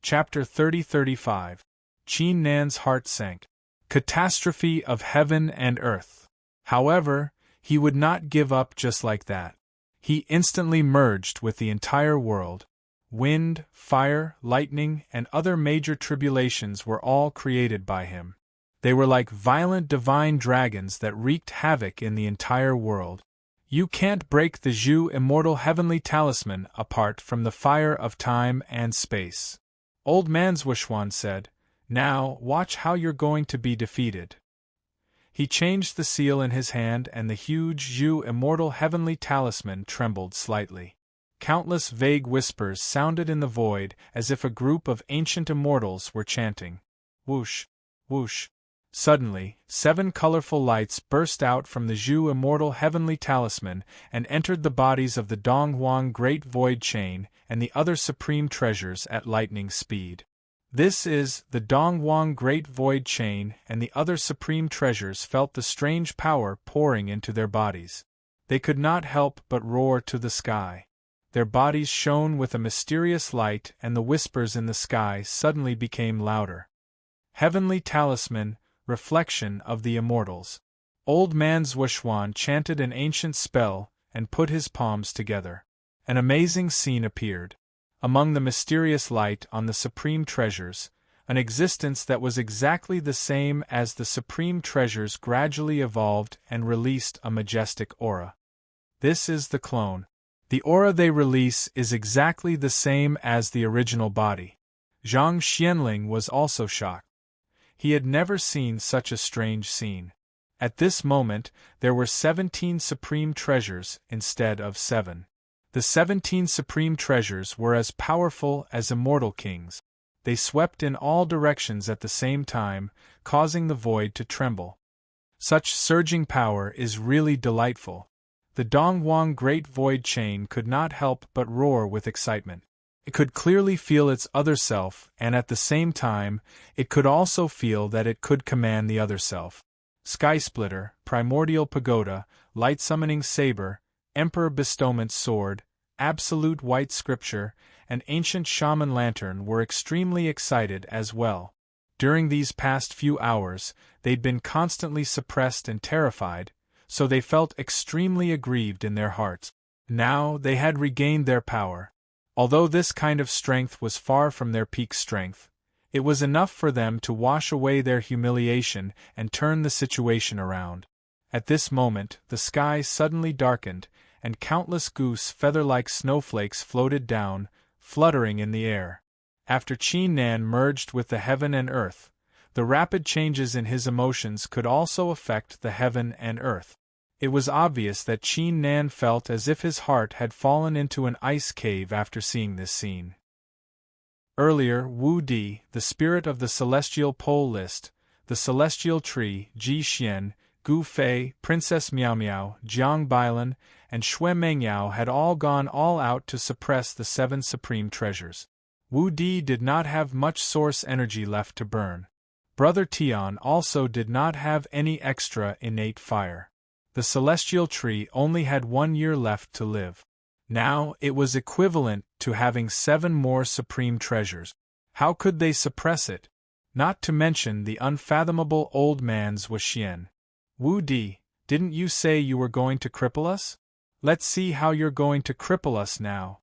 Chapter 30-35. Qin Nan's heart sank. Catastrophe of heaven and earth. However, he would not give up just like that. He instantly merged with the entire world. Wind, fire, lightning, and other major tribulations were all created by him. They were like violent divine dragons that wreaked havoc in the entire world. You can't break the Zhu immortal heavenly talisman apart from the fire of time and space. Old Man Zhuoxuan said, "Now, watch how you're going to be defeated." He changed the seal in his hand and the huge Zhu immortal heavenly talisman trembled slightly. Countless vague whispers sounded in the void as if a group of ancient immortals were chanting. Whoosh, whoosh. Suddenly, 7 colorful lights burst out from the Zhu immortal heavenly talisman and entered the bodies of the Donghuang Great Void Chain and the other supreme treasures at lightning speed. This is, the Donghuang Great Void Chain and the other supreme treasures felt the strange power pouring into their bodies. They could not help but roar to the sky. Their bodies shone with a mysterious light and the whispers in the sky suddenly became louder. Heavenly talisman, reflection of the immortals. Old Man Zhuoxuan chanted an ancient spell and put his palms together. An amazing scene appeared. Among the mysterious light on the supreme treasures, an existence that was exactly the same as the supreme treasures gradually evolved and released a majestic aura. This is the clone. The aura they release is exactly the same as the original body. Zhang Xianling was also shocked. He had never seen such a strange scene. At this moment, there were 17 supreme treasures instead of 7. The 17 supreme treasures were as powerful as immortal kings. They swept in all directions at the same time, causing the void to tremble. Such surging power is really delightful. The Donghuang Great Void Chain could not help but roar with excitement. It could clearly feel its other self, and at the same time, it could also feel that it could command the other self. Skysplitter, Primordial Pagoda, Light Summoning Saber, Emperor Bestowment Sword, Absolute White Scripture, and Ancient Shaman Lantern were extremely excited as well. During these past few hours, they'd been constantly suppressed and terrified, so they felt extremely aggrieved in their hearts. Now they had regained their power. Although this kind of strength was far from their peak strength, it was enough for them to wash away their humiliation and turn the situation around. At this moment, the sky suddenly darkened, and countless goose feather-like snowflakes floated down, fluttering in the air. After Qin Nan merged with the heaven and earth, the rapid changes in his emotions could also affect the heaven and earth. It was obvious that Qin Nan felt as if his heart had fallen into an ice cave after seeing this scene. Earlier, Wu Di, the spirit of the celestial pole list, the celestial tree, Ji Xian, Gu Fei, Princess Miao Miao, Jiang Bailan, and Xue Mengyao had all gone all out to suppress the 7 supreme treasures. Wu Di did not have much source energy left to burn. Brother Tian also did not have any extra innate fire. The celestial tree only had 1 year left to live. Now it was equivalent to having 7 more supreme treasures. How could they suppress it? Not to mention the unfathomable Old Man Zhuoxian. Wu Di, didn't you say you were going to cripple us? Let's see how you're going to cripple us now.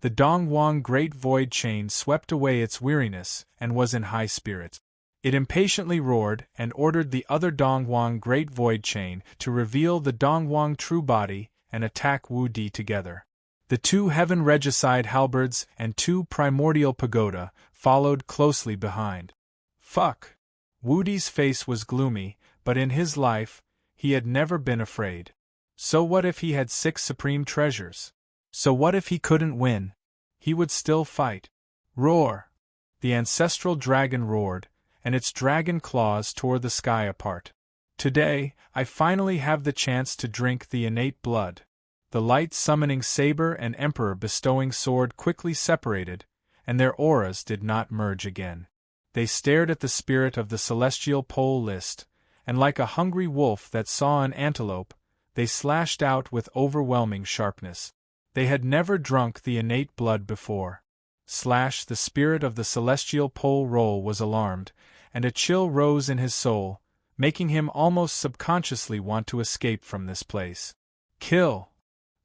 The Donghuang Great Void Chain swept away its weariness and was in high spirits. It impatiently roared and ordered the other Donghuang Great Void Chain to reveal the Donghuang True Body and attack Wu Di together. The 2 Heaven Regicide Halberds and 2 Primordial Pagoda followed closely behind. Fuck! Wu Di's face was gloomy, but in his life, he had never been afraid. So what if he had 6 supreme treasures? So what if he couldn't win? He would still fight. Roar! The ancestral dragon roared, and its dragon claws tore the sky apart. Today, I finally have the chance to drink the innate blood. The light summoning saber and emperor bestowing sword quickly separated, and their auras did not merge again. They stared at the spirit of the celestial pole list, and like a hungry wolf that saw an antelope, they slashed out with overwhelming sharpness. They had never drunk the innate blood before. The spirit of the celestial pole roll was alarmed, and a chill rose in his soul, making him almost subconsciously want to escape from this place. Kill!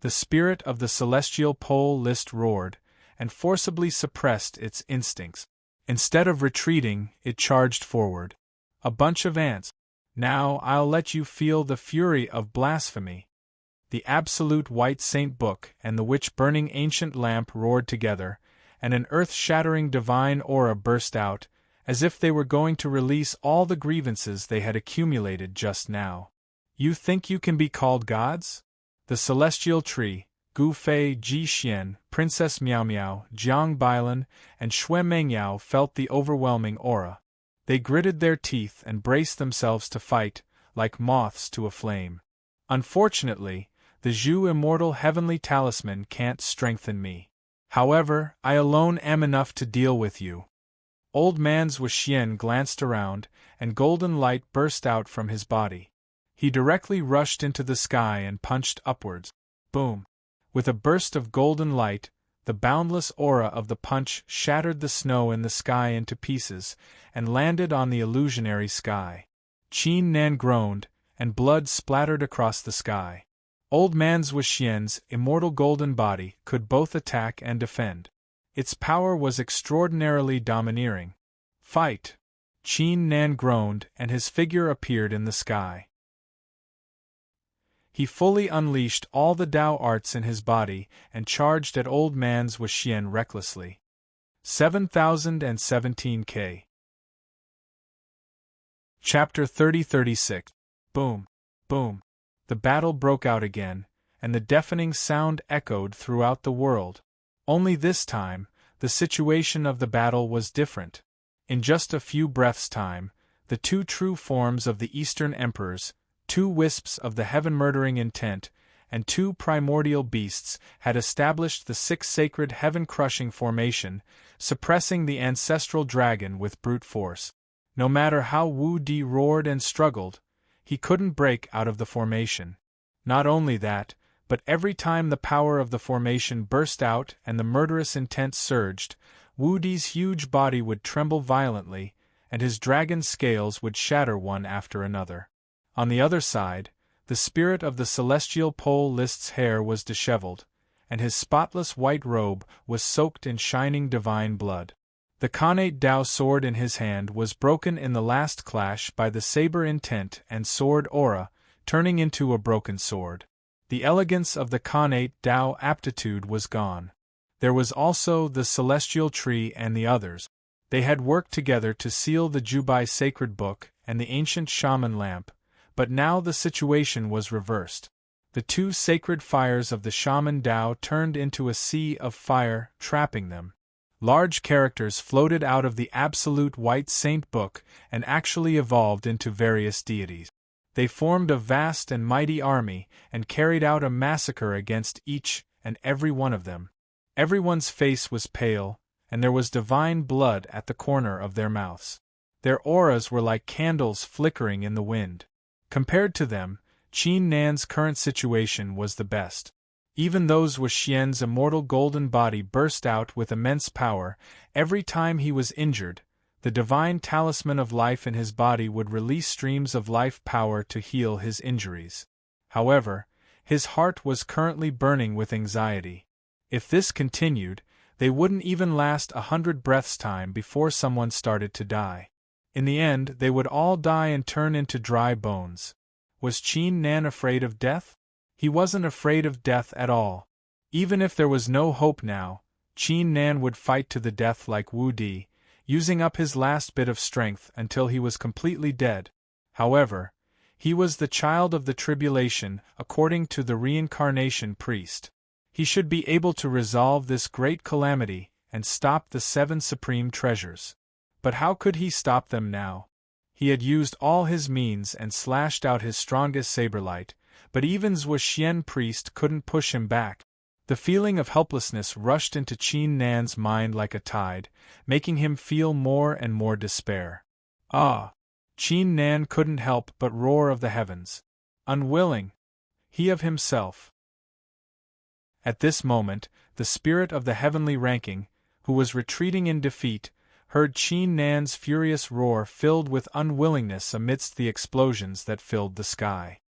The spirit of the celestial pole list roared, and forcibly suppressed its instincts. Instead of retreating, it charged forward. A bunch of ants. Now I'll let you feel the fury of blasphemy. The absolute white saint book and the witch-burning ancient lamp roared together, and an earth-shattering divine aura burst out, as if they were going to release all the grievances they had accumulated just now. You think you can be called gods? The celestial tree, Gu Fei Ji Xian, Princess Miao Miao, Jiang Bailan, and Shui Mengyao felt the overwhelming aura. They gritted their teeth and braced themselves to fight, like moths to a flame. Unfortunately, the Zhu immortal heavenly talisman can't strengthen me. However, I alone am enough to deal with you. Old man Zhuxian glanced around, and golden light burst out from his body. He directly rushed into the sky and punched upwards. Boom! With a burst of golden light, the boundless aura of the punch shattered the snow in the sky into pieces, and landed on the illusionary sky. Qin Nan groaned, and blood splattered across the sky. Old man Zhuxian's immortal golden body could both attack and defend. Its power was extraordinarily domineering. Fight! Qin Nan groaned, and his figure appeared in the sky. He fully unleashed all the Tao arts in his body and charged at old man Zhuxian recklessly. 7017K. Chapter 30-36. Boom! Boom! The battle broke out again, and the deafening sound echoed throughout the world. Only this time, the situation of the battle was different. In just a few breaths' time, the two true forms of the Eastern Emperors, two wisps of the heaven-murdering intent, and two primordial beasts had established the six sacred heaven-crushing formation, suppressing the ancestral dragon with brute force. No matter how Wu Di roared and struggled, he couldn't break out of the formation. Not only that, but every time the power of the formation burst out and the murderous intent surged, Wu Di's huge body would tremble violently, and his dragon scales would shatter one after another. On the other side, the spirit of the celestial pole list's hair was disheveled, and his spotless white robe was soaked in shining divine blood. The Khanate Tao sword in his hand was broken in the last clash by the saber intent and sword aura, turning into a broken sword. The elegance of the Khanate Tao aptitude was gone. There was also the celestial tree and the others. They had worked together to seal the Jubai sacred book and the ancient shaman lamp, but now the situation was reversed. The two sacred fires of the shaman Tao turned into a sea of fire, trapping them. Large characters floated out of the absolute white saint book and actually evolved into various deities. They formed a vast and mighty army and carried out a massacre against each and every one of them. Everyone's face was pale, and there was divine blood at the corner of their mouths. Their auras were like candles flickering in the wind. Compared to them, Qin Nan's current situation was the best. Even though Zhuxian's immortal golden body burst out with immense power, every time he was injured, the divine talisman of life in his body would release streams of life power to heal his injuries. However, his heart was currently burning with anxiety. If this continued, they wouldn't even last 100 breaths' time before someone started to die. In the end, they would all die and turn into dry bones. Was Qin Nan afraid of death? He wasn't afraid of death at all. Even if there was no hope now, Qin Nan would fight to the death like Wu Di, using up his last bit of strength until he was completely dead. However, he was the child of the tribulation according to the reincarnation priest. He should be able to resolve this great calamity and stop the 7 supreme treasures. But how could he stop them now? He had used all his means and slashed out his strongest saberlight, but even Zhuxian priest couldn't push him back. The feeling of helplessness rushed into Qin Nan's mind like a tide, making him feel more and more despair. Ah! Qin Nan couldn't help but roar of the heavens. Unwilling, he of himself. At this moment, the spirit of the heavenly ranking, who was retreating in defeat, heard Qin Nan's furious roar filled with unwillingness amidst the explosions that filled the sky.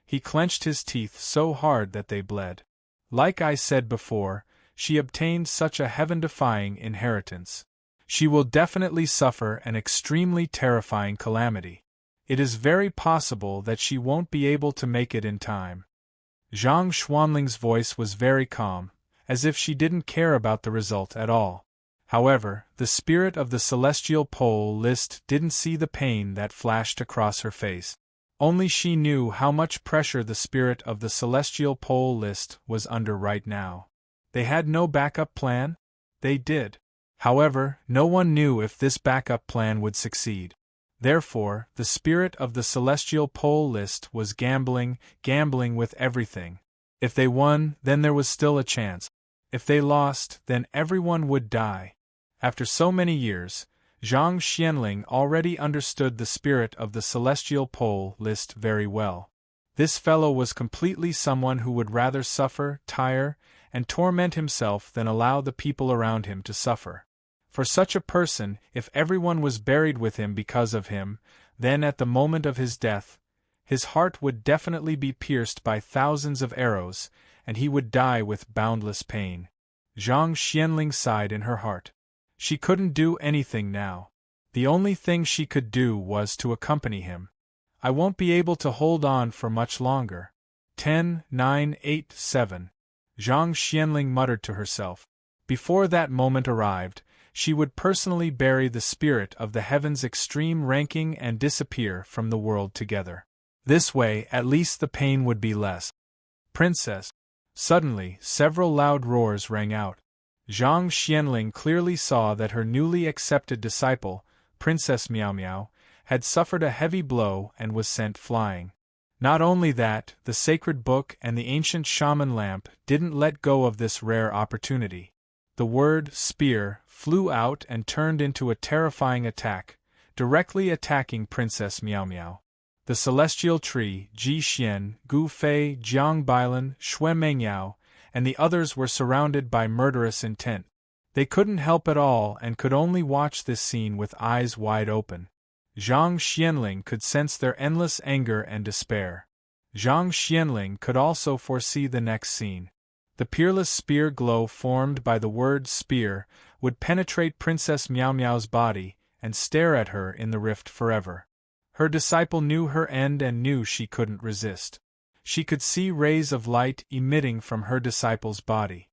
He clenched his teeth so hard that they bled. Like I said before, she obtained such a heaven-defying inheritance. She will definitely suffer an extremely terrifying calamity. It is very possible that she won't be able to make it in time. Zhang Xuanling's voice was very calm, as if she didn't care about the result at all. However, the spirit of the celestial pole list didn't see the pain that flashed across her face. Only she knew how much pressure the spirit of the celestial pole list was under right now. They had no backup plan? They did. However, no one knew if this backup plan would succeed. Therefore, the spirit of the celestial pole list was gambling with everything. If they won, then there was still a chance. If they lost, then everyone would die. After so many years, Zhang Xianling already understood the spirit of the celestial pole list very well. This fellow was completely someone who would rather suffer, tire, and torment himself than allow the people around him to suffer. For such a person, if everyone was buried with him because of him, then at the moment of his death, his heart would definitely be pierced by thousands of arrows, and he would die with boundless pain. Zhang Xianling sighed in her heart. She couldn't do anything now. The only thing she could do was to accompany him. I won't be able to hold on for much longer. 10, 9, 8, 7. Zhang Xianling muttered to herself. Before that moment arrived, she would personally bury the spirit of the heavens' extreme ranking and disappear from the world together. This way, at least the pain would be less. Princess! Suddenly, several loud roars rang out. Zhang Xianling clearly saw that her newly accepted disciple, Princess Miao Miao, had suffered a heavy blow and was sent flying. Not only that, the sacred book and the ancient shaman lamp didn't let go of this rare opportunity. The word spear flew out and turned into a terrifying attack, directly attacking Princess Miao Miao. The celestial tree, Ji Xian, Gu Fei, Jiang Bailan, Xue Mengyao, and the others were surrounded by murderous intent. They couldn't help at all and could only watch this scene with eyes wide open. Zhang Xianling could sense their endless anger and despair. Zhang Xianling could also foresee the next scene. The peerless spear glow formed by the word spear would penetrate Princess Miao Miao's body and stare at her in the rift forever. Her disciple knew her end and knew she couldn't resist. She could see rays of light emitting from her disciple's body.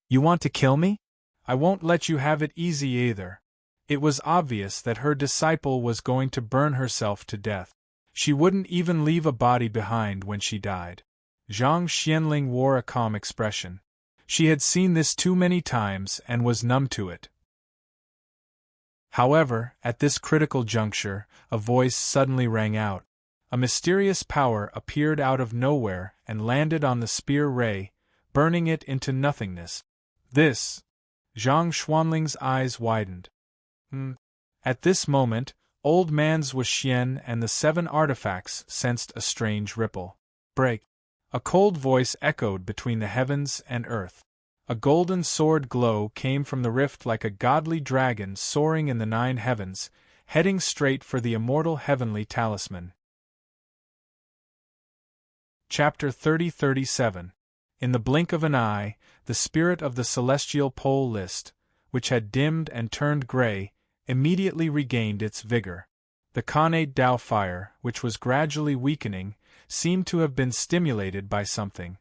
You want to kill me? I won't let you have it easy either. It was obvious that her disciple was going to burn herself to death. She wouldn't even leave a body behind when she died. Zhang Xianling wore a calm expression. She had seen this too many times and was numb to it. However, at this critical juncture, a voice suddenly rang out. A mysterious power appeared out of nowhere and landed on the spear ray, burning it into nothingness. This! Zhang Xuanling's eyes widened. At this moment, Old Man's Wuxian and the 7 artifacts sensed a strange ripple. Break! A cold voice echoed between the heavens and earth. A golden sword glow came from the rift like a godly dragon soaring in the 9 heavens, heading straight for the immortal heavenly talisman. Chapter 30-37. In the blink of an eye, the spirit of the celestial pole list, which had dimmed and turned gray, immediately regained its vigor. The connate Tao fire, which was gradually weakening, seemed to have been stimulated by something.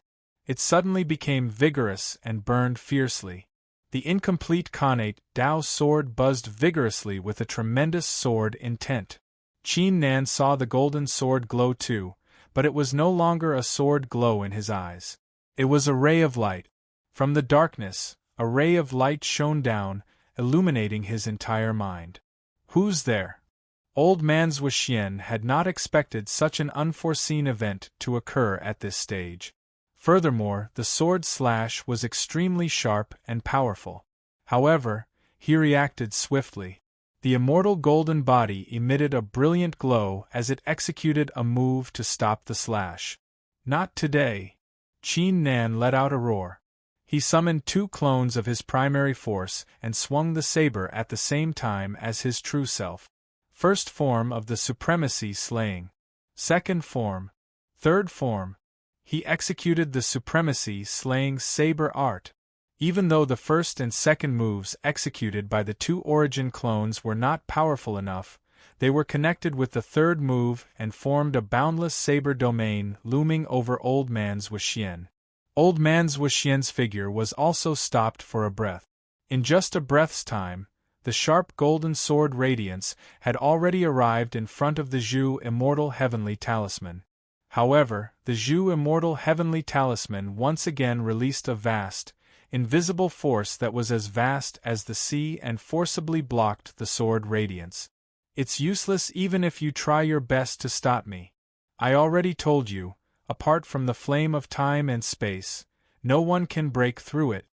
It suddenly became vigorous and burned fiercely. The incomplete connate Tao sword buzzed vigorously with a tremendous sword intent. Qin Nan saw the golden sword glow too, but it was no longer a sword glow in his eyes. It was a ray of light. From the darkness, a ray of light shone down, illuminating his entire mind. Who's there? Old Man's Wuxian had not expected such an unforeseen event to occur at this stage. Furthermore, the sword slash was extremely sharp and powerful. However, he reacted swiftly. The immortal golden body emitted a brilliant glow as it executed a move to stop the slash. Not today. Qin Nan let out a roar. He summoned 2 clones of his primary force and swung the saber at the same time as his true self. First form of the supremacy slaying. Second form. Third form. He executed the supremacy slaying saber art. Even though the first and second moves executed by the 2 origin clones were not powerful enough, they were connected with the third move and formed a boundless saber domain looming over Old Man's Wuxian. Old Man's Wuxian's figure was also stopped for a breath. In just a breath's time, the sharp golden sword radiance had already arrived in front of the Zhu Immortal Heavenly Talisman. However, the Zhu Immortal Heavenly Talisman once again released a vast, invisible force that was as vast as the sea and forcibly blocked the sword radiance. It's useless even if you try your best to stop me. I already told you, apart from the flame of time and space, no one can break through it.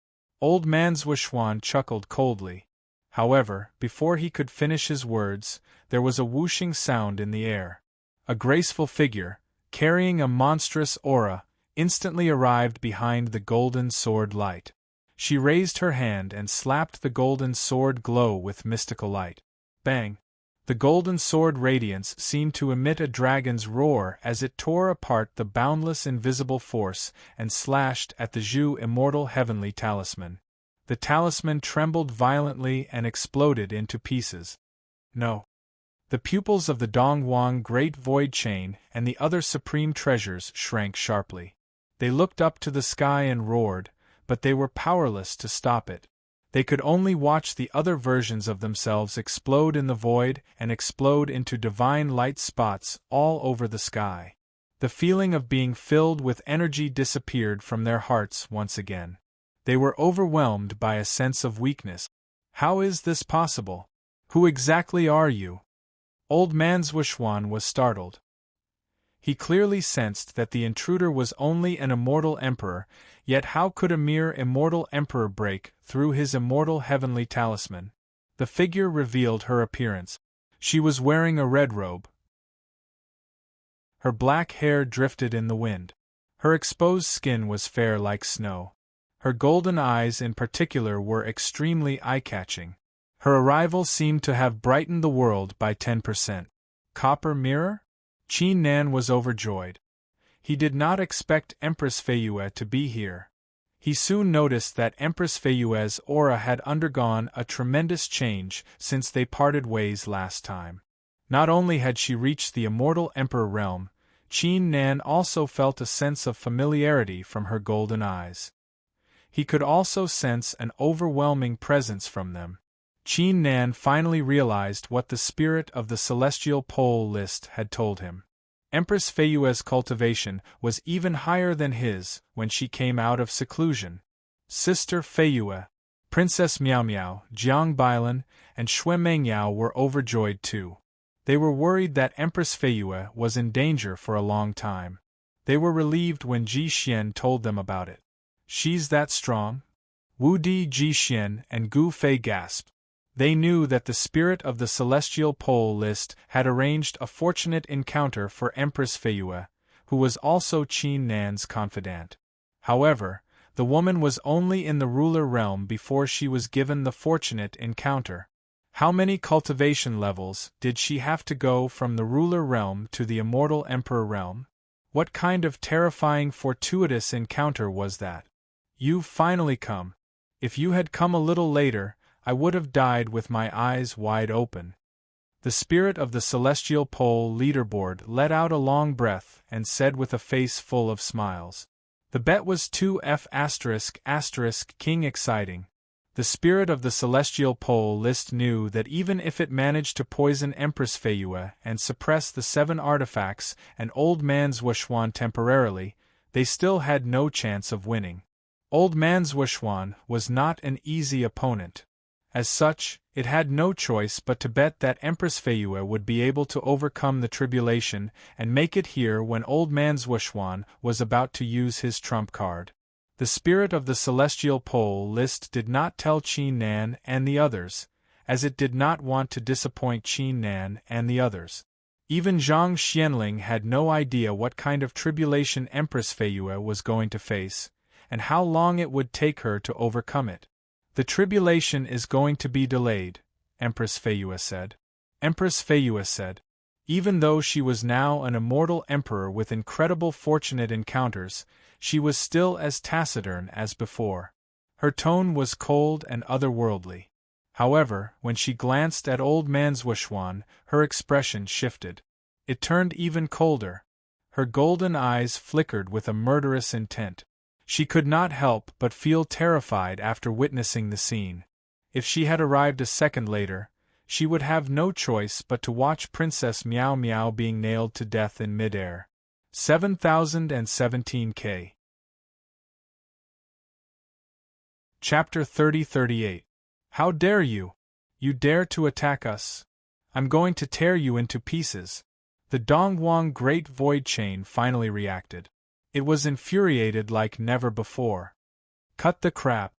Old Man's Wuxian chuckled coldly. However, before he could finish his words, there was a whooshing sound in the air. A graceful figure, carrying a monstrous aura, instantly arrived behind the golden sword light. She raised her hand and slapped the golden sword glow with mystical light. Bang! The golden sword radiance seemed to emit a dragon's roar as it tore apart the boundless invisible force and slashed at the Zhu Immortal Heavenly Talisman. The talisman trembled violently and exploded into pieces. No. The pupils of the Donghuang Great Void Chain and the other supreme treasures shrank sharply. They looked up to the sky and roared, but they were powerless to stop it. They could only watch the other versions of themselves explode in the void and explode into divine light spots all over the sky. The feeling of being filled with energy disappeared from their hearts once again. They were overwhelmed by a sense of weakness. How is this possible? Who exactly are you? Old Man's Wuxian was startled. He clearly sensed that the intruder was only an immortal emperor, yet how could a mere immortal emperor break through his immortal heavenly talisman? The figure revealed her appearance. She was wearing a red robe. Her black hair drifted in the wind. Her exposed skin was fair like snow. Her golden eyes in particular were extremely eye-catching. Her arrival seemed to have brightened the world by 10%. Copper mirror? Qin Nan was overjoyed. He did not expect Empress Feiyue to be here. He soon noticed that Empress Feiyue's aura had undergone a tremendous change since they parted ways last time. Not only had she reached the immortal emperor realm, Qin Nan also felt a sense of familiarity from her golden eyes. He could also sense an overwhelming presence from them. Qin Nan finally realized what the spirit of the celestial pole list had told him. Empress Feiyue's cultivation was even higher than his when she came out of seclusion. Sister Feiyue, Princess Miao Miao, Jiang Bailan, and Xue Mengyao were overjoyed too. They were worried that Empress Feiyue was in danger for a long time. They were relieved when Ji Xian told them about it. She's that strong? Wu Di, Ji Xian, and Gu Fei gasped. They knew that the spirit of the celestial pole list had arranged a fortunate encounter for Empress Feiyue, who was also Qin Nan's confidant. However, the woman was only in the ruler realm before she was given the fortunate encounter. How many cultivation levels did she have to go from the ruler realm to the immortal emperor realm? What kind of terrifying fortuitous encounter was that? You've finally come. If you had come a little later, I would have died with my eyes wide open. The spirit of the celestial pole leaderboard let out a long breath and said with a face full of smiles. The bet was 2F*** king exciting. The spirit of the celestial pole list knew that even if it managed to poison Empress Feiyue and suppress the 7 artifacts and Old Man's Wuxian temporarily, they still had no chance of winning. Old Man's Wuxian was not an easy opponent. As such, it had no choice but to bet that Empress Feiyue would be able to overcome the tribulation and make it here when Old Man's Wuxian was about to use his trump card. The spirit of the celestial pole list did not tell Qin Nan and the others, as it did not want to disappoint Qin Nan and the others. Even Zhang Xianling had no idea what kind of tribulation Empress Feiyue was going to face, and how long it would take her to overcome it. The tribulation is going to be delayed, Empress Feiyue said. Empress Feiyue said. Even though she was now an immortal emperor with incredible fortunate encounters, she was still as taciturn as before. Her tone was cold and otherworldly. However, when she glanced at old man Zhuoxuan, her expression shifted. It turned even colder. Her golden eyes flickered with a murderous intent. She could not help but feel terrified after witnessing the scene. If she had arrived a second later, she would have no choice but to watch Princess Miao Miao being nailed to death in midair. 7017K. Chapter 3038. How dare you? You dare to attack us? I'm going to tear you into pieces. The Dongwang Great Void Chain finally reacted. It was infuriated like never before. Cut the crap.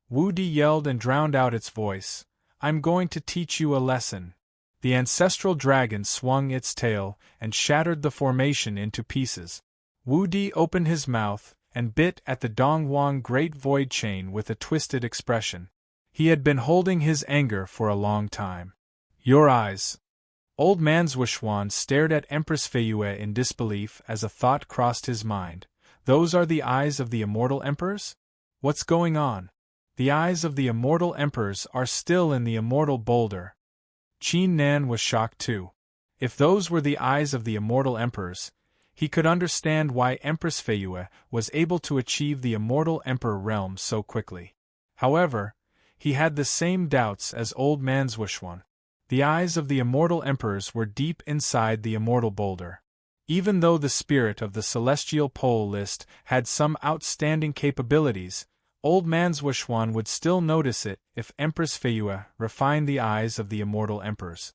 Wu Di yelled and drowned out its voice. I'm going to teach you a lesson. The ancestral dragon swung its tail and shattered the formation into pieces. Wu Di opened his mouth and bit at the Dongwang Great Void Chain with a twisted expression. He had been holding his anger for a long time. Your eyes. Old man Zhuoxuan stared at Empress Feiyue in disbelief as a thought crossed his mind. Those are the eyes of the immortal emperors? What's going on? The eyes of the immortal emperors are still in the immortal boulder. Qin Nan was shocked too. If those were the eyes of the immortal emperors, he could understand why Empress Feiyue was able to achieve the immortal emperor realm so quickly. However, he had the same doubts as old man Zhuoxuan. The eyes of the immortal emperors were deep inside the immortal boulder. Even though the spirit of the celestial pole list had some outstanding capabilities, old man Zhuoxuan would still notice it if Empress Feiyue refined the eyes of the immortal emperors.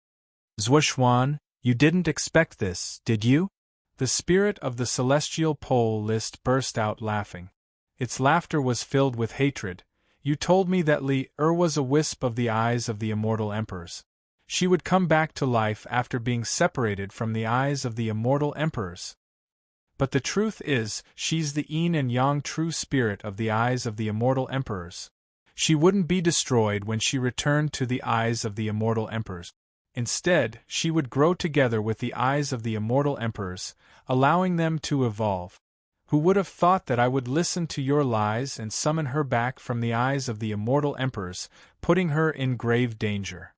Zhuoxuan, you didn't expect this, did you? The spirit of the celestial pole list burst out laughing. Its laughter was filled with hatred. You told me that Li was a wisp of the eyes of the immortal emperors. She would come back to life after being separated from the eyes of the immortal emperors. But the truth is, she's the yin and yang true spirit of the eyes of the immortal emperors. She wouldn't be destroyed when she returned to the eyes of the immortal emperors. Instead, she would grow together with the eyes of the immortal emperors, allowing them to evolve. Who would have thought that I would listen to your lies and summon her back from the eyes of the immortal emperors, putting her in grave danger?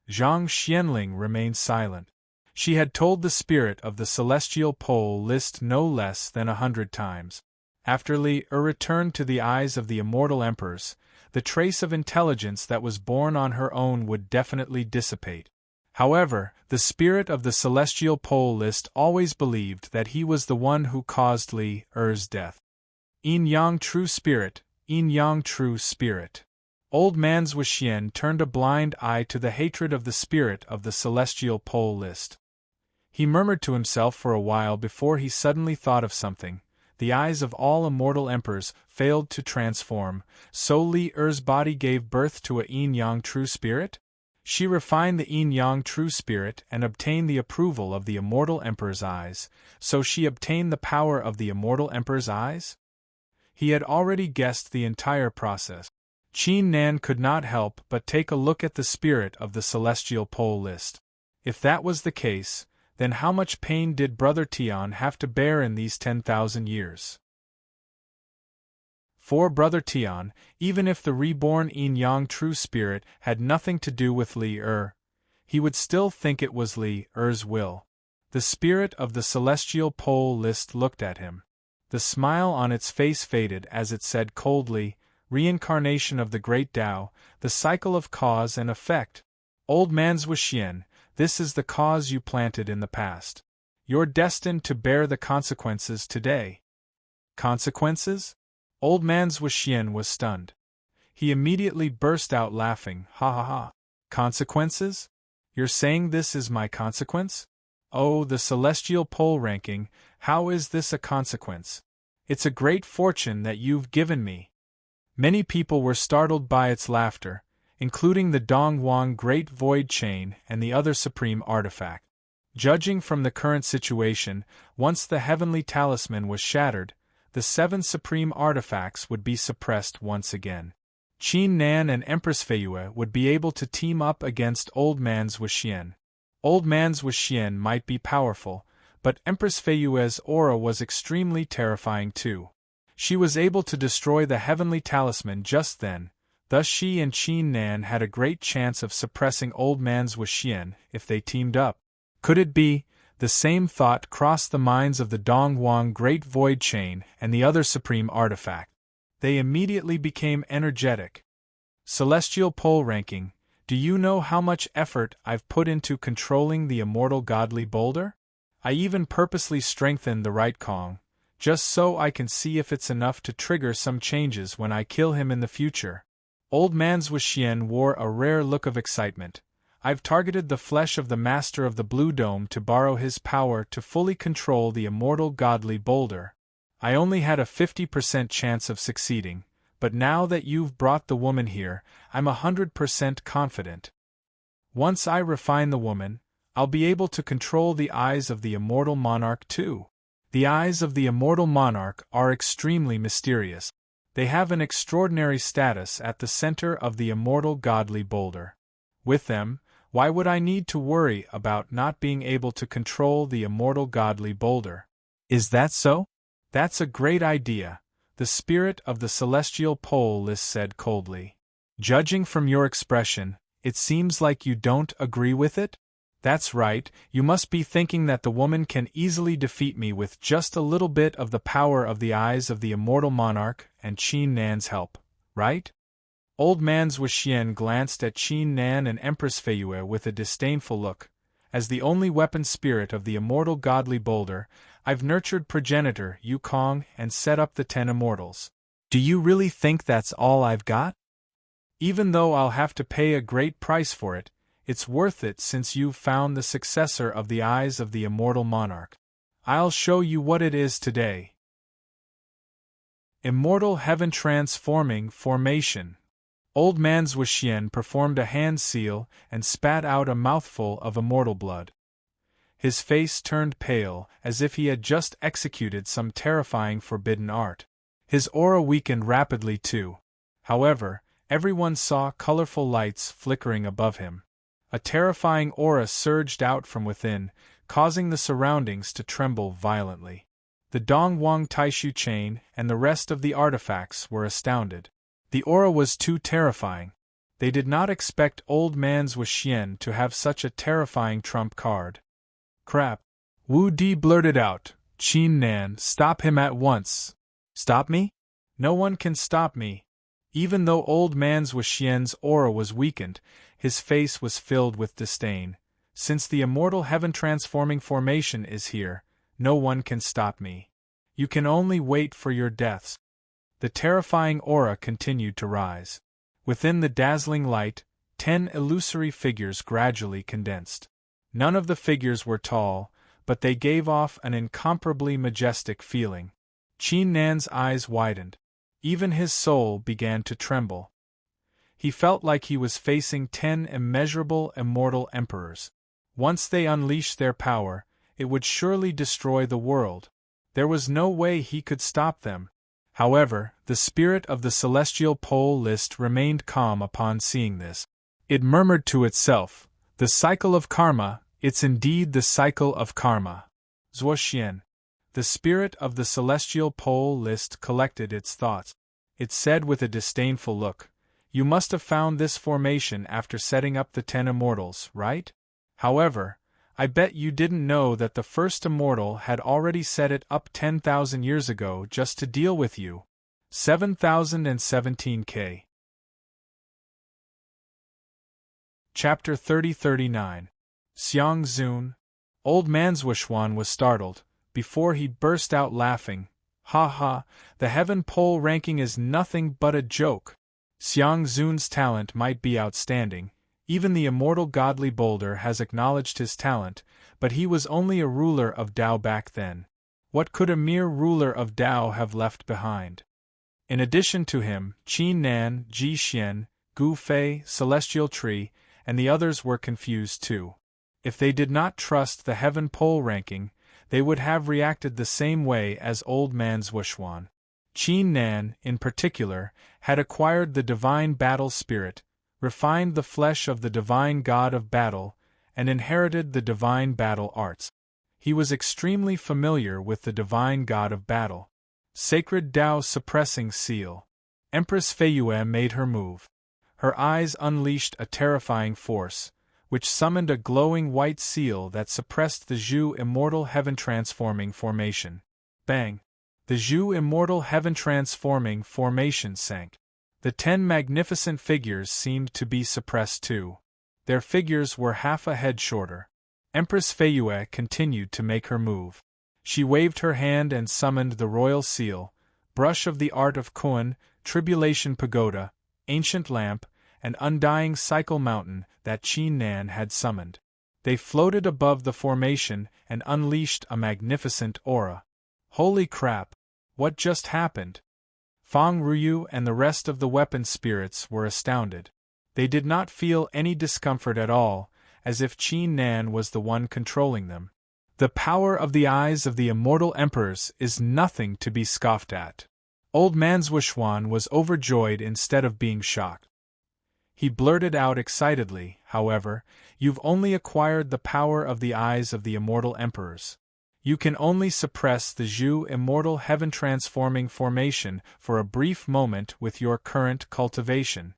Zhang Xianling remained silent. She had told the spirit of the celestial pole list no less than 100 times. After Li returned to the eyes of the immortal emperors, the trace of intelligence that was born on her own would definitely dissipate. However, the spirit of the celestial pole list always believed that he was the one who caused Li's death. Yin-yang true spirit, yin-yang true spirit. Old man Zhuoxian turned a blind eye to the hatred of the spirit of the celestial pole list. He murmured to himself for a while before he suddenly thought of something. The eyes of all immortal emperors failed to transform, so Li's body gave birth to a yin-yang true spirit? She refined the yin-yang true spirit and obtained the approval of the immortal emperor's eyes, so she obtained the power of the immortal emperor's eyes? He had already guessed the entire process. Qin Nan could not help but take a look at the spirit of the celestial pole list. If that was the case, then how much pain did Brother Tian have to bear in these 10,000 years? For Brother Tian, even if the reborn yin-yang true spirit had nothing to do with Li, he would still think it was Li's will. The spirit of the celestial pole list looked at him. The smile on its face faded as it said coldly, "Reincarnation of the great Tao, the cycle of cause and effect. Old man Zhuoxian, this is the cause you planted in the past. You're destined to bear the consequences today." Consequences? Old man Zhuoxian was stunned. He immediately burst out laughing, "Ha ha ha. Consequences? You're saying this is my consequence? Oh, the celestial pole ranking, how is this a consequence? It's a great fortune that you've given me." Many people were startled by its laughter, including the Dongwang Great Void Chain and the other supreme artifact. Judging from the current situation, once the heavenly talisman was shattered, the 7 supreme artifacts would be suppressed once again. Qin Nan and Empress Feiyue would be able to team up against Old Man's Wuxian. Old Man's Wuxian might be powerful, but Empress Feiyue's aura was extremely terrifying too. She was able to destroy the heavenly talisman just then, thus she and Qin Nan had a great chance of suppressing Old Man's Wuxian if they teamed up. Could it be? The same thought crossed the minds of the Donghuang Great Void Chain and the other supreme artifact. They immediately became energetic. Celestial Pole Ranking, do you know how much effort I've put into controlling the immortal godly boulder? I even purposely strengthened the right Kong, just so I can see if it's enough to trigger some changes when I kill him in the future. Old Man's Wuxian wore a rare look of excitement. I've targeted the flesh of the Master of the Blue Dome to borrow his power to fully control the immortal godly boulder. I only had a 50% chance of succeeding, but now that you've brought the woman here, I'm 100% confident. Once I refine the woman, I'll be able to control the eyes of the immortal monarch too. The eyes of the immortal monarch are extremely mysterious. They have an extraordinary status at the center of the immortal godly boulder. With them, why would I need to worry about not being able to control the immortal godly boulder? Is that so? That's a great idea, the spirit of the celestial pole list said coldly. Judging from your expression, it seems like you don't agree with it? That's right, you must be thinking that the woman can easily defeat me with just a little bit of the power of the eyes of the immortal monarch and Qin Nan's help, right? Old Man's Wuxian glanced at Qin Nan and Empress Feiyue with a disdainful look. As the only weapon spirit of the immortal godly boulder, I've nurtured progenitor Yu Kong and set up the 10 immortals. Do you really think that's all I've got? Even though I'll have to pay a great price for it, it's worth it since you've found the successor of the eyes of the immortal monarch. I'll show you what it is today. Immortal Heaven Transforming Formation. Old Man's Wuxian performed a hand seal and spat out a mouthful of immortal blood. His face turned pale, as if he had just executed some terrifying forbidden art. His aura weakened rapidly too. However, everyone saw colorful lights flickering above him. A terrifying aura surged out from within, causing the surroundings to tremble violently. The Donghuang Taishu chain and the rest of the artifacts were astounded. The aura was too terrifying. They did not expect Old Man's Wuxian to have such a terrifying trump card. Crap! Wu Di blurted out. Qin Nan, stop him at once. Stop me? No one can stop me. Even though Old Man's Wuxian's aura was weakened, his face was filled with disdain. Since the immortal heaven-transforming formation is here, no one can stop me. You can only wait for your deaths. The terrifying aura continued to rise. Within the dazzling light, 10 illusory figures gradually condensed. None of the figures were tall, but they gave off an incomparably majestic feeling. Qin Nan's eyes widened. Even his soul began to tremble. He felt like he was facing 10 immeasurable immortal emperors. Once they unleashed their power, it would surely destroy the world. There was no way he could stop them. However, the spirit of the celestial pole list remained calm upon seeing this. It murmured to itself, "The cycle of karma, it's indeed the cycle of karma." Zuoxian. The spirit of the celestial pole list collected its thoughts. It said with a disdainful look, "You must have found this formation after setting up the 10 immortals, right? However, I bet you didn't know that the first immortal had already set it up 10,000 years ago just to deal with you. 7017K. Chapter 3039. Xiang Zun. Old Man's Wuxian was startled, before he burst out laughing. Ha ha, the heaven pole ranking is nothing but a joke. Xiang Zun's talent might be outstanding. Even the immortal godly boulder has acknowledged his talent, but he was only a ruler of Dao back then. What could a mere ruler of Dao have left behind? In addition to him, Qin Nan, Ji Xian, Gu Fei, Celestial Tree, and the others were confused too. If they did not trust the heaven pole ranking, they would have reacted the same way as old man Zhuan. Qin Nan, in particular, had acquired the divine battle spirit, refined the flesh of the divine god of battle, and inherited the divine battle arts. He was extremely familiar with the divine god of battle. Sacred Tao suppressing seal. Empress Feiyue made her move. Her eyes unleashed a terrifying force, which summoned a glowing white seal that suppressed the Zhu immortal heaven-transforming formation. Bang! The Zhu immortal heaven-transforming formation sank. The 10 magnificent figures seemed to be suppressed too. Their figures were half a head shorter. Empress Feiyue continued to make her move. She waved her hand and summoned the royal seal, brush of the art of Kuan, tribulation pagoda, ancient lamp, and undying cycle mountain that Qin Nan had summoned. They floated above the formation and unleashed a magnificent aura. Holy crap! What just happened? Fang Ruyu and the rest of the weapon spirits were astounded. They did not feel any discomfort at all, as if Qin Nan was the one controlling them. The power of the eyes of the immortal emperors is nothing to be scoffed at. Old man Zhuan was overjoyed instead of being shocked. He blurted out excitedly, however, "You've only acquired the power of the eyes of the immortal emperors. You can only suppress the Zhu immortal heaven-transforming formation for a brief moment with your current cultivation."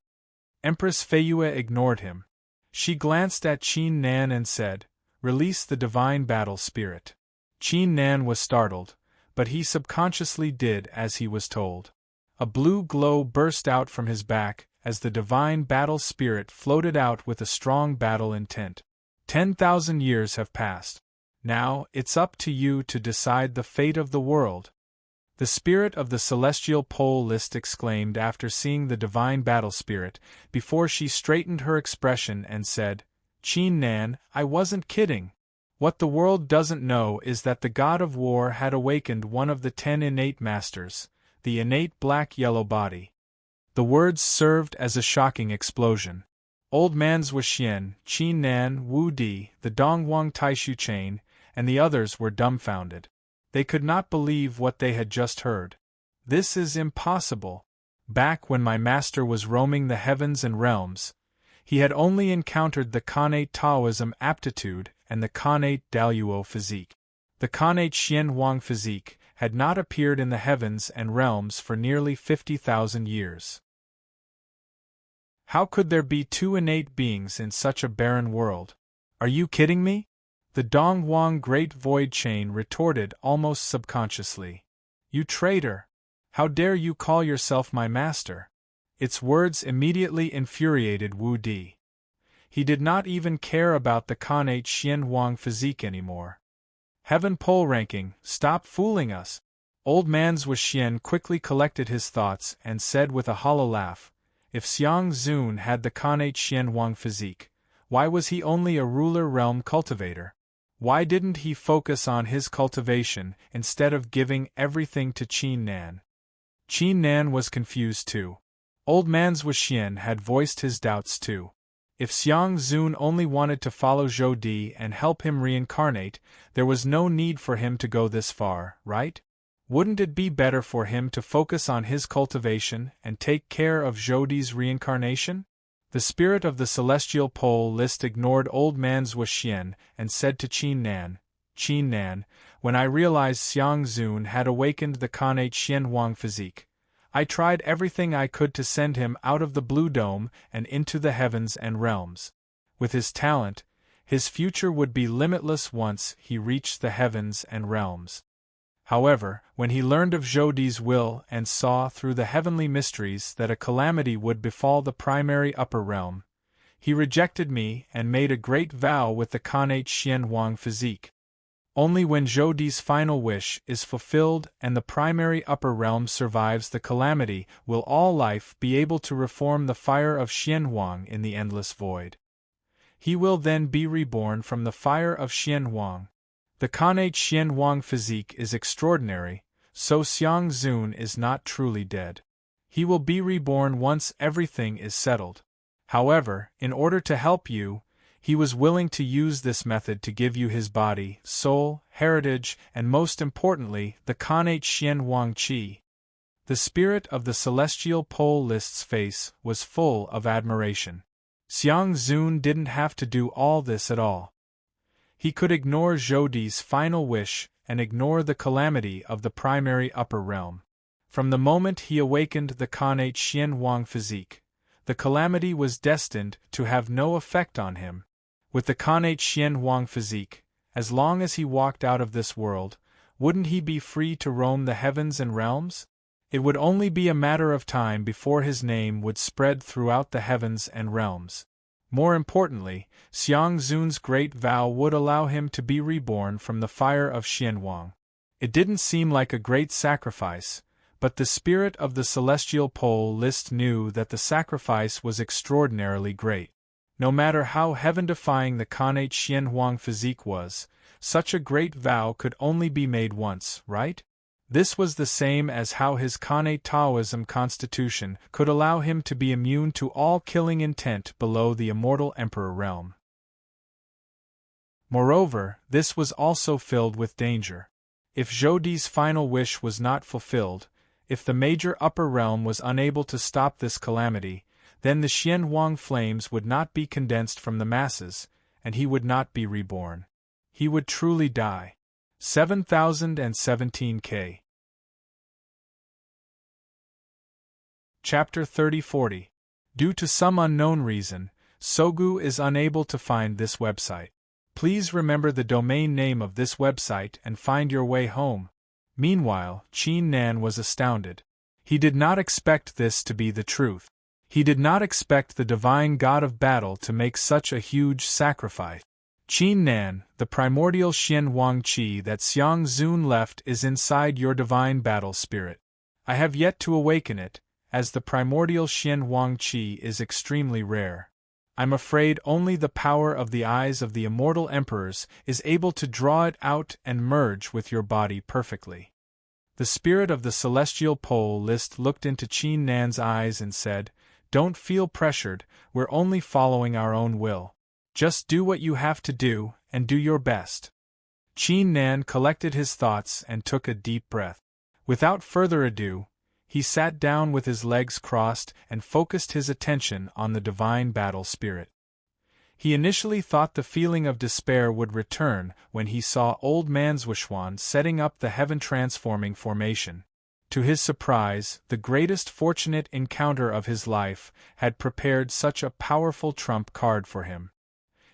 Empress Feiyue ignored him. She glanced at Qin Nan and said, "Release the divine battle spirit." Qin Nan was startled, but he subconsciously did as he was told. A blue glow burst out from his back as the divine battle spirit floated out with a strong battle intent. 10,000 years have passed. Now, it's up to you to decide the fate of the world. The spirit of the celestial pole list exclaimed after seeing the divine battle spirit, before she straightened her expression and said, "Qin Nan, I wasn't kidding. What the world doesn't know is that the god of war had awakened one of the 10 innate masters, the innate black-yellow body." The words served as a shocking explosion. Old man Zhuxian, Qin Nan, Wu Di, the Dongwang Taishu chain, and the others were dumbfounded. They could not believe what they had just heard. This is impossible. Back when my master was roaming the heavens and realms, he had only encountered the Khanate Taoism aptitude and the Khanate Daluo physique. The Khanate Xianhuang physique had not appeared in the heavens and realms for nearly 50,000 years. How could there be 2 innate beings in such a barren world? Are you kidding me? The Dongwang Great Void Chain retorted almost subconsciously. "You traitor! How dare you call yourself my master?" Its words immediately infuriated Wu Di. He did not even care about the Khanate Xianhuang physique anymore. "Heaven pole ranking, stop fooling us!" Old man Zhuxian quickly collected his thoughts and said with a hollow laugh, "If Xiang Zun had the Khanate Xianhuang physique, why was he only a ruler realm cultivator? Why didn't he focus on his cultivation instead of giving everything to Qin Nan?" Qin Nan was confused too. Old man Zhuxian had voiced his doubts too. If Xiang Zun only wanted to follow Zhou Di and help him reincarnate, there was no need for him to go this far, right? Wouldn't it be better for him to focus on his cultivation and take care of Zhou Di's reincarnation? The spirit of the celestial pole list ignored old man Zhuxian and said to Qin Nan, "Qin Nan, when I realized Xiang Zun had awakened the Khanate Xianhuang physique, I tried everything I could to send him out of the blue dome and into the heavens and realms. With his talent, his future would be limitless once he reached the heavens and realms. However, when he learned of Zhou Di's will and saw through the heavenly mysteries that a calamity would befall the primary upper realm, he rejected me and made a great vow with the Khanate Xianhuang physique. Only when Zhou Di's final wish is fulfilled and the primary upper realm survives the calamity will all life be able to reform the fire of Xianhuang in the endless void. He will then be reborn from the fire of Xianhuang. The Khanate Xianhuang physique is extraordinary, so Xiang Zun is not truly dead. He will be reborn once everything is settled. However, in order to help you, He was willing to use this method to give you his body, soul, heritage, and most importantly, the Kanate Xian Huang Qi. The spirit of the celestial pole list's face was full of admiration. Xiang Zun didn't have to do all this at all. He could ignore Zhoudi's final wish and ignore the calamity of the primary upper realm. From the moment he awakened the Kanate Xian Huang physique, the calamity was destined to have no effect on him. With the Kanate Xian Huang physique, as long as he walked out of this world, wouldn't he be free to roam the heavens and realms? It would only be a matter of time before his name would spread throughout the heavens and realms. More importantly, Xiang Zun's great vow would allow him to be reborn from the fire of Xianhuang. It didn't seem like a great sacrifice, but the spirit of the celestial pole list knew that the sacrifice was extraordinarily great. No matter how heaven-defying the Kanate Xianhuang physique was, such a great vow could only be made once, right? This was the same as how his Kanate Taoism constitution could allow him to be immune to all killing intent below the immortal emperor realm. Moreover, this was also filled with danger. If Zhoudi's final wish was not fulfilled, if the major upper realm was unable to stop this calamity, then the Xianhuang flames would not be condensed from the masses, and he would not be reborn. He would truly die. 7017K. Chapter 3040. Due to some unknown reason, Sogu is unable to find this website. Please remember the domain name of this website and find your way home. Meanwhile, Qin Nan was astounded. He did not expect this to be the truth. He did not expect the divine god of battle to make such a huge sacrifice. Qin Nan, the primordial Xian Huang Qi that Xiang Zun left is inside your divine battle spirit. I have yet to awaken it, as the primordial Xian Huang Qi is extremely rare. I'm afraid only the power of the eyes of the immortal emperors is able to draw it out and merge with your body perfectly. The spirit of the celestial pole list looked into Qin Nan's eyes and said, "Don't feel pressured, we're only following our own will. Just do what you have to do, and do your best." Qin Nan collected his thoughts and took a deep breath. Without further ado, he sat down with his legs crossed and focused his attention on the divine battle spirit. He initially thought the feeling of despair would return when he saw old Manzwishuan setting up the heaven-transforming formation. To his surprise, the greatest fortunate encounter of his life had prepared such a powerful trump card for him.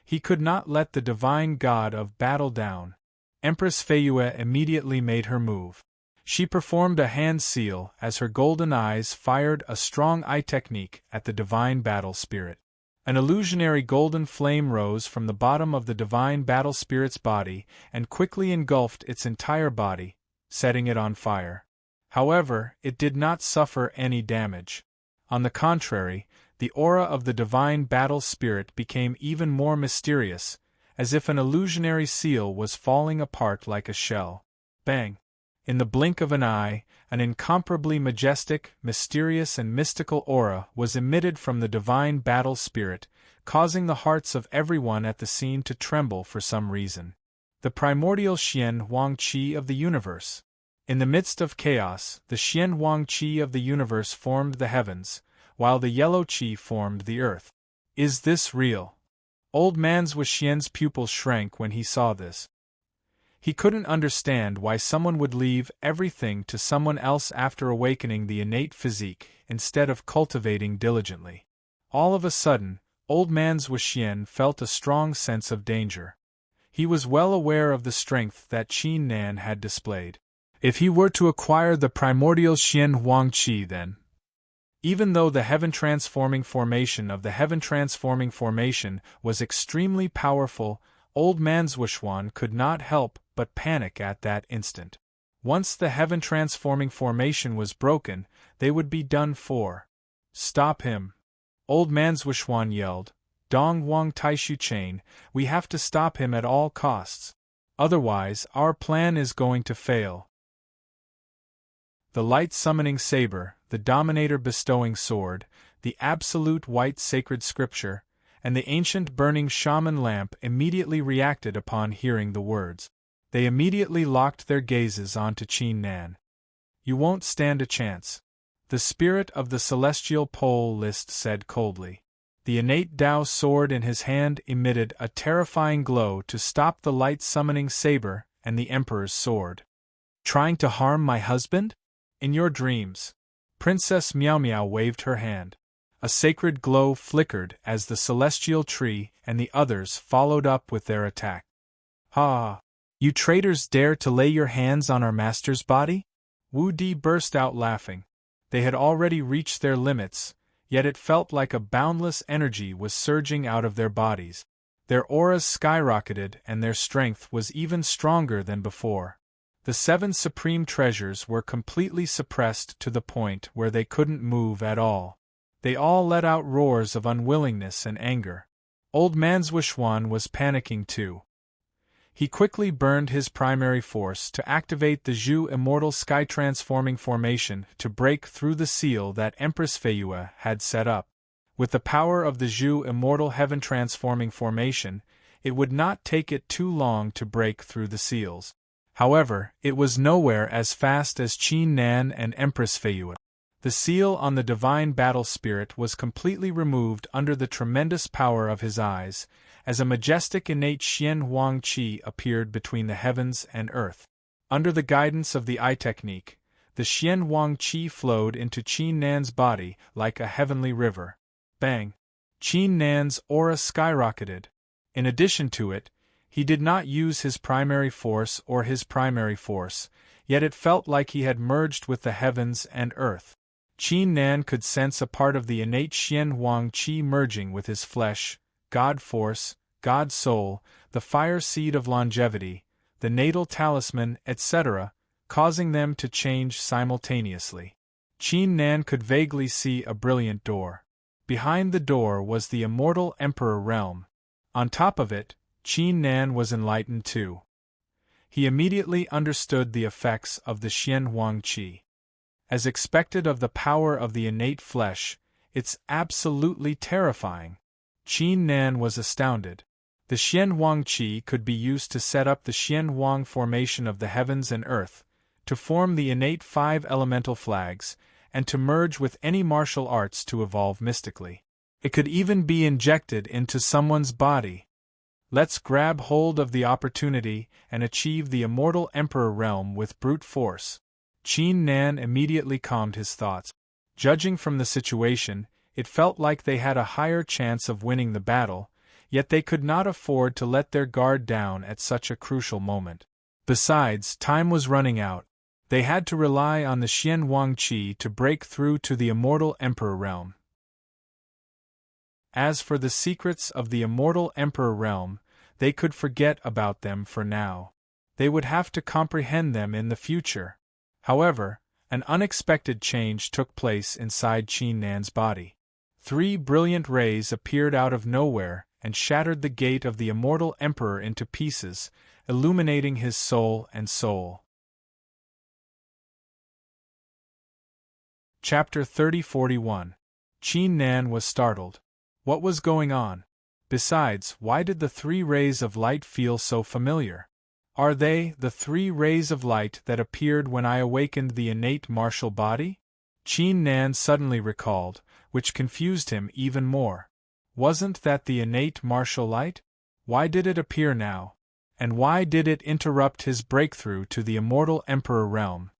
He could not let the divine god of battle down. Empress Feiyue immediately made her move. She performed a hand seal as her golden eyes fired a strong eye technique at the divine battle spirit. An illusionary golden flame rose from the bottom of the divine battle spirit's body and quickly engulfed its entire body, setting it on fire. However, it did not suffer any damage. On the contrary, the aura of the divine battle spirit became even more mysterious, as if an illusionary seal was falling apart like a shell. Bang! In the blink of an eye, an incomparably majestic, mysterious and mystical aura was emitted from the divine battle spirit, causing the hearts of everyone at the scene to tremble for some reason. The primordial Xian Huang Qi of the universe. In the midst of chaos, the Xian Huang Qi of the universe formed the heavens, while the yellow Qi formed the earth. Is this real? Old Manzwishuan's pupils shrank when he saw this. He couldn't understand why someone would leave everything to someone else after awakening the innate physique instead of cultivating diligently. All of a sudden, old Manzwishuan felt a strong sense of danger. He was well aware of the strength that Qin Nan had displayed. If he were to acquire the primordial Xian Huang Qi then, even though the heaven-transforming formation of the heaven-transforming formation was extremely powerful, old Manzwishuan could not help but panic at that instant. Once the heaven-transforming formation was broken, they would be done for. Stop him! Old Manzwishuan yelled. Dong Huang Taishu Chain, we have to stop him at all costs. Otherwise, our plan is going to fail. The light-summoning saber, the dominator-bestowing sword, the absolute white sacred scripture, and the ancient burning shaman lamp immediately reacted upon hearing the words. They immediately locked their gazes onto Qin Nan. You won't stand a chance. The spirit of the celestial pole list said coldly. The innate Tao sword in his hand emitted a terrifying glow to stop the light-summoning saber and the Emperor's sword. Trying to harm my husband? In your dreams. Princess Miao Miao waved her hand. A sacred glow flickered as the celestial tree and the others followed up with their attack. Ha! You traitors dare to lay your hands on our master's body? Wu Di burst out laughing. They had already reached their limits, yet it felt like a boundless energy was surging out of their bodies. Their auras skyrocketed and their strength was even stronger than before. The 7 supreme treasures were completely suppressed to the point where they couldn't move at all. They all let out roars of unwillingness and anger. Old man Zhuan was panicking too. He quickly burned his primary force to activate the Zhu Immortal Sky-Transforming Formation to break through the seal that Empress Feiyue had set up. With the power of the Zhu Immortal Heaven-Transforming Formation, it would not take it too long to break through the seals. However, it was nowhere as fast as Qin Nan and Empress Feiyue. The seal on the divine battle spirit was completely removed under the tremendous power of his eyes, as a majestic innate Xian Huang Qi appeared between the heavens and earth. Under the guidance of the eye technique, the Xian Huang Qi flowed into Qin Nan's body like a heavenly river. Bang! Qin Nan's aura skyrocketed. In addition to it, he did not use his primary force, yet it felt like he had merged with the heavens and earth. Qin Nan could sense a part of the innate Xian Huang Qi merging with his flesh, God Force, God Soul, the Fire Seed of Longevity, the Natal Talisman, etc., causing them to change simultaneously. Qin Nan could vaguely see a brilliant door. Behind the door was the immortal Emperor realm. On top of it, Qin Nan was enlightened too. He immediately understood the effects of the Xian Huang Qi. As expected of the power of the innate flesh, it's absolutely terrifying. Qin Nan was astounded. The Xian Huang Qi could be used to set up the Xian Huang formation of the heavens and earth, to form the innate 5 elemental flags, and to merge with any martial arts to evolve mystically. It could even be injected into someone's body. Let's grab hold of the opportunity and achieve the immortal Emperor realm with brute force. Qin Nan immediately calmed his thoughts. Judging from the situation, it felt like they had a higher chance of winning the battle, yet they could not afford to let their guard down at such a crucial moment. Besides, time was running out. They had to rely on the Xian Huang Qi to break through to the immortal Emperor realm. As for the secrets of the immortal Emperor realm, they could forget about them for now. They would have to comprehend them in the future. However, an unexpected change took place inside Qin Nan's body. 3 brilliant rays appeared out of nowhere and shattered the gate of the immortal Emperor into pieces, illuminating his soul and soul. Chapter 30-41. Qin Nan was startled. What was going on? Besides, why did the 3 rays of light feel so familiar? Are they the 3 rays of light that appeared when I awakened the innate martial body? Qin Nan suddenly recalled, which confused him even more. Wasn't that the innate martial light? Why did it appear now? And why did it interrupt his breakthrough to the immortal Emperor realm?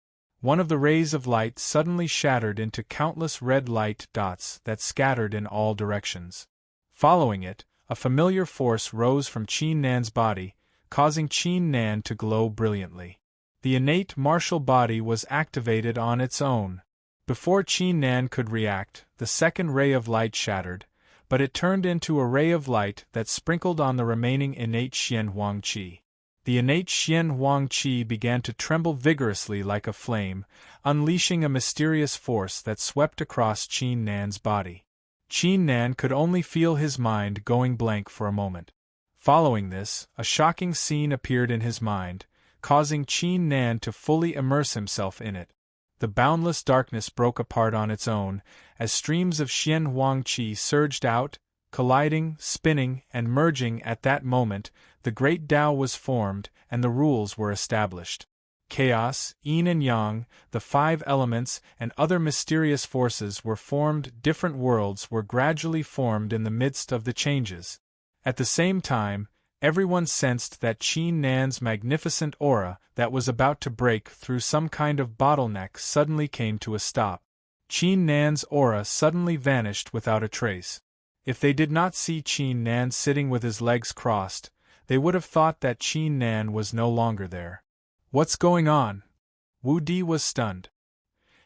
One of the rays of light suddenly shattered into countless red light dots that scattered in all directions. Following it, a familiar force rose from Qin Nan's body, causing Qin Nan to glow brilliantly. The innate martial body was activated on its own. Before Qin Nan could react, the second ray of light shattered, but it turned into a ray of light that sprinkled on the remaining innate Xian Huang Qi. The innate Xian Huang Qi began to tremble vigorously like a flame, unleashing a mysterious force that swept across Qin Nan's body. Qin Nan could only feel his mind going blank for a moment. Following this, a shocking scene appeared in his mind, causing Qin Nan to fully immerse himself in it. The boundless darkness broke apart on its own, as streams of Xian Huang Qi surged out, Colliding, spinning, and merging at that moment, the great Tao was formed, and the rules were established. Chaos, yin and yang, the five elements, and other mysterious forces were formed. Different worlds were gradually formed in the midst of the changes. At the same time, everyone sensed that Qin Nan's magnificent aura that was about to break through some kind of bottleneck suddenly came to a stop. Qin Nan's aura suddenly vanished without a trace. If they did not see Qin Nan sitting with his legs crossed, they would have thought that Qin Nan was no longer there. What's going on? Wu Di was stunned.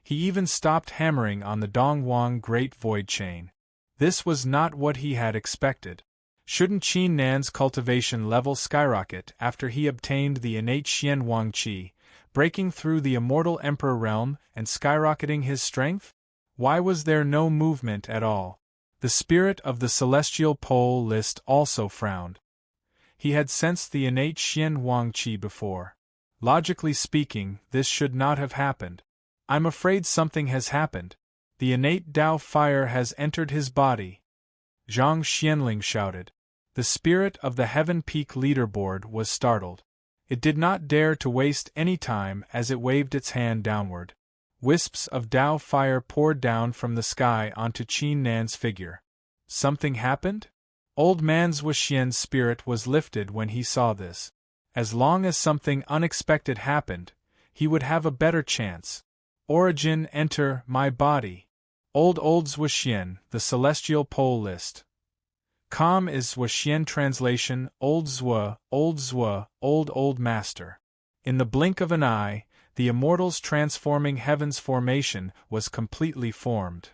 He even stopped hammering on the Dongwang Great Void Chain. This was not what he had expected. Shouldn't Qin Nan's cultivation level skyrocket after he obtained the innate Xian Wang Qi, breaking through the immortal Emperor realm and skyrocketing his strength? Why was there no movement at all? The spirit of the celestial pole list also frowned. He had sensed the innate Xian Wang Qi before. Logically speaking, this should not have happened. I'm afraid something has happened. The innate Dao fire has entered his body. Zhang Xianling shouted. The spirit of the Heaven Peak leaderboard was startled. It did not dare to waste any time as it waved its hand downward. Wisps of Dao fire poured down from the sky onto Qin Nan's figure. Something happened? Old man's Wuxian's spirit was lifted when he saw this. As long as something unexpected happened, he would have a better chance. Origin enter my body. Old Wuxian, the celestial pole list. Com is Wuxian translation, Old Zwa, Old Master. In the blink of an eye, the immortals transforming heaven's formation was completely formed.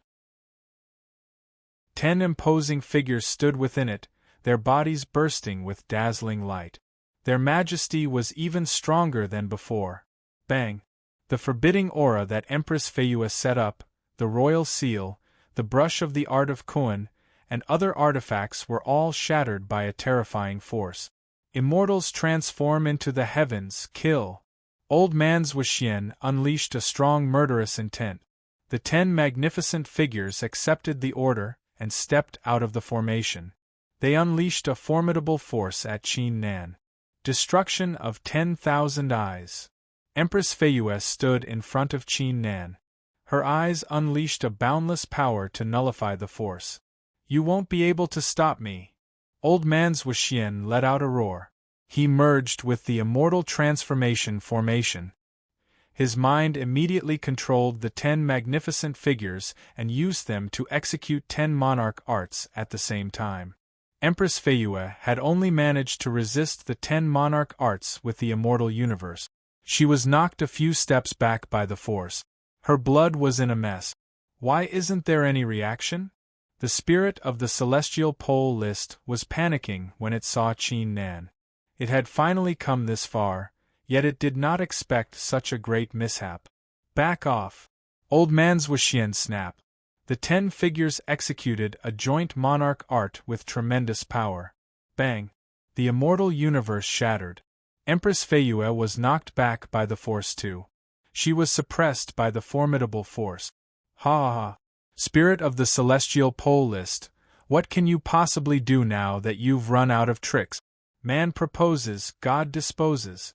10 imposing figures stood within it, their bodies bursting with dazzling light. Their majesty was even stronger than before. Bang! The forbidding aura that Empress Feiyue set up, the royal seal, the brush of the art of Kuan, and other artifacts were all shattered by a terrifying force. Immortals transform into the heavens, kill. Old man's Wuxian unleashed a strong murderous intent. The 10 magnificent figures accepted the order and stepped out of the formation. They unleashed a formidable force at Qin Nan. Destruction of 10,000 eyes. Empress Feiyue stood in front of Qin Nan. Her eyes unleashed a boundless power to nullify the force. You won't be able to stop me. Old man's Wuxian let out a roar. He merged with the immortal transformation formation. His mind immediately controlled the 10 magnificent figures and used them to execute 10 monarch arts at the same time. Empress Feiyue had only managed to resist the 10 monarch arts with the immortal universe. She was knocked a few steps back by the force. Her blood was in a mess. Why isn't there any reaction? The spirit of the celestial pole list was panicking when it saw Qin Nan. It had finally come this far, yet it did not expect such a great mishap. Back off! Old man's Wuxian snap. The 10 figures executed a joint monarch art with tremendous power. Bang! The immortal universe shattered. Empress Feiyue was knocked back by the force too. She was suppressed by the formidable force. Ha ha ha! Spirit of the celestial pole list, what can you possibly do now that you've run out of tricks? Man proposes, God disposes.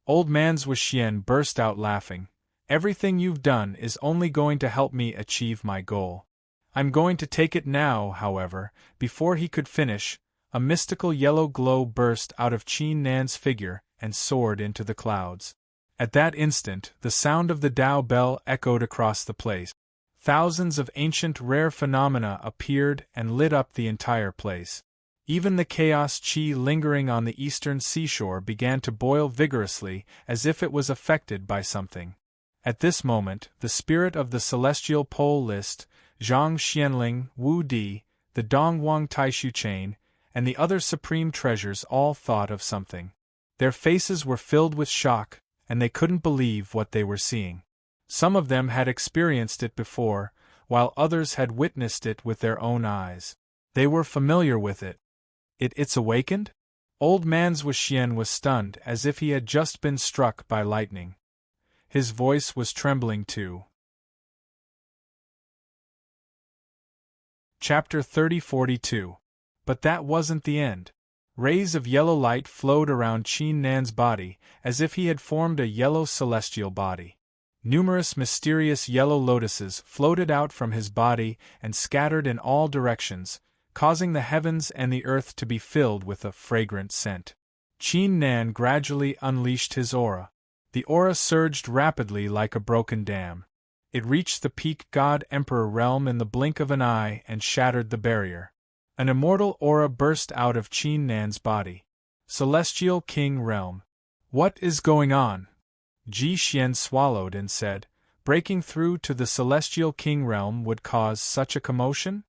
Old man's Wuxian burst out laughing. Everything you've done is only going to help me achieve my goal. I'm going to take it now, however. Before he could finish, a mystical yellow glow burst out of Qin Nan's figure and soared into the clouds. At that instant, the sound of the Dao bell echoed across the place. Thousands of ancient rare phenomena appeared and lit up the entire place. Even the chaos qi lingering on the eastern seashore began to boil vigorously as if it was affected by something. At this moment, the spirit of the celestial pole list, Zhang Xianling, Wu Di, the Dongwang Taishu chain, and the other supreme treasures all thought of something. Their faces were filled with shock, and they couldn't believe what they were seeing. Some of them had experienced it before, while others had witnessed it with their own eyes. They were familiar with it. It's awakened? Old man's Wuxian was stunned as if he had just been struck by lightning. His voice was trembling too. Chapter 3042. But that wasn't the end. Rays of yellow light flowed around Qin Nan's body, as if he had formed a yellow celestial body. Numerous mysterious yellow lotuses floated out from his body and scattered in all directions, causing the heavens and the earth to be filled with a fragrant scent. Qin Nan gradually unleashed his aura. The aura surged rapidly like a broken dam. It reached the peak God-Emperor realm in the blink of an eye and shattered the barrier. An immortal aura burst out of Qin Nan's body. Celestial King Realm. What is going on? Ji Xian swallowed and said, breaking through to the Celestial King Realm would cause such a commotion?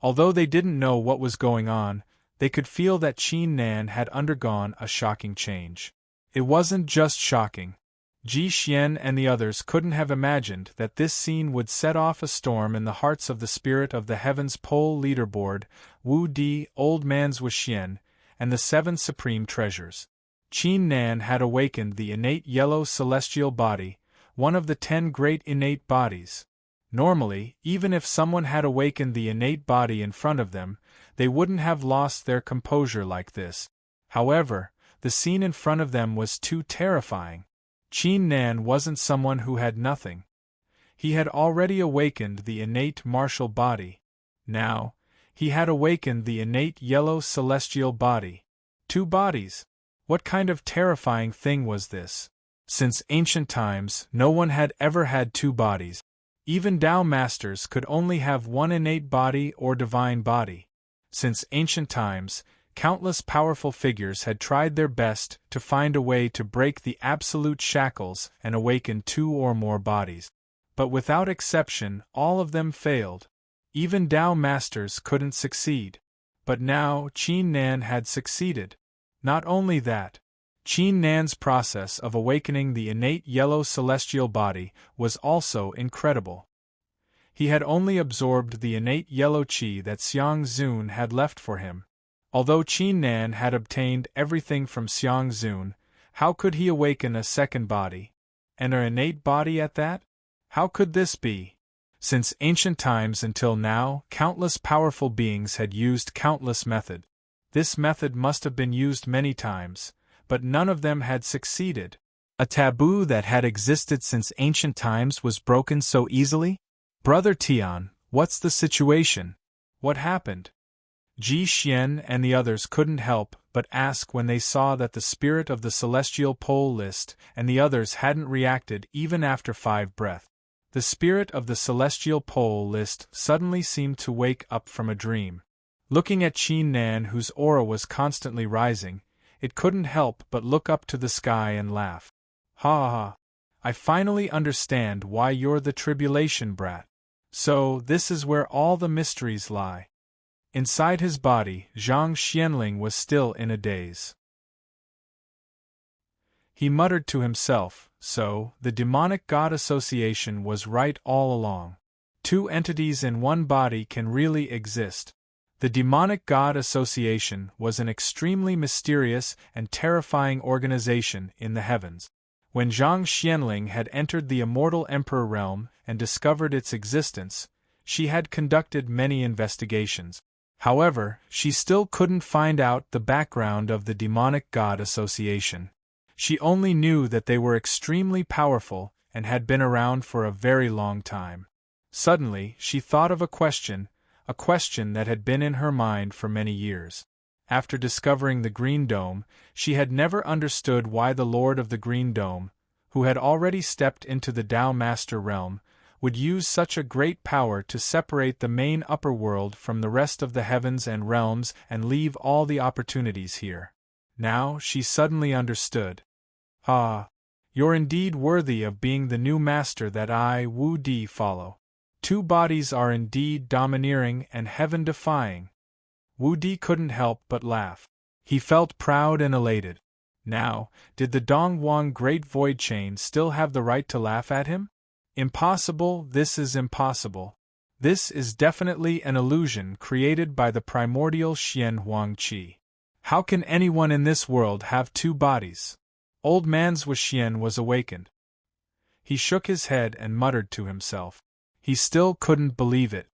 Although they didn't know what was going on, they could feel that Qin Nan had undergone a shocking change. It wasn't just shocking. Ji Xian and the others couldn't have imagined that this scene would set off a storm in the hearts of the spirit of the Heavens Pole Leaderboard, Wu Di, Old Man's Wuxian, and the 7 Supreme Treasures. Qin Nan had awakened the innate yellow celestial body, one of the 10 great innate bodies. Normally, even if someone had awakened the innate body in front of them, they wouldn't have lost their composure like this. However, the scene in front of them was too terrifying. Qin Nan wasn't someone who had nothing. He had already awakened the innate martial body. Now, he had awakened the innate yellow celestial body. 2 bodies. What kind of terrifying thing was this? Since ancient times, no one had ever had 2 bodies. Even Tao masters could only have one innate body or divine body. Since ancient times, countless powerful figures had tried their best to find a way to break the absolute shackles and awaken 2 or more bodies. But without exception, all of them failed. Even Tao masters couldn't succeed. But now Qin Nan had succeeded. Not only that, Qin Nan's process of awakening the innate yellow celestial body was also incredible. He had only absorbed the innate yellow qi that Xiang Zun had left for him. Although Qin Nan had obtained everything from Xiang Zun, how could he awaken a second body? And an innate body at that? How could this be? Since ancient times until now, countless powerful beings had used countless methods. This method must have been used many times, but none of them had succeeded. A taboo that had existed since ancient times was broken so easily? Brother Tian, what's the situation? What happened? Ji Xian and the others couldn't help but ask when they saw that the spirit of the celestial pole list and the others hadn't reacted even after 5 breaths. The spirit of the celestial pole list suddenly seemed to wake up from a dream. Looking at Qin Nan, whose aura was constantly rising, it couldn't help but look up to the sky and laugh. Ha ha! I finally understand why you're the tribulation brat. So, this is where all the mysteries lie. Inside his body, Zhang Xianling was still in a daze. He muttered to himself, so, the demonic god association was right all along. 2 entities in one body can really exist. The demonic god association was an extremely mysterious and terrifying organization in the heavens. When Zhang Xianling had entered the immortal emperor realm and discovered its existence, she had conducted many investigations. However, she still couldn't find out the background of the demonic god association. She only knew that they were extremely powerful and had been around for a very long time. Suddenly, she thought of a question that had been in her mind for many years. After discovering the Green Dome, she had never understood why the Lord of the Green Dome, who had already stepped into the Tao Master realm, would use such a great power to separate the main upper world from the rest of the heavens and realms and leave all the opportunities here. Now she suddenly understood. Ah, you're indeed worthy of being the new master that I, Wu Di, follow. 2 bodies are indeed domineering and heaven-defying. Wu Di couldn't help but laugh. He felt proud and elated. Now, did the Dongguan Great Void Chain still have the right to laugh at him? Impossible, this is impossible. This is definitely an illusion created by the primordial Xian Huang Qi. How can anyone in this world have 2 bodies? Old Man's Wuxian was awakened. He shook his head and muttered to himself. He still couldn't believe it.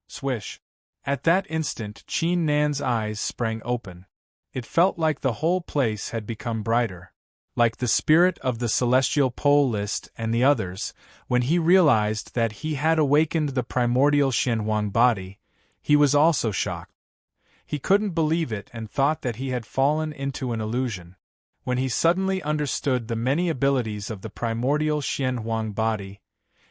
Swish. At that instant Qin Nan's eyes sprang open. It felt like the whole place had become brighter. Like the spirit of the celestial pole list and the others, when he realized that he had awakened the primordial Xianhuang body, he was also shocked. He couldn't believe it and thought that he had fallen into an illusion. When he suddenly understood the many abilities of the primordial Xianhuang body,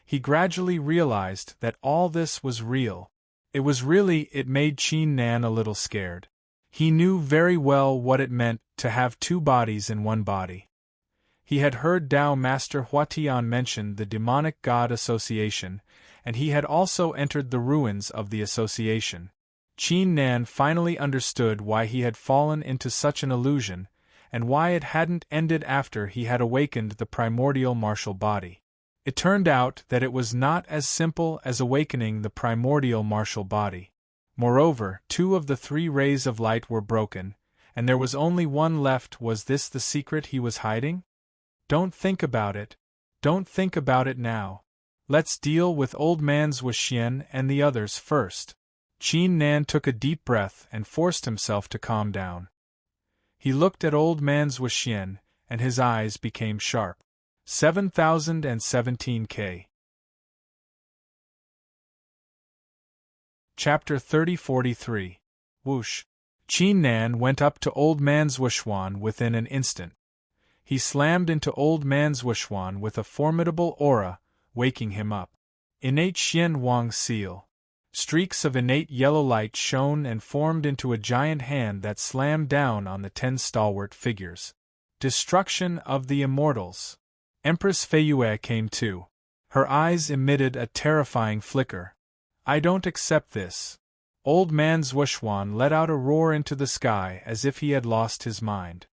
he gradually realized that all this was real. It made Qin Nan a little scared. He knew very well what it meant to have two bodies in one body. He had heard Tao Master Huatian mention the demonic god association, and he had also entered the ruins of the association. Qin Nan finally understood why he had fallen into such an illusion, and why it hadn't ended after he had awakened the primordial martial body. It turned out that it was not as simple as awakening the primordial martial body. Moreover, 2 of the 3 rays of light were broken, and there was only one left. Was this the secret he was hiding? Don't think about it. Don't think about it now. Let's deal with Old Man's Wuxian and the others first. Qin Nan took a deep breath and forced himself to calm down. He looked at Old Man's Wuxian, and his eyes became sharp. 7017K. Chapter 3043. Whoosh. Qin Nan went up to Old Man's Wuxuan within an instant. He slammed into Old Man's Wuxuan with a formidable aura, waking him up. Innate Xianhuang seal. Streaks of innate yellow light shone and formed into a giant hand that slammed down on the 10 stalwart figures. Destruction of the Immortals. Empress Feiyue came to. Her eyes emitted a terrifying flicker. I don't accept this. Old Man's Wuxuan let out a roar into the sky as if he had lost his mind.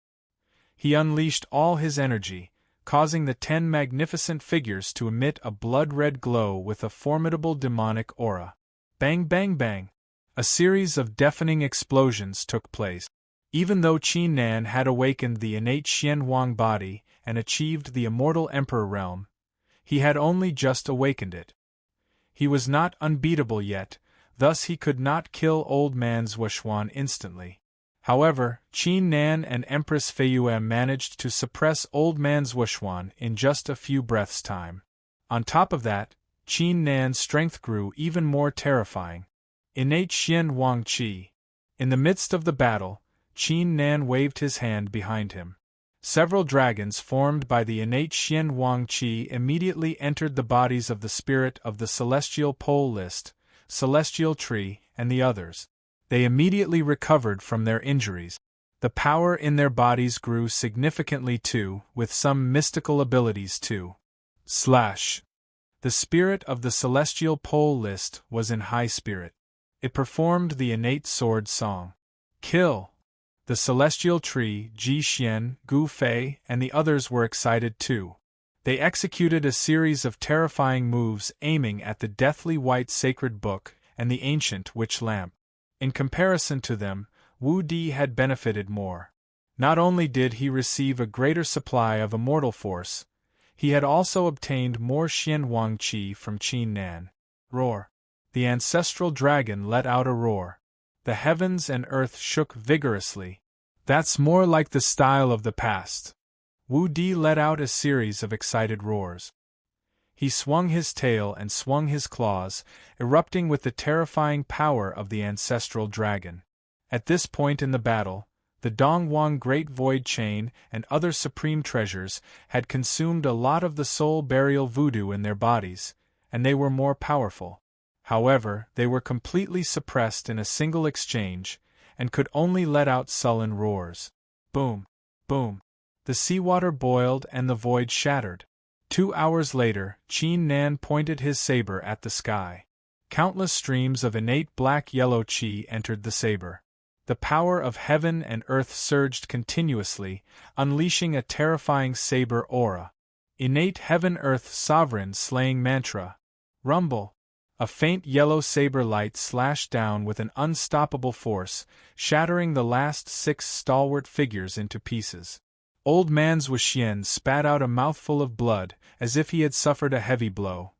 He unleashed all his energy, causing the 10 magnificent figures to emit a blood-red glow with a formidable demonic aura. Bang bang bang! A series of deafening explosions took place. Even though Qin Nan had awakened the innate Xianhuang body and achieved the immortal Emperor realm, he had only just awakened it. He was not unbeatable yet, thus he could not kill Old Man's Wuxuan instantly. However, Qin Nan and Empress Feiyue managed to suppress Old Man's Wuxuan in just a few breaths' time. On top of that, Qin Nan's strength grew even more terrifying. Innate Xianhuang Qi. In the midst of the battle, Qin Nan waved his hand behind him. Several dragons formed by the innate Xianhuang Qi immediately entered the bodies of the spirit of the celestial pole list, celestial tree, and the others. They immediately recovered from their injuries. The power in their bodies grew significantly too, with some mystical abilities too. The spirit of the celestial pole list was in high spirit. It performed the innate sword song. Kill! The celestial tree, Ji Xian, Gu Fei, and the others were excited too. They executed a series of terrifying moves aiming at the deathly white sacred book and the ancient witch lamp. In comparison to them, Wu Di had benefited more. Not only did he receive a greater supply of immortal force, he had also obtained more Xianhuang Qi from Qin Nan. Roar! The ancestral dragon let out a roar. The heavens and earth shook vigorously. That's more like the style of the past. Wu Di let out a series of excited roars. He swung his tail and swung his claws, erupting with the terrifying power of the ancestral dragon. At this point in the battle, the Dongwang Great Void Chain and other supreme treasures had consumed a lot of the soul burial voodoo in their bodies, and they were more powerful. However, they were completely suppressed in a single exchange, and could only let out sullen roars. Boom! Boom! The seawater boiled and the void shattered. 2 hours later, Qin Nan pointed his saber at the sky. Countless streams of innate black-yellow qi entered the saber. The power of heaven and earth surged continuously, unleashing a terrifying saber aura. Innate heaven-earth sovereign slaying mantra. Rumble! A faint yellow saber light slashed down with an unstoppable force, shattering the last 6 stalwart figures into pieces. Old Man's Wuxian spat out a mouthful of blood, as if he had suffered a heavy blow.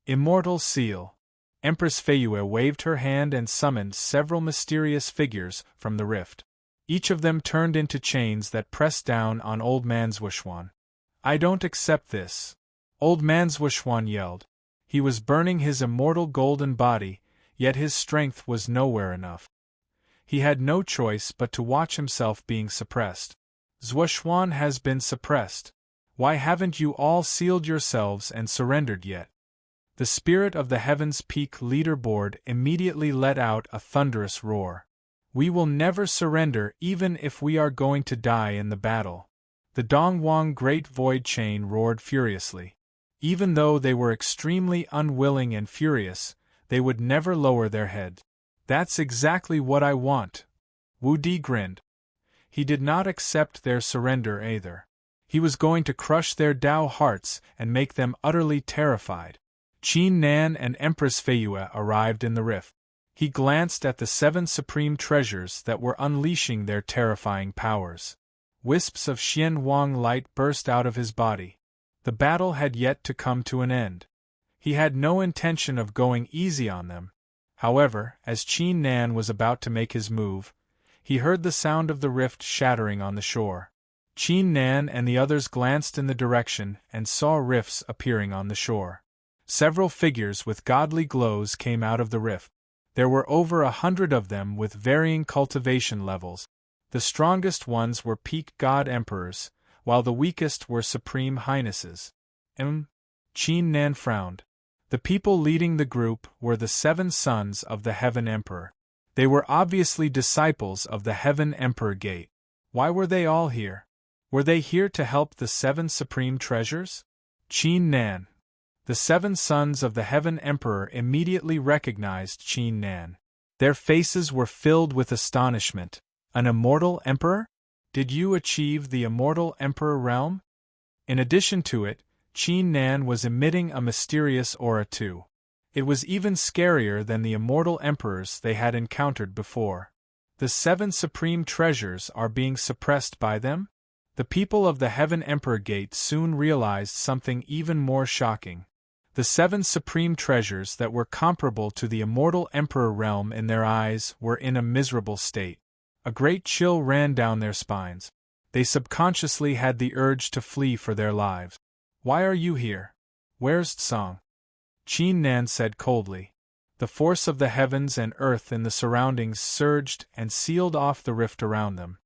Immortal seal. Empress Feiyue waved her hand and summoned several mysterious figures from the rift. Each of them turned into chains that pressed down on Old Man Zhuoxuan. "I don't accept this!" Old Man Zhuoxuan yelled. He was burning his immortal golden body, yet his strength was nowhere enough. He had no choice but to watch himself being suppressed. "Zhuoxuan has been suppressed. Why haven't you all sealed yourselves and surrendered yet?" The spirit of the Heaven's Peak leaderboard immediately let out a thunderous roar. "We will never surrender even if we are going to die in the battle." The Dongwang Great Void Chain roared furiously. Even though they were extremely unwilling and furious, they would never lower their head. "That's exactly what I want." Wu Di grinned. He did not accept their surrender either. He was going to crush their Tao hearts and make them utterly terrified. Qin Nan and Empress Feiyue arrived in the rift. He glanced at the 7 supreme treasures that were unleashing their terrifying powers. Wisps of Xian Wang light burst out of his body. The battle had yet to come to an end. He had no intention of going easy on them. However, as Qin Nan was about to make his move, he heard the sound of the rift shattering on the shore. Qin Nan and the others glanced in the direction and saw rifts appearing on the shore. Several figures with godly glows came out of the rift. There were over 100 of them with varying cultivation levels. The strongest ones were peak god emperors, while the weakest were supreme highnesses. Qin Nan frowned. The people leading the group were the 7 sons of the Heaven Emperor. They were obviously disciples of the Heaven Emperor Gate. Why were they all here? Were they here to help the 7 supreme treasures? Qin Nan. The 7 sons of the Heaven Emperor immediately recognized Qin Nan. Their faces were filled with astonishment. An immortal emperor? Did you achieve the immortal emperor realm? In addition to it, Qin Nan was emitting a mysterious aura too. It was even scarier than the immortal emperors they had encountered before. The 7 supreme treasures are being suppressed by them? The people of the Heaven Emperor Gate soon realized something even more shocking. The 7 supreme treasures that were comparable to the immortal emperor realm in their eyes were in a miserable state. A great chill ran down their spines. They subconsciously had the urge to flee for their lives. "Why are you here? Where's Tsang?" Qin Nan said coldly. The force of the heavens and earth in the surroundings surged and sealed off the rift around them.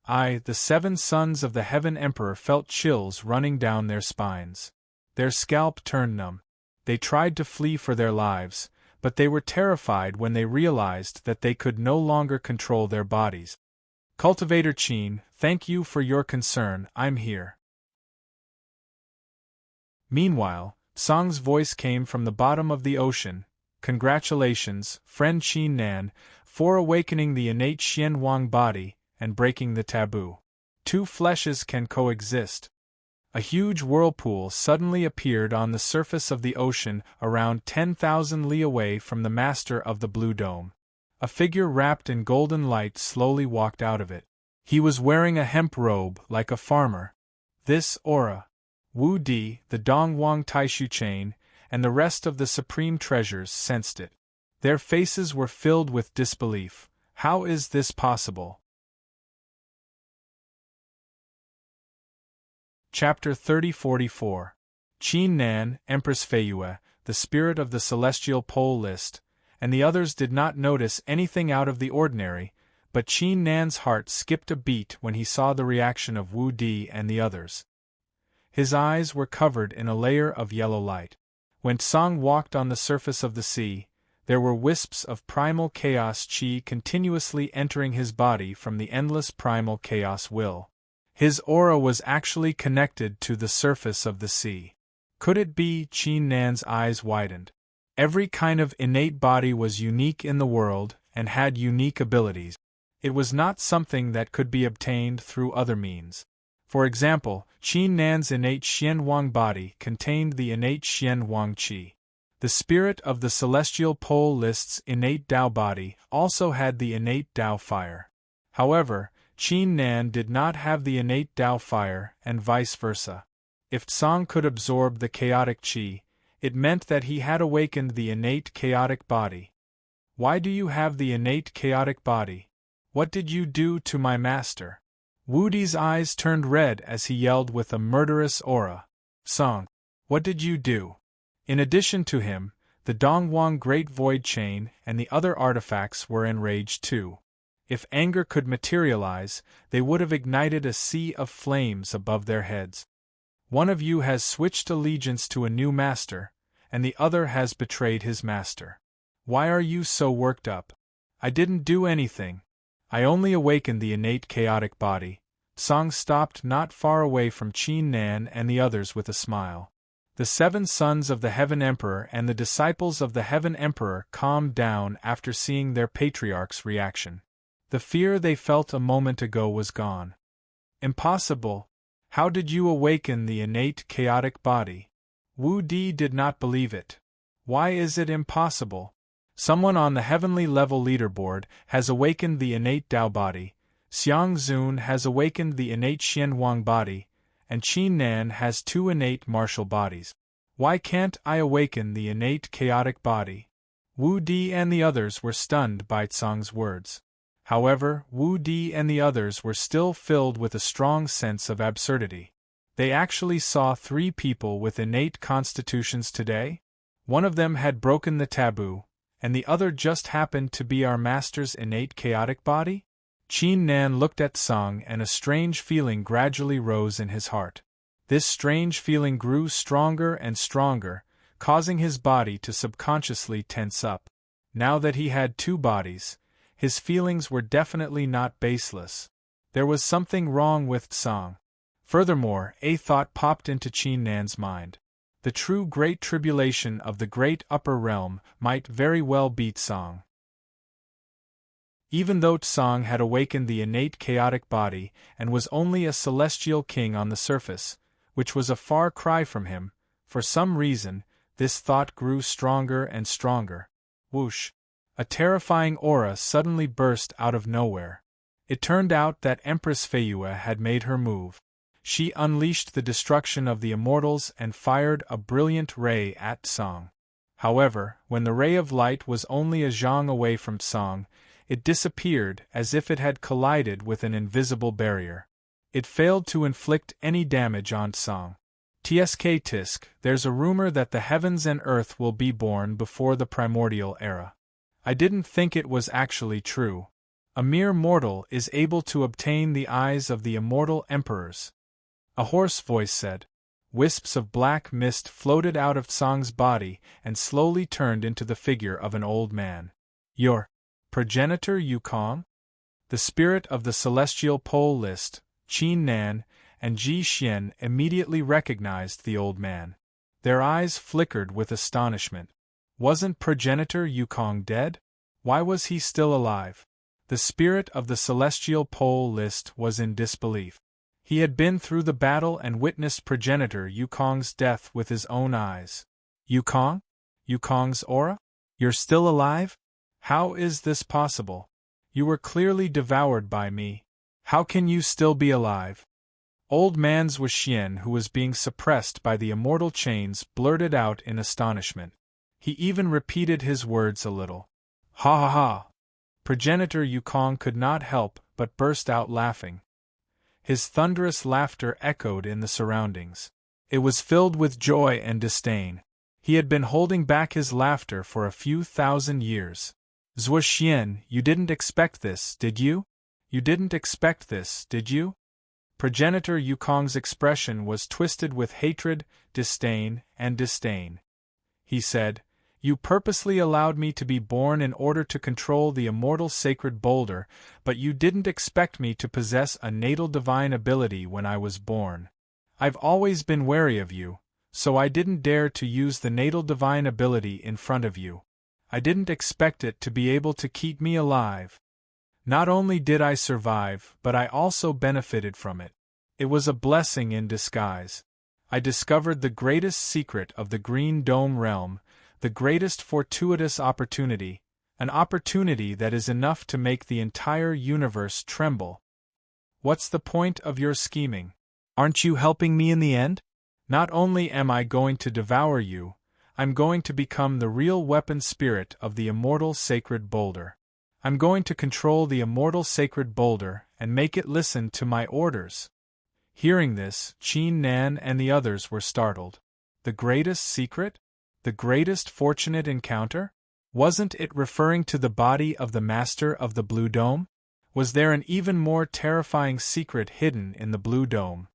The 7 sons of the Heaven Emperor felt chills running down their spines. Their scalp turned numb. They tried to flee for their lives, but they were terrified when they realized that they could no longer control their bodies. "Cultivator Qin, thank you for your concern, I'm here." Meanwhile, Tsang's voice came from the bottom of the ocean. "Congratulations, friend Qin Nan, for awakening the innate Xian Wang body and breaking the taboo. 2 fleshes can coexist." A huge whirlpool suddenly appeared on the surface of the ocean around 10,000 li away from the master of the Blue Dome. A figure wrapped in golden light slowly walked out of it. He was wearing a hemp robe like a farmer. This aura. Wu Di, the Dongwang Taishu chain, and the rest of the supreme treasures sensed it. Their faces were filled with disbelief. How is this possible? Chapter 3044. Qin Nan, Empress Feiyue, the spirit of the celestial pole list, and the others did not notice anything out of the ordinary, but Qin Nan's heart skipped a beat when he saw the reaction of Wu Di and the others. His eyes were covered in a layer of yellow light. When Tsang walked on the surface of the sea, there were wisps of primal chaos chi continuously entering his body from the endless primal chaos will. His aura was actually connected to the surface of the sea. Could it be? Qin Nan's eyes widened. Every kind of innate body was unique in the world and had unique abilities. It was not something that could be obtained through other means. For example, Qin Nan's innate Xian Wang body contained the innate Xian Wang qi. The spirit of the celestial pole list's innate Tao body also had the innate Tao fire. However, Qin Nan did not have the innate Tao fire and vice versa. If Tsang could absorb the chaotic qi, It meant that he had awakened the innate chaotic body. Why do you have the innate chaotic body? What did you do to my master? Wu Di's eyes turned red as he yelled with a murderous aura. Song, what did you do? In addition to him, the Dongwang Great Void Chain and the other artifacts were enraged too. If anger could materialize, they would have ignited a sea of flames above their heads. One of you has switched allegiance to a new master, and the other has betrayed his master. Why are you so worked up? I didn't do anything. I only awakened the innate chaotic body. Song stopped not far away from Qin Nan and the others with a smile. The 7 sons of the Heaven Emperor and the disciples of the Heaven Emperor calmed down after seeing their patriarch's reaction. The fear they felt a moment ago was gone. Impossible. How did you awaken the innate chaotic body? Wu Di did not believe it. Why is it impossible? Someone on the heavenly level leaderboard has awakened the innate Tao body, Xiang Zun has awakened the innate Xianhuang body, and Qin Nan has 2 innate martial bodies. Why can't I awaken the innate chaotic body? Wu Di and the others were stunned by Tsang's words. However, Wu Di and the others were still filled with a strong sense of absurdity. They actually saw 3 people with innate constitutions today? One of them had broken the taboo, and the other just happened to be our master's innate chaotic body? Qin Nan looked at Tsang and a strange feeling gradually rose in his heart. This strange feeling grew stronger and stronger, causing his body to subconsciously tense up. Now that he had 2 bodies, his feelings were definitely not baseless. There was something wrong with Tsang. Furthermore, a thought popped into Qin Nan's mind. The true Great Tribulation of the Great Upper Realm might very well be Tsang. Even though Tsang had awakened the innate chaotic body and was only a celestial king on the surface, which was a far cry from him, for some reason, this thought grew stronger and stronger. Whoosh! A terrifying aura suddenly burst out of nowhere. It turned out that Empress Feiyue had made her move. She unleashed the destruction of the immortals and fired a brilliant ray at Tsang. However, when the ray of light was only a zhang away from Tsang, it disappeared as if it had collided with an invisible barrier. It failed to inflict any damage on Tsang. Tsk tisk, there's a rumor that the heavens and earth will be born before the primordial era. I didn't think it was actually true. A mere mortal is able to obtain the eyes of the immortal emperors. A hoarse voice said. Wisps of black mist floated out of Tsang's body and slowly turned into the figure of an old man. Your progenitor Yukong? The spirit of the celestial pole list, Qin Nan, and Ji Xian immediately recognized the old man. Their eyes flickered with astonishment. Wasn't progenitor Yukong dead? Why was he still alive? The spirit of the celestial pole list was in disbelief. He had been through the battle and witnessed progenitor Yukong's death with his own eyes. Yukong? Yukong's aura? You're still alive? How is this possible? You were clearly devoured by me. How can you still be alive? Old man's Wuxian, who was being suppressed by the immortal chains, blurted out in astonishment. He even repeated his words a little. Ha ha ha! Progenitor Yukong could not help but burst out laughing. His thunderous laughter echoed in the surroundings. It was filled with joy and disdain. He had been holding back his laughter for a few thousand years. Zhuxian, you didn't expect this, did you? You didn't expect this, did you? Progenitor Yukong's expression was twisted with hatred, disdain, and disdain. He said, You purposely allowed me to be born in order to control the immortal sacred boulder, but you didn't expect me to possess a natal divine ability when I was born. I've always been wary of you, so I didn't dare to use the natal divine ability in front of you. I didn't expect it to be able to keep me alive. Not only did I survive, but I also benefited from it. It was a blessing in disguise. I discovered the greatest secret of the Green Dome realm, the greatest fortuitous opportunity, an opportunity that is enough to make the entire universe tremble. What's the point of your scheming? Aren't you helping me in the end? Not only am I going to devour you, I'm going to become the real weapon spirit of the immortal sacred boulder. I'm going to control the immortal sacred boulder and make it listen to my orders." Hearing this, Qin Nan and the others were startled. The greatest secret? The greatest fortunate encounter? Wasn't it referring to the body of the master of the Blue Dome? Was there an even more terrifying secret hidden in the Blue Dome?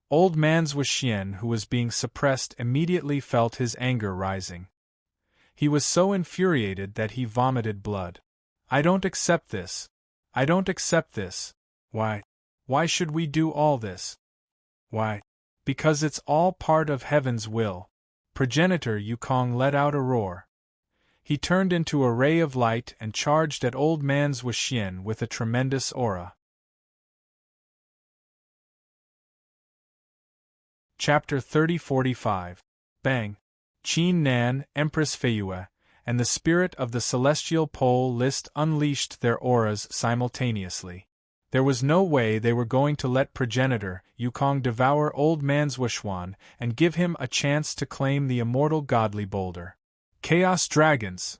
Old Man Zhuxian, who was being suppressed, immediately felt his anger rising. He was so infuriated that he vomited blood. "I don't accept this. I don't accept this. Why? Why should we do all this? Why? Because it's all part of heaven's will." Progenitor Yukong let out a roar. He turned into a ray of light and charged at Old Man Zhuxian with a tremendous aura. Chapter 30-45. Bang! Qin Nan, Empress Feiyue, and the spirit of the celestial pole list unleashed their auras simultaneously. There was no way they were going to let Progenitor Yukong devour Old Man Zhuxian and give him a chance to claim the immortal godly boulder. Chaos Dragons!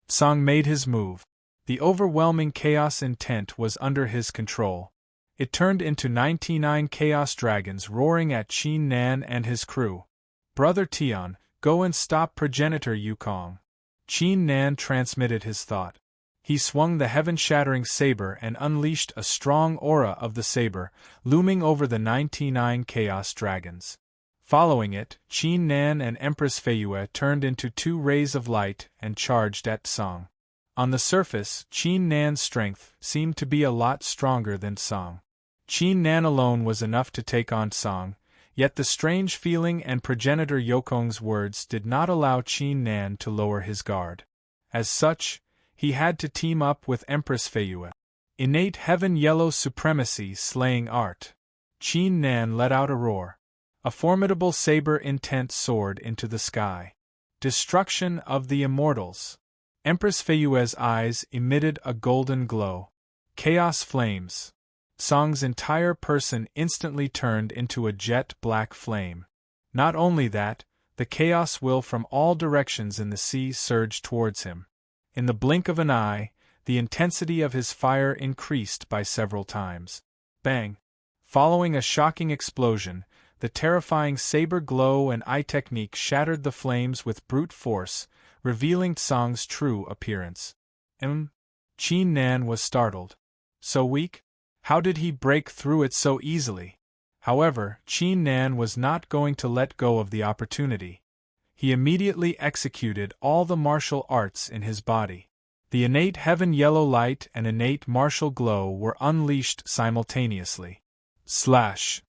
Song made his move. The overwhelming chaos intent was under his control. It turned into 99 Chaos Dragons roaring at Qin Nan and his crew. "Brother Tian, go and stop Progenitor Yukong." Qin Nan transmitted his thought. He swung the heaven-shattering saber and unleashed a strong aura of the saber, looming over the 99 Chaos Dragons. Following it, Qin Nan and Empress Feiyue turned into two rays of light and charged at Song. On the surface, Qin Nan's strength seemed to be a lot stronger than Song. Qin Nan alone was enough to take on Song, yet the strange feeling and Progenitor Yukong's words did not allow Qin Nan to lower his guard. As such, he had to team up with Empress Feiyue. Innate heaven yellow supremacy slaying art. Qin Nan let out a roar. A formidable saber intent soared into the sky. Destruction of the immortals. Empress Feiyue's eyes emitted a golden glow. Chaos flames. Song's entire person instantly turned into a jet-black flame. Not only that, the chaos will from all directions in the sea surged towards him. In the blink of an eye, the intensity of his fire increased by several times. Bang! Following a shocking explosion, the terrifying saber glow and eye technique shattered the flames with brute force, revealing Song's true appearance. Qin Nan was startled. So weak? How did he break through it so easily? However, Qin Nan was not going to let go of the opportunity. He immediately executed all the martial arts in his body. The innate heaven yellow light and innate martial glow were unleashed simultaneously. Slash!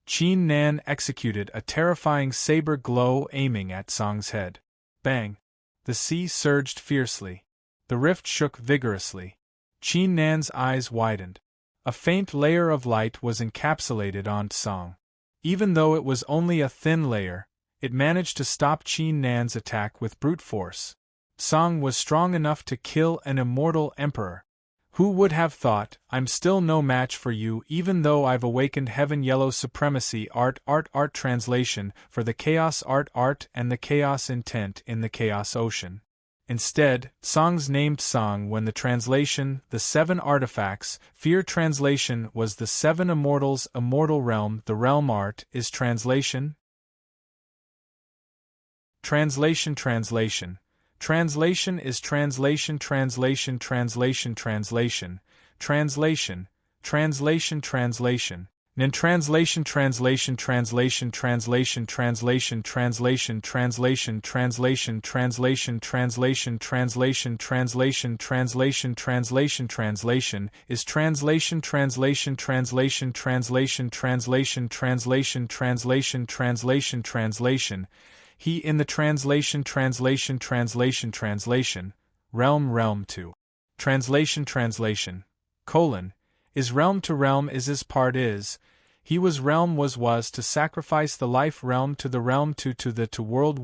Qin Nan executed a terrifying saber glow aiming at Song's head. Bang! The sea surged fiercely. The rift shook vigorously. Qin Nan's eyes widened. A faint layer of light was encapsulated on Song. Even though it was only a thin layer, it managed to stop Qin Nan's attack with brute force. Song was strong enough to kill an immortal emperor. Who would have thought? I'm still no match for you even though I've awakened heaven yellow supremacy art translation for the chaos art and the chaos intent in the chaos ocean. Instead, Song's named Song when the translation, the 7 artifacts, fear translation was the 7 immortals immortal realm the realm art is translation. Translation is translation translation translation translation translation Nin translation translation translation translation translation translation translation translation translation translation translation translation translation translation translation is translation translation translation translation translation translation translation translation translation he in the translation realm to translation is realm to realm is part is he was realm was to sacrifice the life realm to the realm to the to world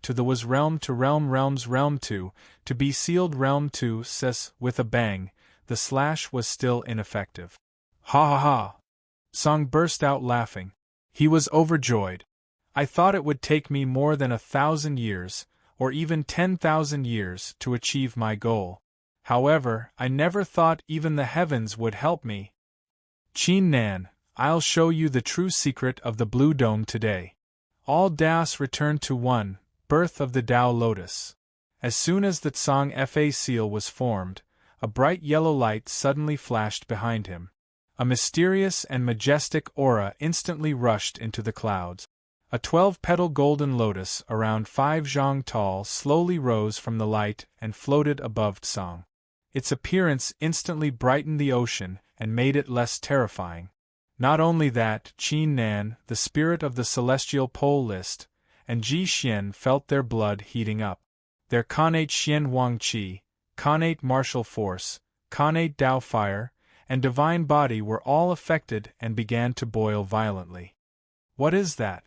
to the was realm to realms realm to be sealed realm to ses with a bang. The slash was still ineffective. Ha ha ha! Song burst out laughing. He was overjoyed. I thought it would take me more than 1,000 years, or even 10,000 years, to achieve my goal. However, I never thought even the heavens would help me. Qin Nan, I'll show you the true secret of the Blue Dome today. All Daos returned to one, birth of the Tao Lotus. As soon as the Tsang Fa seal was formed, a bright yellow light suddenly flashed behind him. A mysterious and majestic aura instantly rushed into the clouds. A 12-petal golden lotus around 5 zhang tall slowly rose from the light and floated above Tsang. Its appearance instantly brightened the ocean and made it less terrifying. Not only that, Qin Nan, the spirit of the celestial pole list, and Ji Xian felt their blood heating up. Their Khanate Xian Wang Qi, Khanate martial force, Khanate Tao fire, and divine body were all affected and began to boil violently. What is that?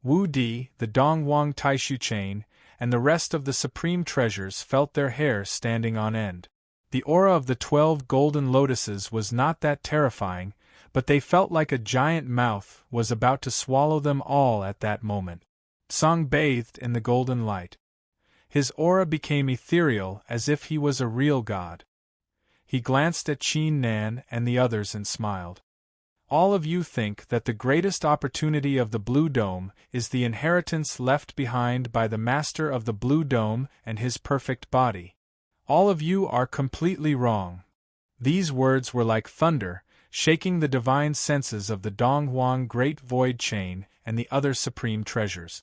Wu Di, the Dong Wang Taishu chain, and the rest of the supreme treasures felt their hair standing on end. The aura of the 12 golden lotuses was not that terrifying, but they felt like a giant mouth was about to swallow them all at that moment. Tsang bathed in the golden light. His aura became ethereal as if he was a real god. He glanced at Qin Nan and the others and smiled. All of you think that the greatest opportunity of the Blue Dome is the inheritance left behind by the Master of the Blue Dome and his perfect body. All of you are completely wrong. These words were like thunder, shaking the divine senses of the Donghuang Great Void Chain and the other supreme treasures.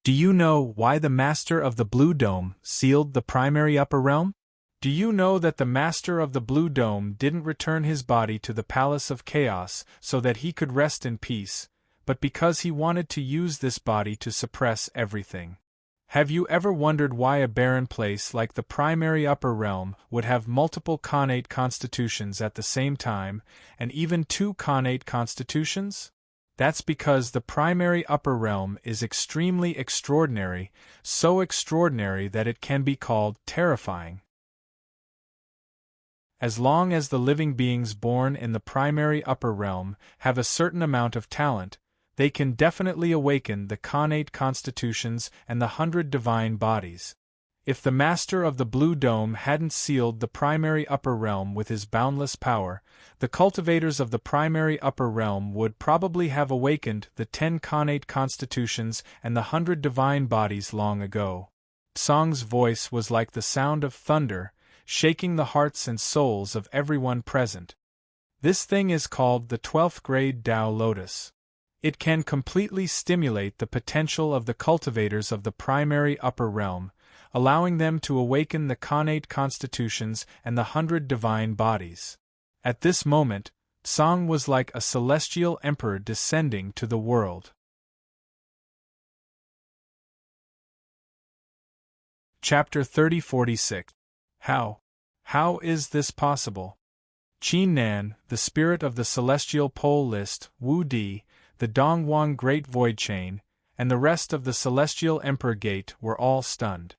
Do you know why the Master of the Blue Dome sealed the primary upper realm? Do you know that the Master of the Blue Dome didn't return his body to the Palace of Chaos so that he could rest in peace, but because he wanted to use this body to suppress everything? Have you ever wondered why a barren place like the primary upper realm would have multiple Khanate constitutions at the same time, and even 2 Khanate constitutions? That's because the primary upper realm is extremely extraordinary, so extraordinary that it can be called terrifying. As long as the living beings born in the primary upper realm have a certain amount of talent, they can definitely awaken the Khanate constitutions and the 100 divine bodies. If the Master of the Blue Dome hadn't sealed the primary upper realm with his boundless power, the cultivators of the primary upper realm would probably have awakened the 10 Khanate constitutions and the 100 divine bodies long ago. Tsang's voice was like the sound of thunder, shaking the hearts and souls of everyone present. This thing is called the 12th grade Tao Lotus. It can completely stimulate the potential of the cultivators of the primary upper realm, allowing them to awaken the Khanate constitutions and the 100 divine bodies. At this moment, Tsang was like a celestial emperor descending to the world. Chapter 3046. How is this possible? Qin Nan, the spirit of the celestial pole list, Wu Di, the Donghuang Great Void Chain, and the rest of the celestial emperor gate were all stunned.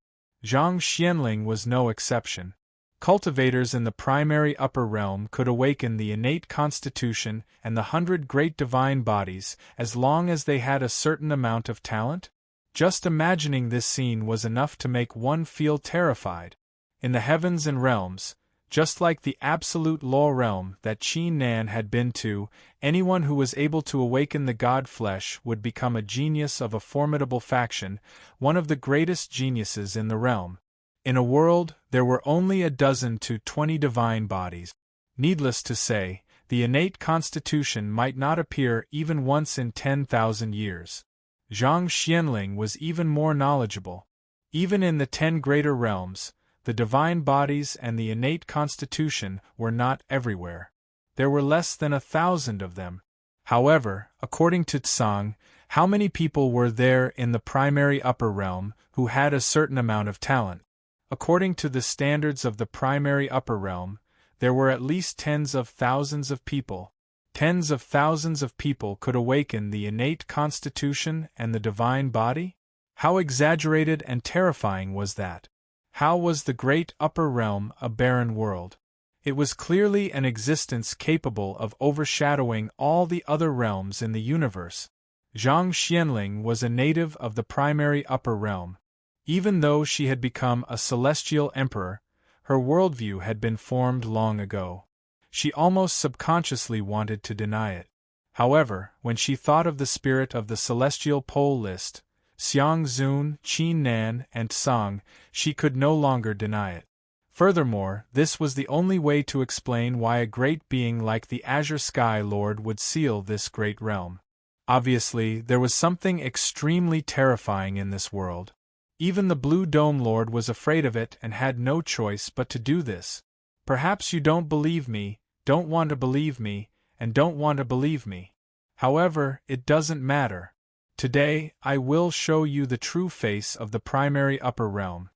Zhang Xianling was no exception. Cultivators in the primary upper realm could awaken the innate constitution and the 100 great divine bodies as long as they had a certain amount of talent? Just imagining this scene was enough to make one feel terrified. In the heavens and realms, just like the absolute law realm that Qin Nan had been to, anyone who was able to awaken the god flesh would become a genius of a formidable faction, one of the greatest geniuses in the realm. In a world, there were only a dozen to 20 divine bodies. Needless to say, the innate constitution might not appear even once in 10,000 years. Zhang Xianling was even more knowledgeable. Even in the 10 greater realms, the divine bodies and the innate constitution were not everywhere. There were less than 1,000 of them. However, according to Tsang, how many people were there in the primary upper realm who had a certain amount of talent? According to the standards of the primary upper realm, there were at least tens of thousands of people. Tens of thousands of people could awaken the innate constitution and the divine body? How exaggerated and terrifying was that? How was the great upper realm a barren world? It was clearly an existence capable of overshadowing all the other realms in the universe. Zhang Xianling was a native of the primary upper realm. Even though she had become a celestial emperor, her worldview had been formed long ago. She almost subconsciously wanted to deny it. However, when she thought of the spirit of the celestial pole list, Xiang Zun, Qin Nan, and Song, she could no longer deny it. Furthermore, this was the only way to explain why a great being like the Azure Sky Lord would seal this great realm. Obviously, there was something extremely terrifying in this world. Even the Blue Dome Lord was afraid of it and had no choice but to do this. Perhaps you don't believe me, don't want to believe me, and don't want to believe me. However, it doesn't matter. Today, I will show you the true face of the primary upper realm.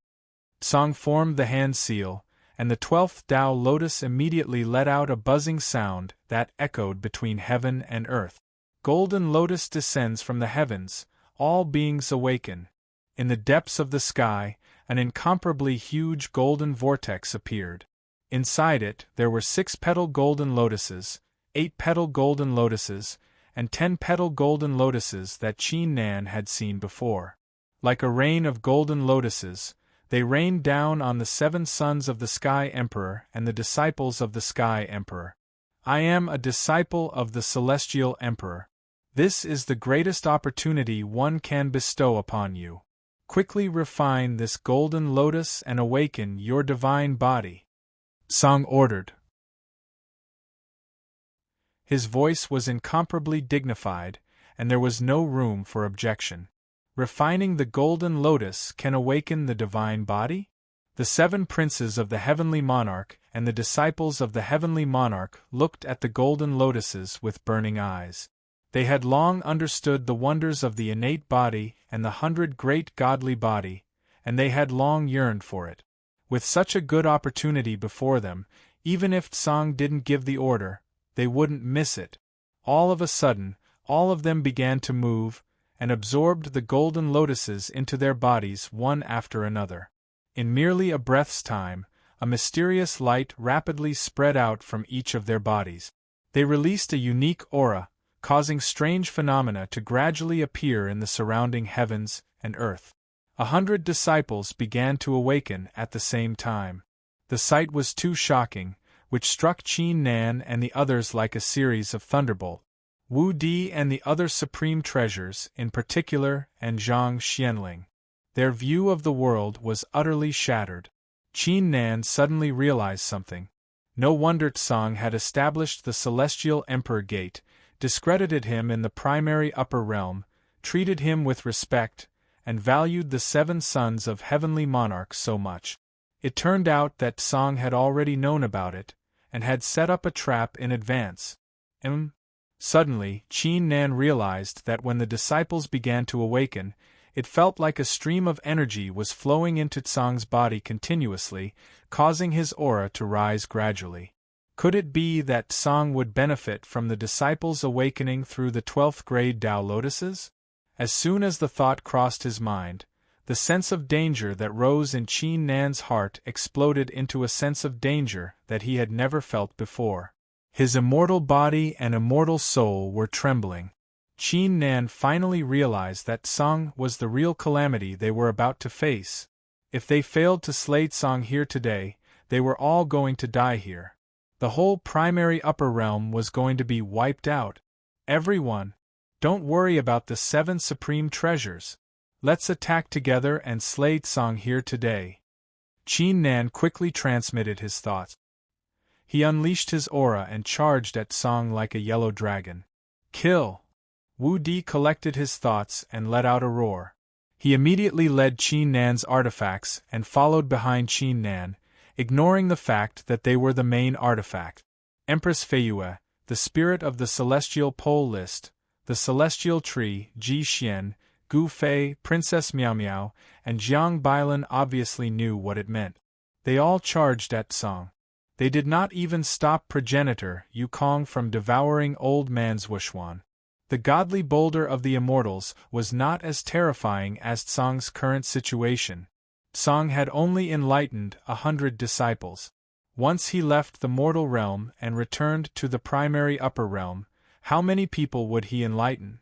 Song formed the hand seal, and the 12th Tao Lotus immediately let out a buzzing sound that echoed between heaven and earth. Golden Lotus descends from the heavens, all beings awaken. In the depths of the sky, an incomparably huge golden vortex appeared. Inside it, there were 6-petal golden lotuses, 8-petal golden lotuses, and 10-petal golden lotuses that Qin Nan had seen before. Like a rain of golden lotuses, they rained down on the 7 sons of the Sky Emperor and the disciples of the Sky Emperor. I am a disciple of the Celestial Emperor. This is the greatest opportunity one can bestow upon you. Quickly refine this golden lotus and awaken your divine body. Song ordered. His voice was incomparably dignified, and there was no room for objection. Refining the golden lotus can awaken the divine body? The 7 princes of the heavenly monarch and the disciples of the heavenly monarch looked at the golden lotuses with burning eyes. They had long understood the wonders of the innate body and the 100 great godly body, and they had long yearned for it. With such a good opportunity before them, even if Tsang didn't give the order, they wouldn't miss it. All of a sudden, all of them began to move, and absorbed the golden lotuses into their bodies one after another. In merely a breath's time, a mysterious light rapidly spread out from each of their bodies. They released a unique aura, causing strange phenomena to gradually appear in the surrounding heavens and earth. 100 disciples began to awaken at the same time. The sight was too shocking, which struck Qin Nan and the others like a series of thunderbolts. Wu Di and the other supreme treasures, in particular, and Zhang Xianling. Their view of the world was utterly shattered. Qin Nan suddenly realized something. No wonder Tsang had established the Celestial Emperor Gate, discredited him in the primary upper realm, treated him with respect, and valued the 7 sons of heavenly monarchs so much. It turned out that Tsang had already known about it, and had set up a trap in advance. Suddenly, Qin Nan realized that when the disciples began to awaken, it felt like a stream of energy was flowing into Tsang's body continuously, causing his aura to rise gradually. Could it be that Tsang would benefit from the disciples awakening through the 12th grade Tao Lotuses? As soon as the thought crossed his mind, the sense of danger that rose in Qin Nan's heart exploded into a sense of danger that he had never felt before. His immortal body and immortal soul were trembling. Qin Nan finally realized that Tsang was the real calamity they were about to face. If they failed to slay Tsang here today, they were all going to die here. The whole primary upper realm was going to be wiped out. Everyone, don't worry about the 7 supreme treasures. Let's attack together and slay Tsang here today. Qin Nan quickly transmitted his thoughts. He unleashed his aura and charged at Tsang like a yellow dragon. Kill! Wu Di collected his thoughts and let out a roar. He immediately led Qin Nan's artifacts and followed behind Qin Nan, ignoring the fact that they were the main artifact. Empress Feiyue, the spirit of the celestial pole list, the celestial tree, Ji Xian, Gu Fei, Princess Miao Miao, and Jiang Bailan obviously knew what it meant. They all charged at Tsang. They did not even stop progenitor Yukong from devouring old man's Wuxuan. The godly boulder of the immortals was not as terrifying as Tsang's current situation. Tsang had only enlightened 100 disciples. Once he left the mortal realm and returned to the primary upper realm, how many people would he enlighten?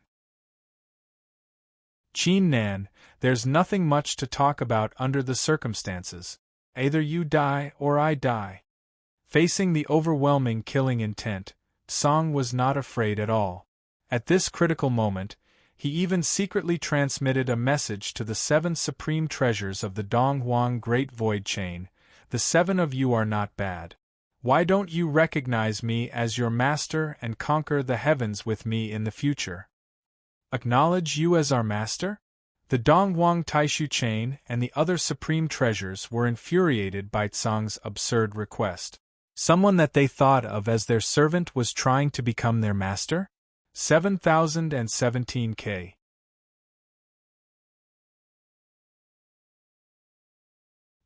Qin Nan, there's nothing much to talk about under the circumstances. Either you die or I die. Facing the overwhelming killing intent, Song was not afraid at all. At this critical moment, he even secretly transmitted a message to the 7 supreme treasures of the Donghuang Great Void Chain. The 7 of you are not bad. Why don't you recognize me as your master and conquer the heavens with me in the future? Acknowledge you as our master? The Donghuang Taishu chain and the other supreme treasures were infuriated by Tsang's absurd request. Someone that they thought of as their servant was trying to become their master? 7017K.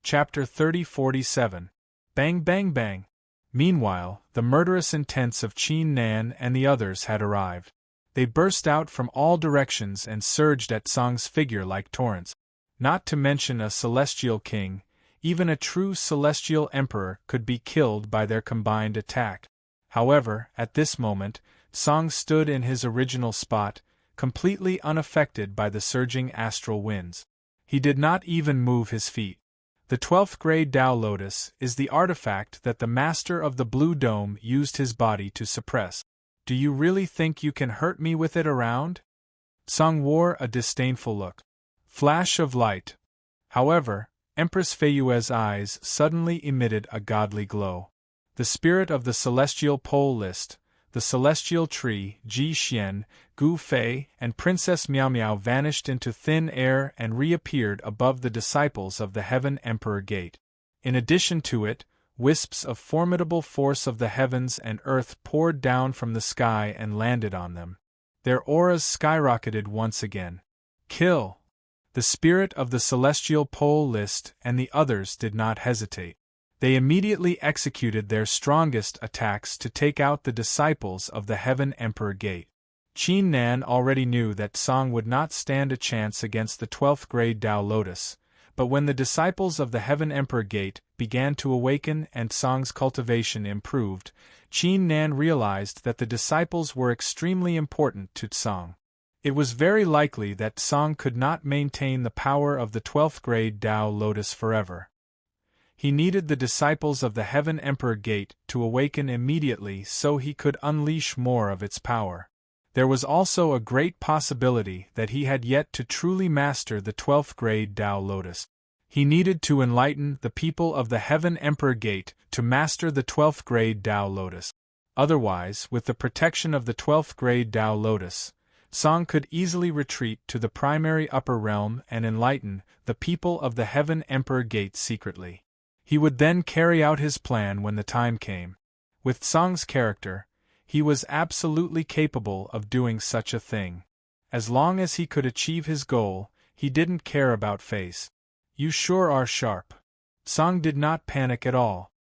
Chapter 3047. Bang Bang Bang. Meanwhile, the murderous intents of Qin Nan and the others had arrived. They burst out from all directions and surged at Song's figure like torrents. Not to mention a celestial king, even a true celestial emperor could be killed by their combined attack. However, at this moment, Song stood in his original spot, completely unaffected by the surging astral winds. He did not even move his feet. The 12th grade Tao Lotus is the artifact that the master of the Blue Dome used his body to suppress. Do you really think you can hurt me with it around? Song wore a disdainful look. Flash of light. However, Empress Feiyue's eyes suddenly emitted a godly glow. The spirit of the celestial pole list, the celestial tree, Ji Xian, Gu Fei, and Princess Miao Miao vanished into thin air and reappeared above the disciples of the Heaven Emperor Gate. In addition to it, wisps of formidable force of the heavens and earth poured down from the sky and landed on them. Their auras skyrocketed once again. Kill! The spirit of the celestial pole list and the others did not hesitate. They immediately executed their strongest attacks to take out the disciples of the Heaven Emperor Gate. Qin Nan already knew that Song would not stand a chance against the 12th grade Tao Lotus, but when the disciples of the Heaven Emperor Gate began to awaken and Song's cultivation improved, Qin Nan realized that the disciples were extremely important to Song. It was very likely that Song could not maintain the power of the 12th grade Tao Lotus forever. He needed the disciples of the Heaven Emperor Gate to awaken immediately so he could unleash more of its power. There was also a great possibility that he had yet to truly master the 12th grade Tao Lotus. He needed to enlighten the people of the Heaven Emperor Gate to master the 12th grade Tao Lotus. Otherwise, with the protection of the 12th grade Tao Lotus, Song could easily retreat to the primary upper realm and enlighten the people of the Heaven Emperor Gate secretly. He would then carry out his plan when the time came. With Song's character, he was absolutely capable of doing such a thing. As long as he could achieve his goal, he didn't care about face. You sure are sharp. Song did not panic at all.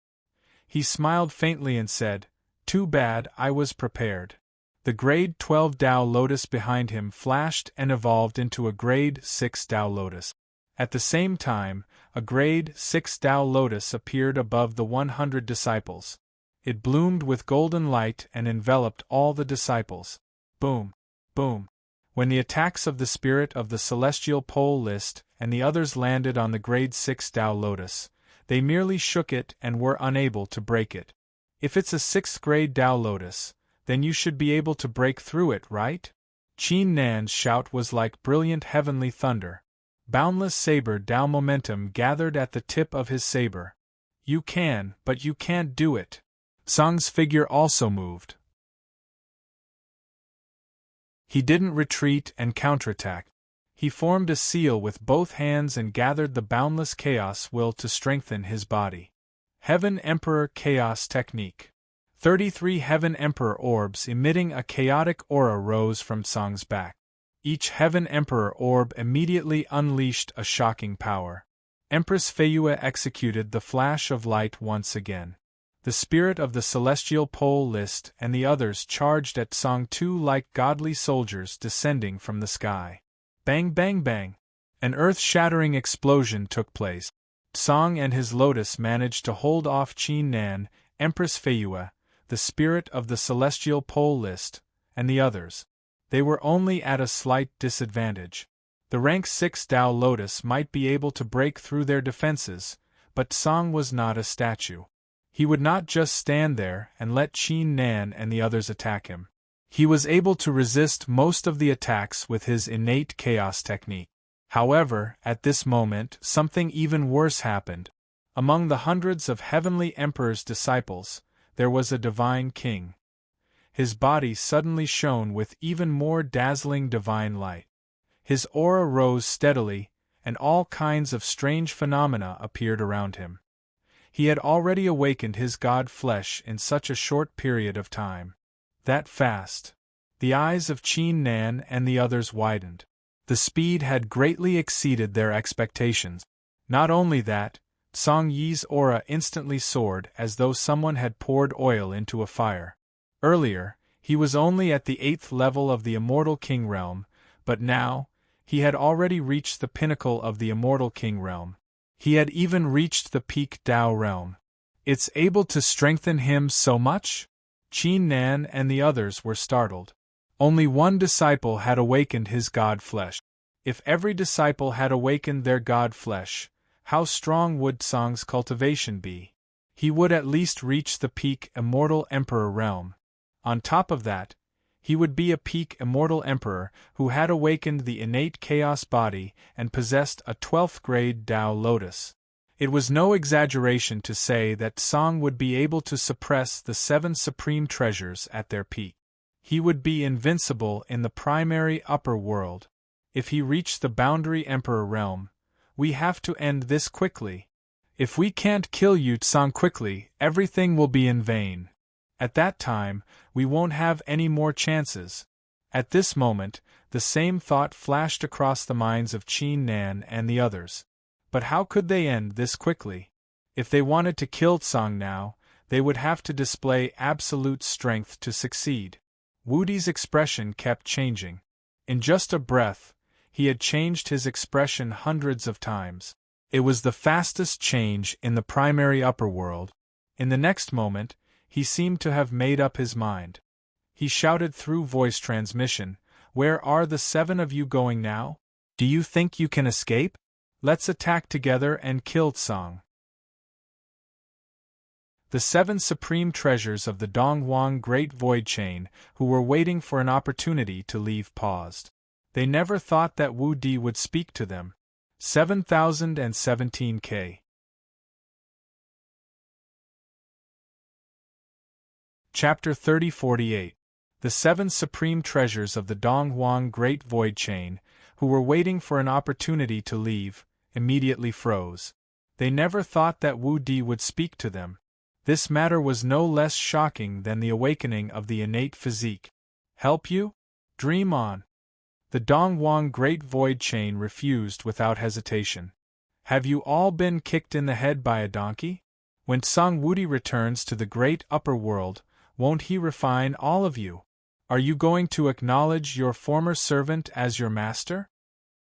He smiled faintly and said, "Too bad, I was prepared." The grade 12 Tao Lotus behind him flashed and evolved into a grade 6 Tao Lotus. At the same time, a grade 6 Tao Lotus appeared above the 100 disciples. It bloomed with golden light and enveloped all the disciples. Boom! Boom! When the attacks of the spirit of the celestial pole list and the others landed on the grade 6 Tao Lotus, they merely shook it and were unable to break it. If it's a 6th grade Tao Lotus, then you should be able to break through it, right? Qin Nan's shout was like brilliant heavenly thunder. Boundless saber Tao momentum gathered at the tip of his saber. You can, but you can't do it. Song's figure also moved. He didn't retreat and counterattack. He formed a seal with both hands and gathered the boundless chaos will to strengthen his body. Heaven Emperor Chaos Technique. 33 Heaven Emperor orbs emitting a chaotic aura rose from Song's back. Each Heaven Emperor orb immediately unleashed a shocking power. Empress Feiyue executed the flash of light once again. The spirit of the celestial pole list and the others charged at Song too like godly soldiers descending from the sky. Bang bang bang! An earth-shattering explosion took place. Song and his lotus managed to hold off Qin Nan, Empress Feiyue, the spirit of the celestial pole list, and the others. They were only at a slight disadvantage. The rank 6 Tao Lotus might be able to break through their defenses, but Tsang was not a statue. He would not just stand there and let Qin Nan and the others attack him. He was able to resist most of the attacks with his innate chaos technique. However, at this moment, something even worse happened. Among the hundreds of Heavenly Emperor's disciples, there was a divine king. His body suddenly shone with even more dazzling divine light. His aura rose steadily, and all kinds of strange phenomena appeared around him. He had already awakened his god flesh in such a short period of time. That fast. The eyes of Qin Nan and the others widened. The speed had greatly exceeded their expectations. Not only that, Song Yi's aura instantly soared as though someone had poured oil into a fire. Earlier, he was only at the 8th level of the Immortal King Realm, but now, he had already reached the pinnacle of the Immortal King Realm. He had even reached the peak Tao realm. It's able to strengthen him so much? Qin Nan and the others were startled. Only one disciple had awakened his god flesh. If every disciple had awakened their god flesh, how strong would Song's cultivation be? He would at least reach the peak Immortal Emperor realm. On top of that, he would be a peak Immortal Emperor who had awakened the innate chaos body and possessed a 12th grade Tao Lotus. It was no exaggeration to say that Song would be able to suppress the 7 supreme treasures at their peak. He would be invincible in the primary upper world. If he reached the boundary Emperor realm, we have to end this quickly. If we can't kill Yu Tsang quickly, everything will be in vain. At that time, we won't have any more chances. At this moment, the same thought flashed across the minds of Qin Nan and the others. But how could they end this quickly? If they wanted to kill Tsang now, they would have to display absolute strength to succeed. Wu Di's expression kept changing. In just a breath, he had changed his expression hundreds of times. It was the fastest change in the primary upper world. In the next moment, he seemed to have made up his mind. He shouted through voice transmission, "Where are the 7 of you going now? Do you think you can escape? Let's attack together and kill Tsang." The 7 supreme treasures of the Donghuang Great Void Chain, who were waiting for an opportunity to leave, paused. They never thought that Wu Di would speak to them. 7017K. Chapter 3048. The 7 supreme treasures of the Donghuang Great Void Chain, who were waiting for an opportunity to leave, immediately froze. They never thought that Wu Di would speak to them. This matter was no less shocking than the awakening of the innate physique. Help you? Dream on. The Donghuang Great Void Chain refused without hesitation. Have you all been kicked in the head by a donkey? When Tsang Wu Di returns to the great upper world, won't he refine all of you? Are you going to acknowledge your former servant as your master?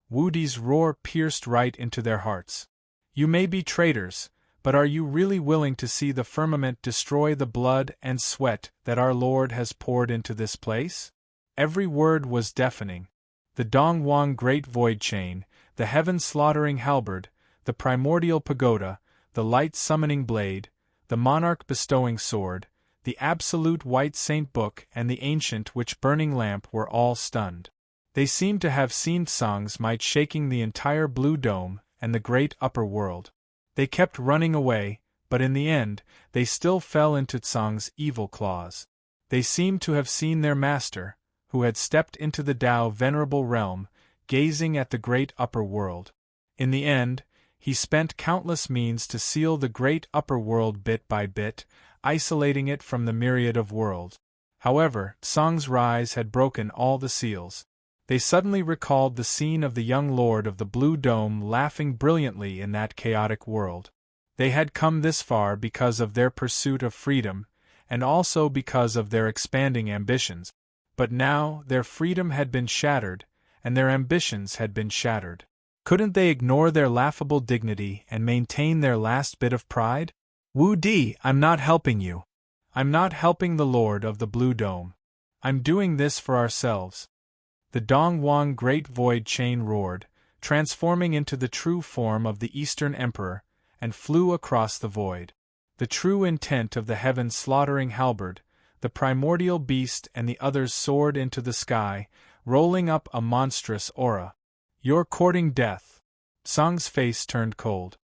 Wu Di's roar pierced right into their hearts. You may be traitors, but are you really willing to see the firmament destroy the blood and sweat that our Lord has poured into this place? Every word was deafening. The Donghuang Great Void Chain, the heaven-slaughtering halberd, the primordial pagoda, the light-summoning blade, the monarch-bestowing sword, the absolute white saint book and the ancient witch-burning lamp were all stunned. They seemed to have seen Tsang's might shaking the entire blue dome and the great upper world. They kept running away, but in the end, they still fell into Tsang's evil claws. They seemed to have seen their master, who had stepped into the Tao venerable realm, gazing at the great upper world. In the end, he spent countless means to seal the great upper world bit by bit, isolating it from the myriad of worlds. However, Tsang's rise had broken all the seals. They suddenly recalled the scene of the young lord of the blue dome laughing brilliantly in that chaotic world. They had come this far because of their pursuit of freedom, and also because of their expanding ambitions. But now their freedom had been shattered, and their ambitions had been shattered. Couldn't they ignore their laughable dignity and maintain their last bit of pride? Wu Di, I'm not helping you. I'm not helping the Lord of the Blue Dome. I'm doing this for ourselves. The Donghuang Great Void Chain roared, transforming into the true form of the Eastern Emperor, and flew across the void. The true intent of the heaven's slaughtering halberd, the primordial beast and the others soared into the sky, rolling up a monstrous aura. "You're courting death." Song's face turned cold.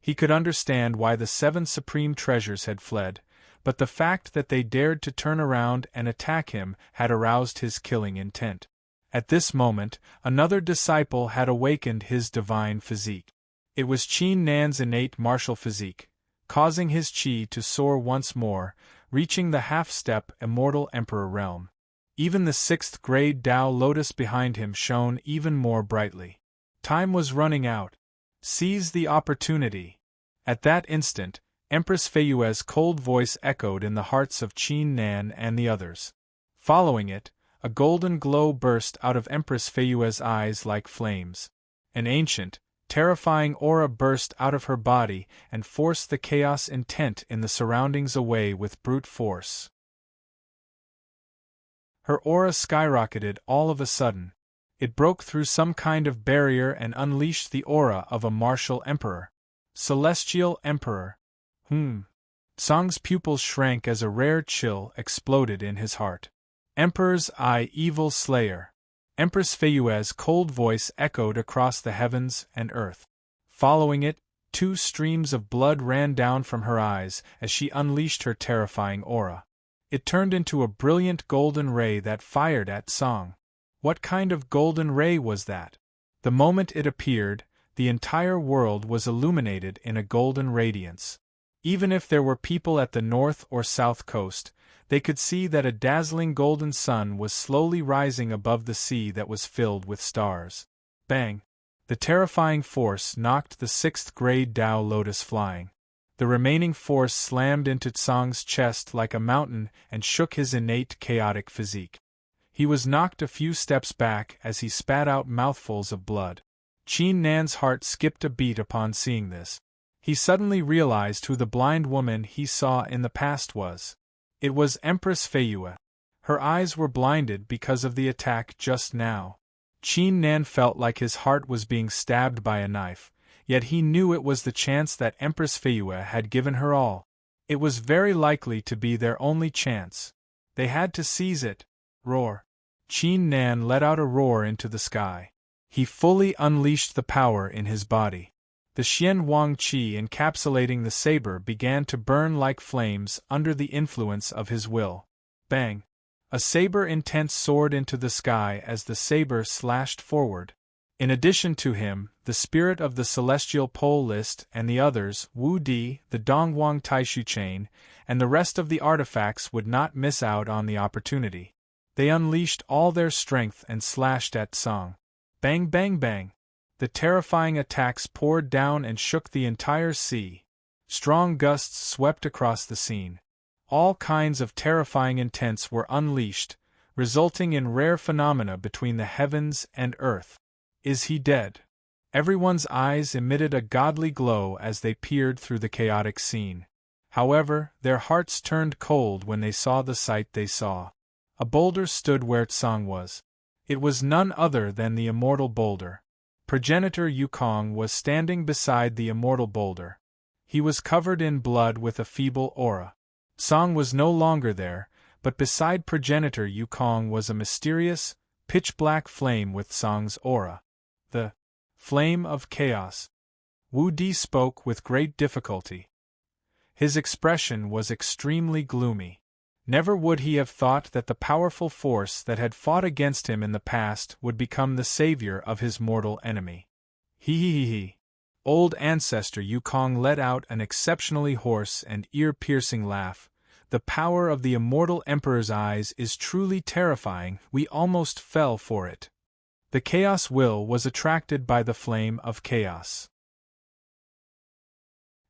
He could understand why the 7 supreme treasures had fled, but the fact that they dared to turn around and attack him had aroused his killing intent. At this moment, another disciple had awakened his divine physique. It was Qin Nan's innate martial physique, causing his qi to soar once more, reaching the half-step immortal emperor realm. Even the 6th grade Tao lotus behind him shone even more brightly. Time was running out. Seize the opportunity. At that instant, Empress Feiyue's cold voice echoed in the hearts of Qin Nan and the others. Following it, a golden glow burst out of Empress Feiyue's eyes like flames. An ancient, terrifying aura burst out of her body and forced the chaos intent in the surroundings away with brute force. Her aura skyrocketed all of a sudden. It broke through some kind of barrier and unleashed the aura of a martial emperor. Celestial Emperor. Song's pupils shrank as a rare chill exploded in his heart. Emperor's Eye, Evil Slayer. Empress Feiyue's cold voice echoed across the heavens and earth. Following it, 2 streams of blood ran down from her eyes as she unleashed her terrifying aura. It turned into a brilliant golden ray that fired at Song. What kind of golden ray was that? The moment it appeared, the entire world was illuminated in a golden radiance. Even if there were people at the north or south coast, they could see that a dazzling golden sun was slowly rising above the sea that was filled with stars. Bang! The terrifying force knocked the 6th grade Tao lotus flying. The remaining force slammed into Tsong's chest like a mountain and shook his innate chaotic physique. He was knocked a few steps back as he spat out mouthfuls of blood. Qin Nan's heart skipped a beat upon seeing this. He suddenly realized who the blind woman he saw in the past was. It was Empress Feiyue. Her eyes were blinded because of the attack just now. Qin Nan felt like his heart was being stabbed by a knife, yet he knew it was the chance that Empress Feiyue had given her all. It was very likely to be their only chance. They had to seize it. Roar. Qin Nan let out a roar into the sky. He fully unleashed the power in his body. The Xian Wang Qi encapsulating the saber began to burn like flames under the influence of his will. Bang! A saber intent soared into the sky as the saber slashed forward. In addition to him, the spirit of the celestial pole list and the others, Wu Di, the Dongguang Taishu chain, and the rest of the artifacts would not miss out on the opportunity. They unleashed all their strength and slashed at Song. Bang bang bang! The terrifying attacks poured down and shook the entire sea. Strong gusts swept across the scene. All kinds of terrifying intents were unleashed, resulting in rare phenomena between the heavens and earth. Is he dead? Everyone's eyes emitted a godly glow as they peered through the chaotic scene. However, their hearts turned cold when they saw the sight they saw. A boulder stood where Tsang was. It was none other than the immortal boulder. Progenitor Yukong was standing beside the immortal boulder. He was covered in blood with a feeble aura. Tsang was no longer there, but beside Progenitor Yukong was a mysterious, pitch-black flame with Tsang's aura. The flame of chaos. Wu Di spoke with great difficulty. His expression was extremely gloomy. Never would he have thought that the powerful force that had fought against him in the past would become the savior of his mortal enemy. He. Old ancestor Yukong let out an exceptionally hoarse and ear-piercing laugh. The power of the immortal emperor's eyes is truly terrifying, we almost fell for it. The chaos will was attracted by the flame of chaos.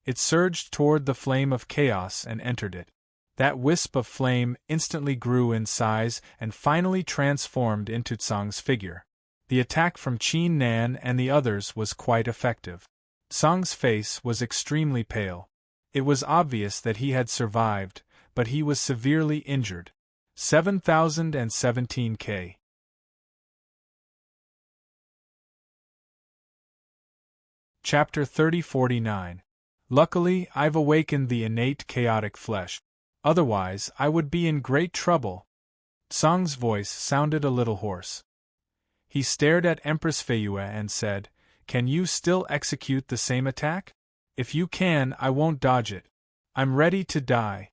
It surged toward the flame of chaos and entered it. That wisp of flame instantly grew in size and finally transformed into Tsang's figure. The attack from Qin Nan and the others was quite effective. Tsang's face was extremely pale. It was obvious that he had survived, but he was severely injured. 7017K Chapter 3049. Luckily, I've awakened the innate chaotic flesh. Otherwise, I would be in great trouble. Song's voice sounded a little hoarse. He stared at Empress Feiyue and said, "Can you still execute the same attack? If you can, I won't dodge it. I'm ready to die."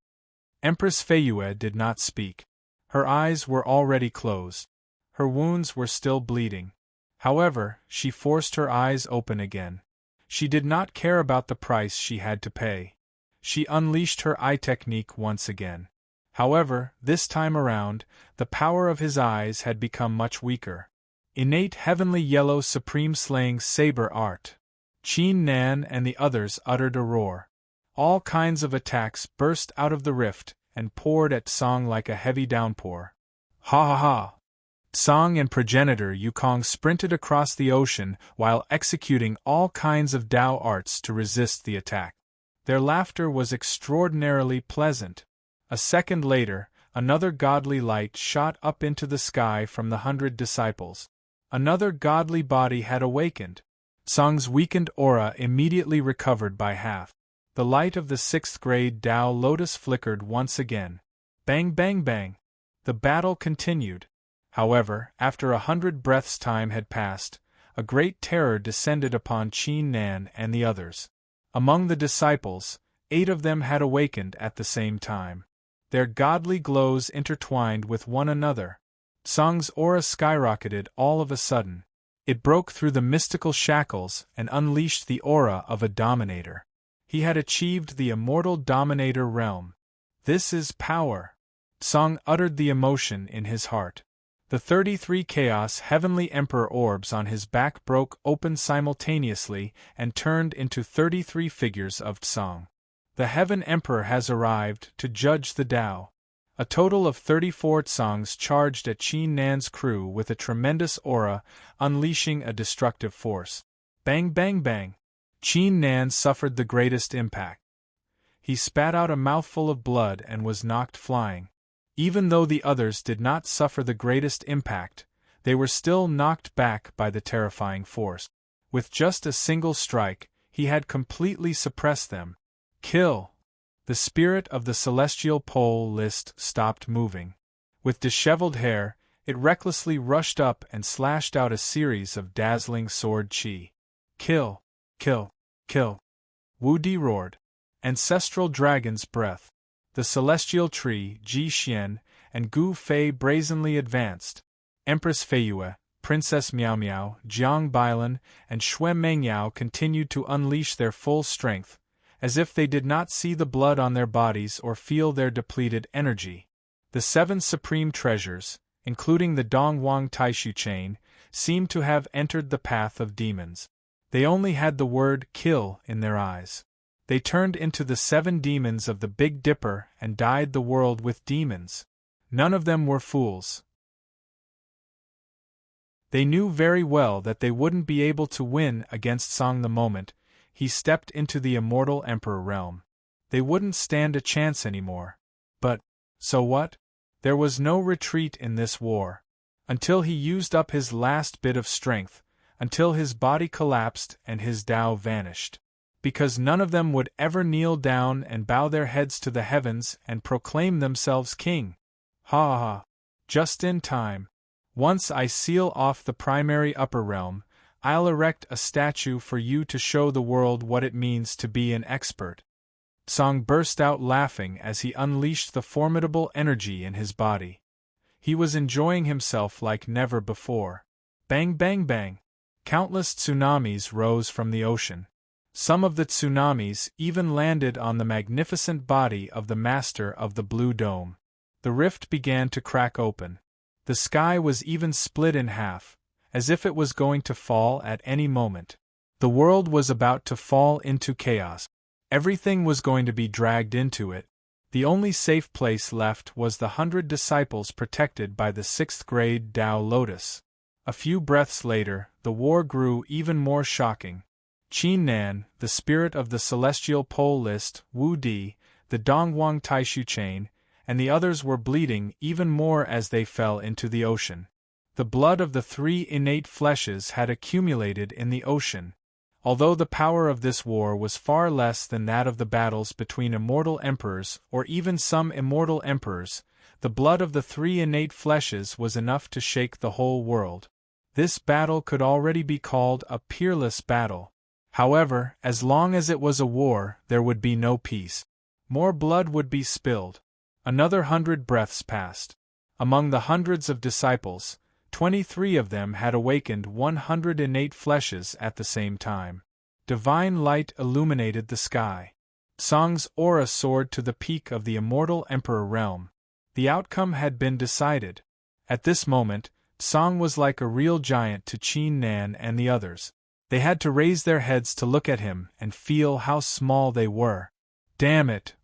Empress Feiyue did not speak. Her eyes were already closed. Her wounds were still bleeding. However, she forced her eyes open again. She did not care about the price she had to pay. She unleashed her eye technique once again. However, this time around, the power of his eyes had become much weaker. Innate heavenly yellow supreme slaying saber art. Qin Nan and the others uttered a roar. All kinds of attacks burst out of the rift and poured at Song like a heavy downpour. Ha ha ha! Song and progenitor Yukong sprinted across the ocean while executing all kinds of Tao arts to resist the attack. Their laughter was extraordinarily pleasant. A second later, another godly light shot up into the sky from the 100 disciples. Another godly body had awakened. Song's weakened aura immediately recovered by half. The light of the 6th grade Tao Lotus flickered once again. Bang bang bang! The battle continued. However, after 100 breaths' time had passed, a great terror descended upon Qin Nan and the others. Among the disciples, 8 of them had awakened at the same time. Their godly glows intertwined with one another. Song's aura skyrocketed all of a sudden. It broke through the mystical shackles and unleashed the aura of a dominator. He had achieved the immortal dominator realm. This is power. Song uttered the emotion in his heart. The 33 Chaos Heavenly Emperor orbs on his back broke open simultaneously and turned into 33 figures of Tsong. The Heaven Emperor has arrived to judge the Tao. A total of 34 Tsongs charged at Qin Nan's crew with a tremendous aura, unleashing a destructive force. Bang bang bang! Qin Nan suffered the greatest impact. He spat out a mouthful of blood and was knocked flying. Even though the others did not suffer the greatest impact, they were still knocked back by the terrifying force. With just a single strike, he had completely suppressed them. Kill! The spirit of the celestial pole list stopped moving. With disheveled hair, it recklessly rushed up and slashed out a series of dazzling sword chi. Kill! Kill! Kill! Wu Di roared. Ancestral dragon's breath. The celestial tree, Ji Xian, and Gu Fei brazenly advanced. Empress Feiyue, Princess Miao Miao, Jiang Bailan, and Xue Mengyao continued to unleash their full strength, as if they did not see the blood on their bodies or feel their depleted energy. The 7 supreme treasures, including the Dongwang Taishu chain, seemed to have entered the path of demons. They only had the word kill in their eyes. They turned into the 7 demons of the Big Dipper and dyed the world with demons. None of them were fools. They knew very well that they wouldn't be able to win against Song the moment he stepped into the immortal Emperor realm. They wouldn't stand a chance anymore. But, so what? There was no retreat in this war. Until he used up his last bit of strength, until his body collapsed and his Tao vanished. Because none of them would ever kneel down and bow their heads to the heavens and proclaim themselves king. Ha ha ha! Just in time. Once I seal off the primary upper realm, I'll erect a statue for you to show the world what it means to be an expert. Song burst out laughing as he unleashed the formidable energy in his body. He was enjoying himself like never before. Bang bang bang! Countless tsunamis rose from the ocean. Some of the tsunamis even landed on the magnificent body of the Master of the Blue Dome. The rift began to crack open. The sky was even split in half, as if it was going to fall at any moment. The world was about to fall into chaos. Everything was going to be dragged into it. The only safe place left was the 100 disciples protected by the 6th grade Tao Lotus. A few breaths later, the war grew even more shocking. Qin Nan, the spirit of the celestial pole list, Wu Di, the Dongwang Taishu chain, and the others were bleeding even more as they fell into the ocean. The blood of the 3 innate fleshes had accumulated in the ocean. Although the power of this war was far less than that of the battles between immortal emperors or even some immortal emperors, the blood of the three innate fleshes was enough to shake the whole world. This battle could already be called a peerless battle. However, as long as it was a war, there would be no peace. More blood would be spilled. Another 100 breaths passed. Among the hundreds of disciples, 23 of them had awakened 100 innate fleshes at the same time. Divine light illuminated the sky. Song's aura soared to the peak of the immortal emperor realm. The outcome had been decided. At this moment, Song was like a real giant to Qin Nan and the others. They had to raise their heads to look at him and feel how small they were. Damn it!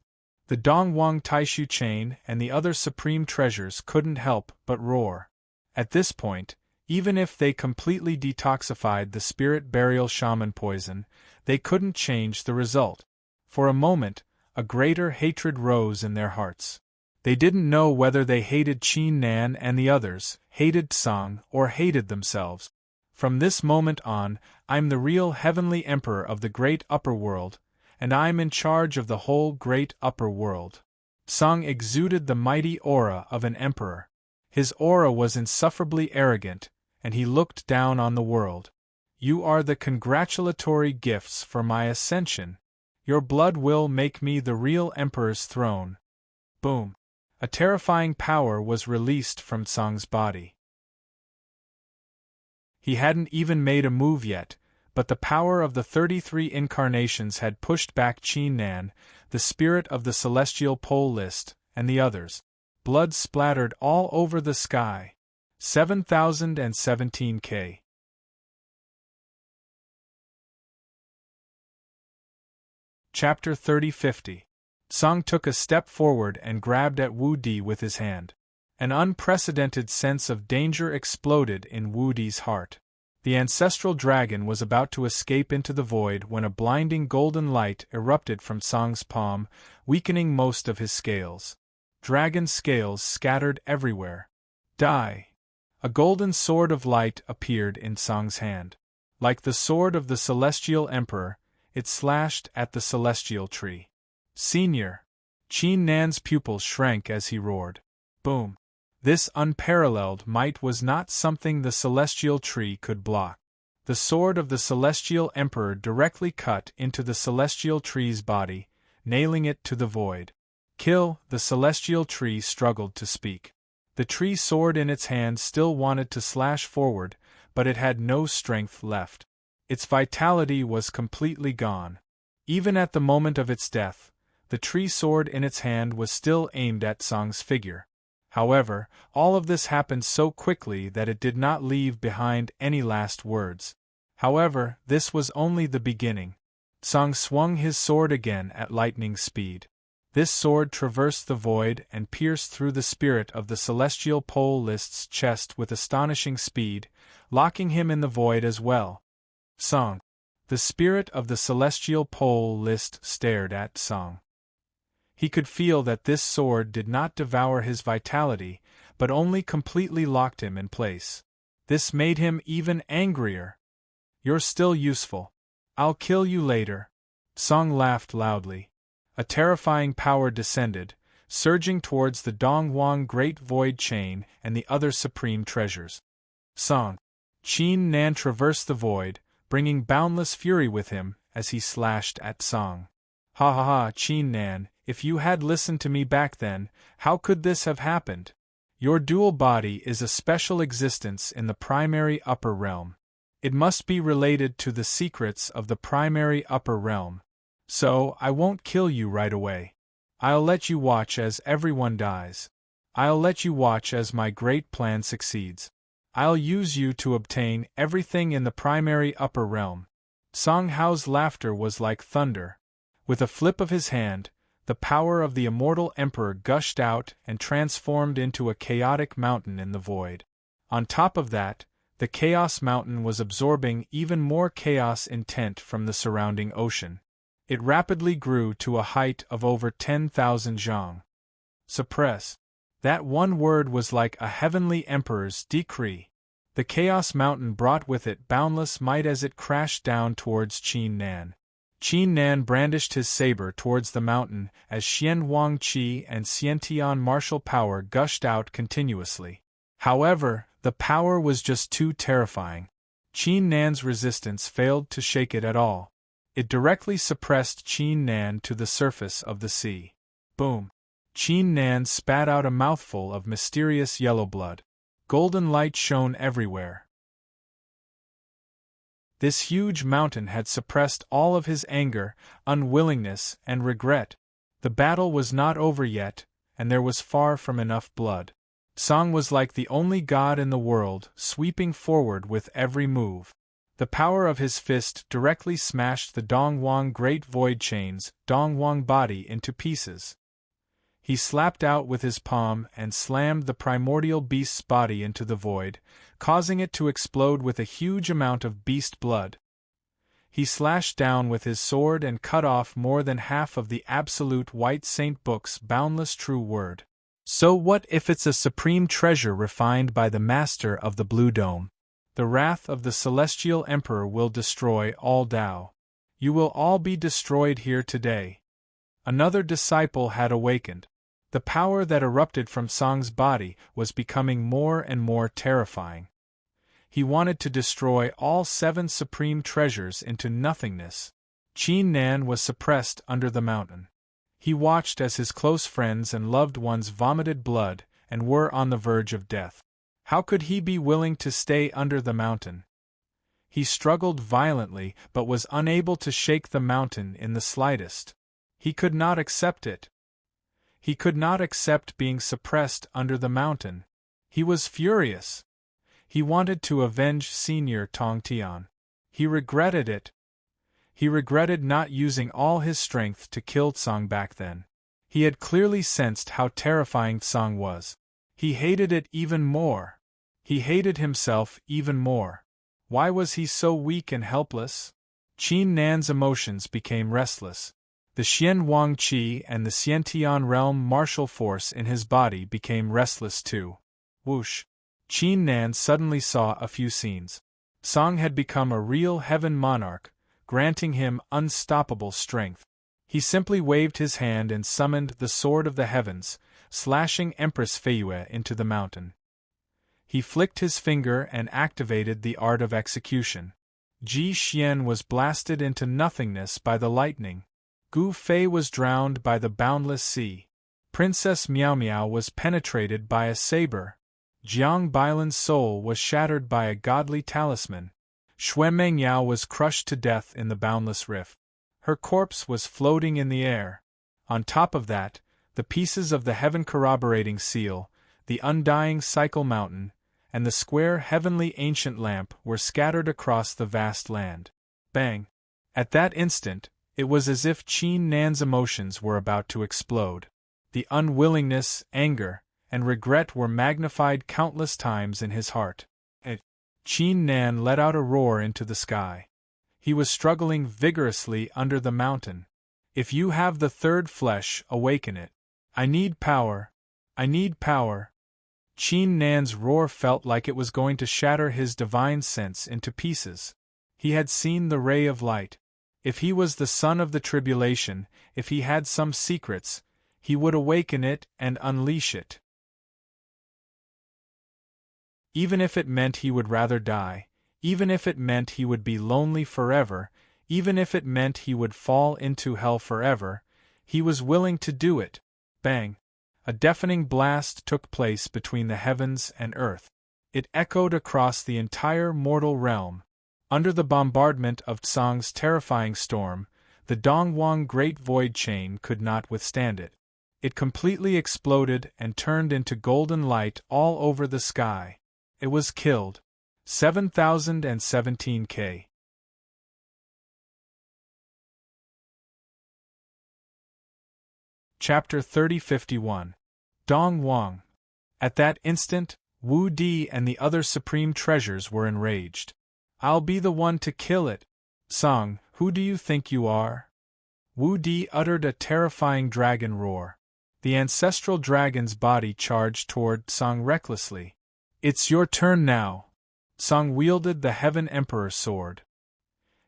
The Dongwang Taishu chain and the other supreme treasures couldn't help but roar. At this point, even if they completely detoxified the spirit burial shaman poison, they couldn't change the result. For a moment, a greater hatred rose in their hearts. They didn't know whether they hated Qin Nan and the others, hated Song, or hated themselves. From this moment on, I'm the real heavenly emperor of the great upper world, and I'm in charge of the whole great upper world. Song exuded the mighty aura of an emperor. His aura was insufferably arrogant, and he looked down on the world. You are the congratulatory gifts for my ascension. Your blood will make me the real emperor's throne. Boom. A terrifying power was released from Song's body. He hadn't even made a move yet, but the power of the 33 incarnations had pushed back Qin Nan, the spirit of the celestial pole list, and the others. Blood splattered all over the sky. 7017K. Chapter 3050. Song took a step forward and grabbed at Wu Di with his hand. An unprecedented sense of danger exploded in Wu Di's heart. The ancestral dragon was about to escape into the void when a blinding golden light erupted from Song's palm, weakening most of his scales. Dragon scales scattered everywhere. Die! A golden sword of light appeared in Song's hand. Like the sword of the celestial emperor, it slashed at the celestial tree. Senior! Qin Nan's pupils shrank as he roared. Boom! This unparalleled might was not something the celestial tree could block. The sword of the celestial emperor directly cut into the celestial tree's body, nailing it to the void. Kill! The celestial tree struggled to speak. The tree sword in its hand still wanted to slash forward, but it had no strength left. Its vitality was completely gone. Even at the moment of its death, the tree sword in its hand was still aimed at Song's figure. However, all of this happened so quickly that it did not leave behind any last words. However, this was only the beginning. Song swung his sword again at lightning speed. This sword traversed the void and pierced through the spirit of the celestial pole list's chest with astonishing speed, locking him in the void as well. Song. The spirit of the celestial pole list stared at Song. He could feel that this sword did not devour his vitality, but only completely locked him in place. This made him even angrier. You're still useful. I'll kill you later. Song laughed loudly. A terrifying power descended, surging towards the Dongwang Great Void Chain and the other supreme treasures. Song. Qin Nan traversed the void, bringing boundless fury with him as he slashed at Song. Ha ha ha, Qin Nan, if you had listened to me back then, how could this have happened? Your dual body is a special existence in the primary upper realm. It must be related to the secrets of the primary upper realm. So, I won't kill you right away. I'll let you watch as everyone dies. I'll let you watch as my great plan succeeds. I'll use you to obtain everything in the primary upper realm. Song Hao's laughter was like thunder. With a flip of his hand, the power of the immortal emperor gushed out and transformed into a chaotic mountain in the void. On top of that, the chaos mountain was absorbing even more chaos intent from the surrounding ocean. It rapidly grew to a height of over 10,000 zhang. Suppress. That one word was like a heavenly emperor's decree. The Chaos Mountain brought with it boundless might as it crashed down towards Qin Nan. Qin Nan brandished his saber towards the mountain as Xian Wang Qi and Xiantian martial power gushed out continuously. However, the power was just too terrifying. Qin Nan's resistance failed to shake it at all. It directly suppressed Qin Nan to the surface of the sea. Boom! Qin Nan spat out a mouthful of mysterious yellow blood. Golden light shone everywhere. This huge mountain had suppressed all of his anger, unwillingness, and regret. The battle was not over yet, and there was far from enough blood. Song was like the only god in the world, sweeping forward with every move. The power of his fist directly smashed the Dongwang Great Void Chain's Dongwang body into pieces. He slapped out with his palm and slammed the primordial beast's body into the void, causing it to explode with a huge amount of beast blood. He slashed down with his sword and cut off more than half of the Absolute White Saint Book's boundless true word. So what if it's a supreme treasure refined by the master of the Blue Dome? The wrath of the Celestial Emperor will destroy all Tao. You will all be destroyed here today. Another disciple had awakened. The power that erupted from Song's body was becoming more and more terrifying. He wanted to destroy all 7 supreme treasures into nothingness. Qin Nan was suppressed under the mountain. He watched as his close friends and loved ones vomited blood and were on the verge of death. How could he be willing to stay under the mountain? He struggled violently but was unable to shake the mountain in the slightest. He could not accept it. He could not accept being suppressed under the mountain. He was furious. He wanted to avenge Senior Tong Tian. He regretted it. He regretted not using all his strength to kill Tsang back then. He had clearly sensed how terrifying Tsang was. He hated it even more. He hated himself even more. Why was he so weak and helpless? Qin Nan's emotions became restless. The Xian Wang Qi and the Xiantian realm martial force in his body became restless too. Whoosh! Qin Nan suddenly saw a few scenes. Song had become a real heaven monarch, granting him unstoppable strength. He simply waved his hand and summoned the Sword of the Heavens, slashing Empress Feiyue into the mountain. He flicked his finger and activated the art of execution. Ji Xian was blasted into nothingness by the lightning. Gu Fei was drowned by the boundless sea. Princess Miao Miao was penetrated by a saber. Jiang Bailan's soul was shattered by a godly talisman. Xue Mengyao was crushed to death in the boundless rift. Her corpse was floating in the air. On top of that, the pieces of the heaven corroborating seal, the undying cycle mountain, and the square heavenly ancient lamp were scattered across the vast land. Bang! At that instant, it was as if Qin Nan's emotions were about to explode. The unwillingness, anger, and regret were magnified countless times in his heart. Qin Nan let out a roar into the sky. He was struggling vigorously under the mountain. If you have the third flesh, awaken it. I need power. I need power. Qin Nan's roar felt like it was going to shatter his divine sense into pieces. He had seen the ray of light. If he was the son of the tribulation, if he had some secrets, he would awaken it and unleash it. Even if it meant he would rather die, even if it meant he would be lonely forever, even if it meant he would fall into hell forever, he was willing to do it. Bang! A deafening blast took place between the heavens and earth. It echoed across the entire mortal realm. Under the bombardment of Tsang's terrifying storm, the Dongwang Great Void Chain could not withstand it. It completely exploded and turned into golden light all over the sky. It was killed. 7017K. Chapter 3051. Dong Wang. At that instant, Wu Di and the other supreme treasures were enraged. I'll be the one to kill it. Song, who do you think you are? Wu Di uttered a terrifying dragon roar. The ancestral dragon's body charged toward Song recklessly. It's your turn now. Song wielded the Heaven Emperor sword.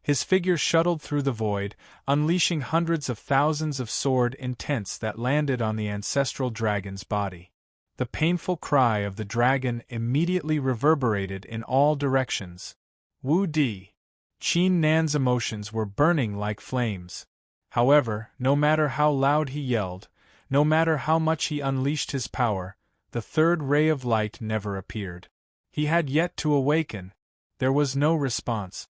His figure shuttled through the void, unleashing hundreds of thousands of sword intents that landed on the ancestral dragon's body. The painful cry of the dragon immediately reverberated in all directions. Wu Di! Qin Nan's emotions were burning like flames. However, no matter how loud he yelled, no matter how much he unleashed his power, the third ray of light never appeared. He had yet to awaken. There was no response.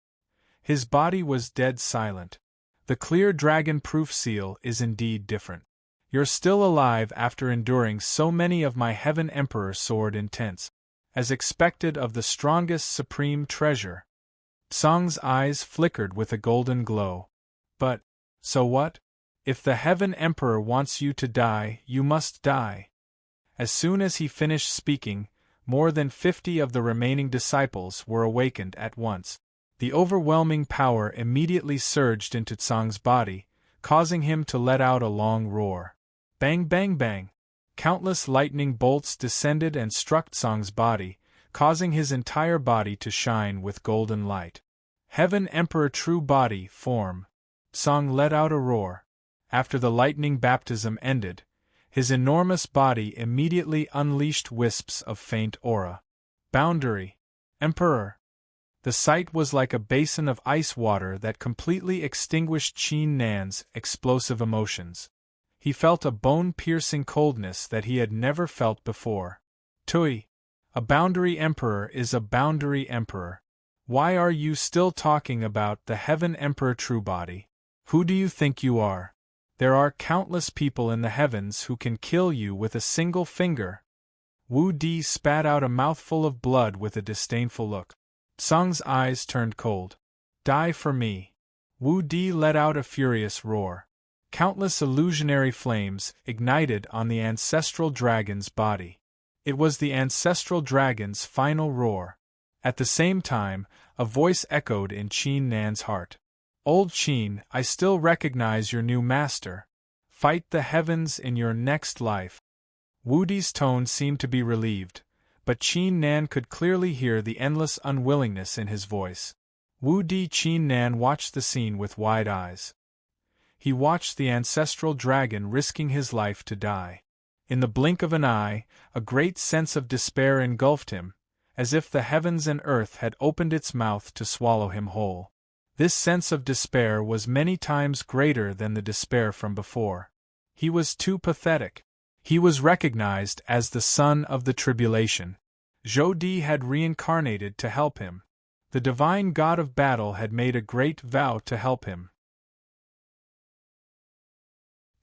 His body was dead silent. The clear dragon-proof seal is indeed different. You're still alive after enduring so many of my Heaven Emperor sword intents, as expected of the strongest supreme treasure. Song's eyes flickered with a golden glow. But, so what? If the Heaven Emperor wants you to die, you must die. As soon as he finished speaking, more than 50 of the remaining disciples were awakened at once. The overwhelming power immediately surged into Tsang's body, causing him to let out a long roar. Bang bang bang! Countless lightning bolts descended and struck Tsang's body, causing his entire body to shine with golden light. Heaven Emperor true body form. Tsang let out a roar. After the lightning baptism ended, his enormous body immediately unleashed wisps of faint aura. Boundary. Emperor. The sight was like a basin of ice water that completely extinguished Qin Nan's explosive emotions. He felt a bone-piercing coldness that he had never felt before. Tui. A boundary emperor is a boundary emperor. Why are you still talking about the Heaven Emperor true body? Who do you think you are? There are countless people in the heavens who can kill you with a single finger. Wu Di spat out a mouthful of blood with a disdainful look. Tsang's eyes turned cold. Die for me. Wu Di let out a furious roar. Countless illusionary flames ignited on the ancestral dragon's body. It was the ancestral dragon's final roar. At the same time, a voice echoed in Qin Nan's heart. Old Qin, I still recognize your new master. Fight the heavens in your next life. Wu Di's tone seemed to be relieved, but Qin Nan could clearly hear the endless unwillingness in his voice. Wu Di Qin Nan watched the scene with wide eyes. He watched the ancestral dragon risking his life to die. In the blink of an eye, a great sense of despair engulfed him, as if the heavens and earth had opened its mouth to swallow him whole. This sense of despair was many times greater than the despair from before. He was too pathetic. He was recognized as the son of the tribulation. Zhou Di had reincarnated to help him. The divine god of battle had made a great vow to help him.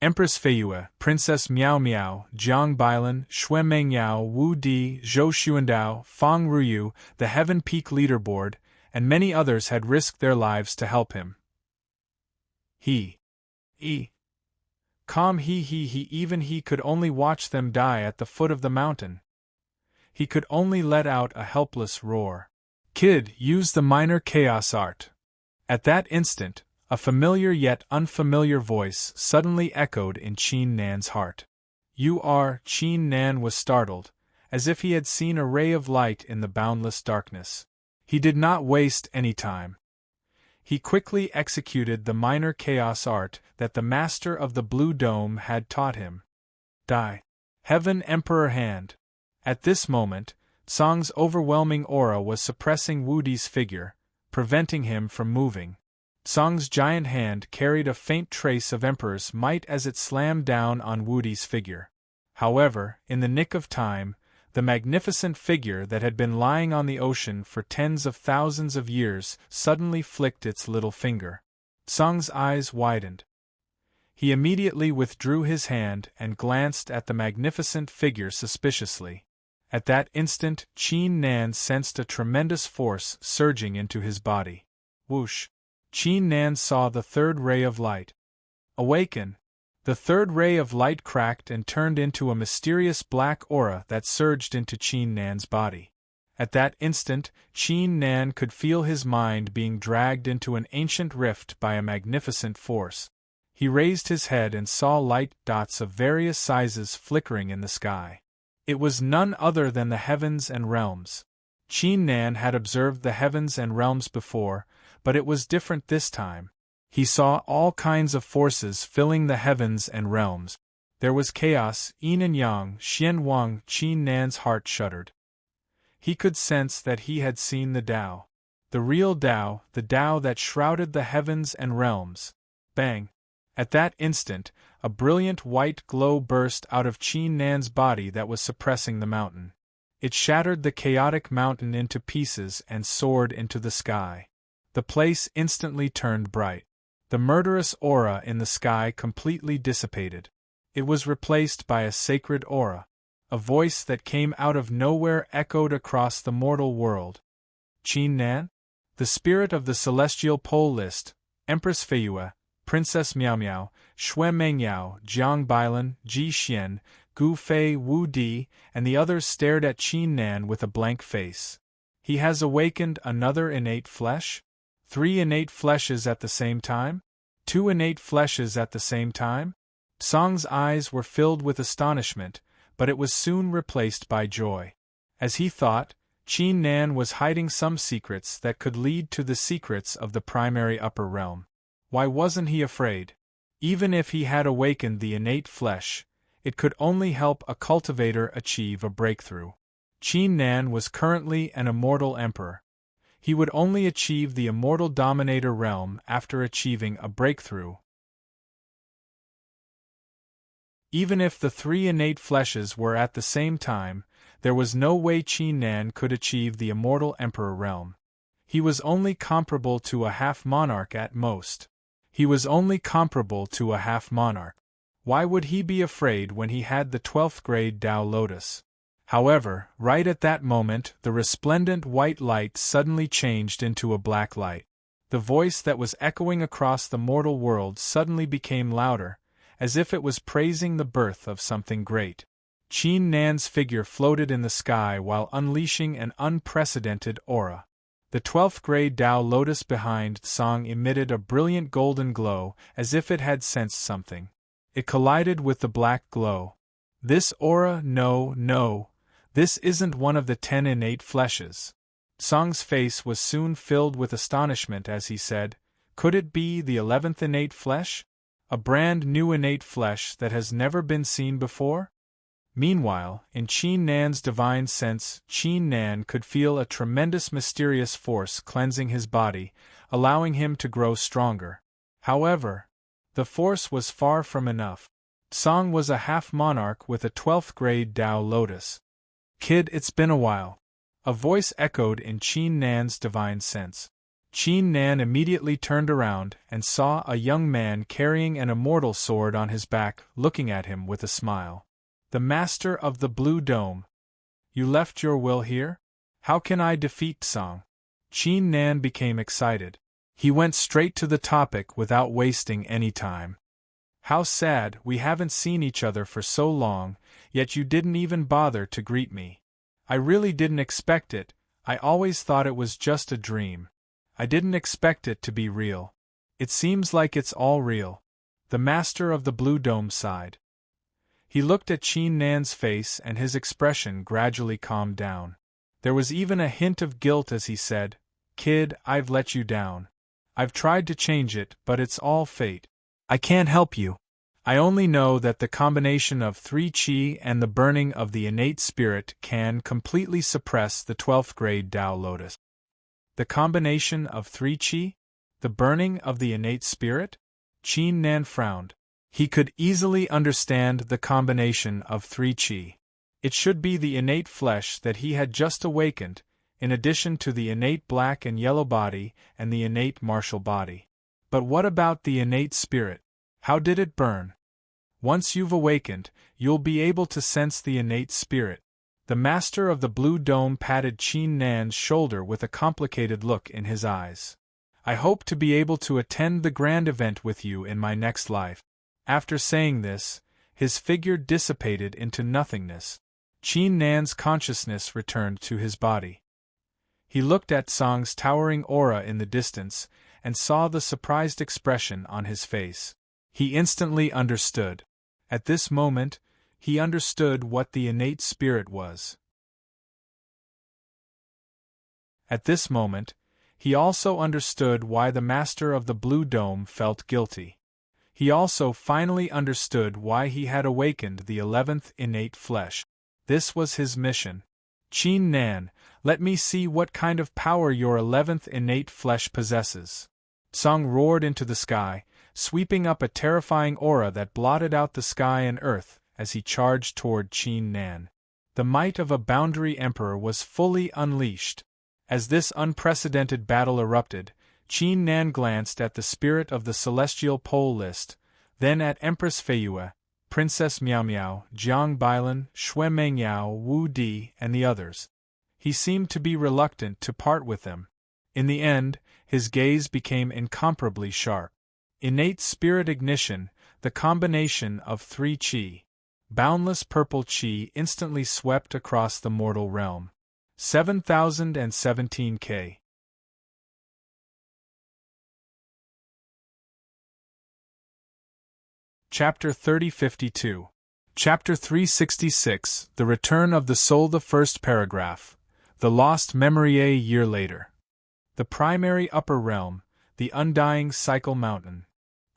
Empress Feiyue, Princess Miao Miao, Jiang Bailan, Xue Mengyao, Wu Di, Zhou Xuandao, Fang Ruyu, the Heaven Peak Leaderboard, and many others had risked their lives to help him. Even he could only watch them die at the foot of the mountain. He could only let out a helpless roar. Kid, use the minor chaos art. At that instant, a familiar yet unfamiliar voice suddenly echoed in Qin Nan's heart. You are, Qin Nan was startled, as if he had seen a ray of light in the boundless darkness. He did not waste any time. He quickly executed the minor chaos art that the master of the Blue Dome had taught him. Die. Heaven Emperor Hand. At this moment, Tsang's overwhelming aura was suppressing Wu Di's figure, preventing him from moving. Tsang's giant hand carried a faint trace of Emperor's might as it slammed down on Wu Di's figure. However, in the nick of time, the magnificent figure that had been lying on the ocean for tens of thousands of years suddenly flicked its little finger. Tsang's eyes widened. He immediately withdrew his hand and glanced at the magnificent figure suspiciously. At that instant, Qin Nan sensed a tremendous force surging into his body. Whoosh! Qin Nan saw the third ray of light. Awaken! The third ray of light cracked and turned into a mysterious black aura that surged into Qin Nan's body. At that instant, Qin Nan could feel his mind being dragged into an ancient rift by a magnificent force. He raised his head and saw light dots of various sizes flickering in the sky. It was none other than the heavens and realms. Qin Nan had observed the heavens and realms before, but it was different this time. He saw all kinds of forces filling the heavens and realms. There was chaos, yin and yang, xian wang. Qin Nan's heart shuddered. He could sense that he had seen the Tao. The real Tao, the Tao that shrouded the heavens and realms. Bang! At that instant, a brilliant white glow burst out of Qin Nan's body that was suppressing the mountain. It shattered the chaotic mountain into pieces and soared into the sky. The place instantly turned bright. The murderous aura in the sky completely dissipated. It was replaced by a sacred aura. A voice that came out of nowhere echoed across the mortal world. Qin Nan? The spirit of the celestial pole list, Empress Feiyue, Princess Miao Miao, Shui Mengyao, Jiang Bailan, Ji Xian, Gu Fei, Wu Di, and the others stared at Qin Nan with a blank face. He has awakened another innate flesh? 3 innate fleshes at the same time? 2 innate fleshes at the same time? Song's eyes were filled with astonishment, but it was soon replaced by joy. As he thought, Qin Nan was hiding some secrets that could lead to the secrets of the primary upper realm. Why wasn't he afraid? Even if he had awakened the innate flesh, it could only help a cultivator achieve a breakthrough. Qin Nan was currently an immortal emperor. He would only achieve the immortal dominator realm after achieving a breakthrough. Even if the 3 innate fleshes were at the same time, there was no way Qin Nan could achieve the immortal emperor realm. He was only comparable to a half-monarch at most. He was only comparable to a half-monarch. Why would he be afraid when he had the 12th grade Tao Lotus? However, right at that moment, the resplendent white light suddenly changed into a black light. The voice that was echoing across the mortal world suddenly became louder, as if it was praising the birth of something great. Qin Nan's figure floated in the sky while unleashing an unprecedented aura. The 12th grade Tao Lotus behind Song emitted a brilliant golden glow, as if it had sensed something. It collided with the black glow. This aura, no, this isn't one of the 10 innate fleshes. Song's face was soon filled with astonishment as he said, could it be the 11th innate flesh? A brand new innate flesh that has never been seen before? Meanwhile, in Qin Nan's divine sense, Qin Nan could feel a tremendous mysterious force cleansing his body, allowing him to grow stronger. However, the force was far from enough. Song was a half-monarch with a 12th grade Tao Lotus. Kid, it's been a while. A voice echoed in Qin Nan's divine sense. Qin Nan immediately turned around and saw a young man carrying an immortal sword on his back, looking at him with a smile. The Master of the Blue Dome. You left your will here? How can I defeat Song? Qin Nan became excited. He went straight to the topic without wasting any time. How sad, we haven't seen each other for so long, yet you didn't even bother to greet me. I really didn't expect it, I always thought it was just a dream. I didn't expect it to be real. It seems like it's all real. The Master of the Blue Dome sighed. He looked at Qin Nan's face and his expression gradually calmed down. There was even a hint of guilt as he said, Kid, I've let you down. I've tried to change it, but it's all fate. I can't help you. I only know that the combination of 3 qi and the burning of the innate spirit can completely suppress the 12th grade Tao Lotus. The combination of 3 qi? The burning of the innate spirit? Qin Nan frowned. He could easily understand the combination of 3 qi. It should be the innate flesh that he had just awakened, in addition to the innate black and yellow body and the innate martial body. But what about the innate spirit? How did it burn? Once you've awakened, you'll be able to sense the innate spirit. The Master of the Blue Dome patted Qin Nan's shoulder with a complicated look in his eyes. I hope to be able to attend the grand event with you in my next life. After saying this, his figure dissipated into nothingness. Qin Nan's consciousness returned to his body. He looked at Song's towering aura in the distance, and saw the surprised expression on his face. He instantly understood. At this moment, he understood what the innate spirit was. At this moment, he also understood why the master of the Blue Dome felt guilty. He also finally understood why he had awakened the 11th innate flesh. This was his mission. Qin Nan, let me see what kind of power your 11th innate flesh possesses. Song roared into the sky, sweeping up a terrifying aura that blotted out the sky and earth as he charged toward Qin Nan. The might of a boundary emperor was fully unleashed. As this unprecedented battle erupted, Qin Nan glanced at the spirit of the celestial pole list, then at Empress Feiyue, Princess Miao Miao, Jiang Bailan, Shui Mengyao, Wu Di, and the others. He seemed to be reluctant to part with them. In the end, his gaze became incomparably sharp. Innate spirit ignition, the combination of 3 qi. Boundless purple qi instantly swept across the mortal realm. 7017 K. Chapter 3052. Chapter 366, The Return of the Soul. The first paragraph. The Lost Memory. A year later. The primary upper realm, the undying cycle mountain.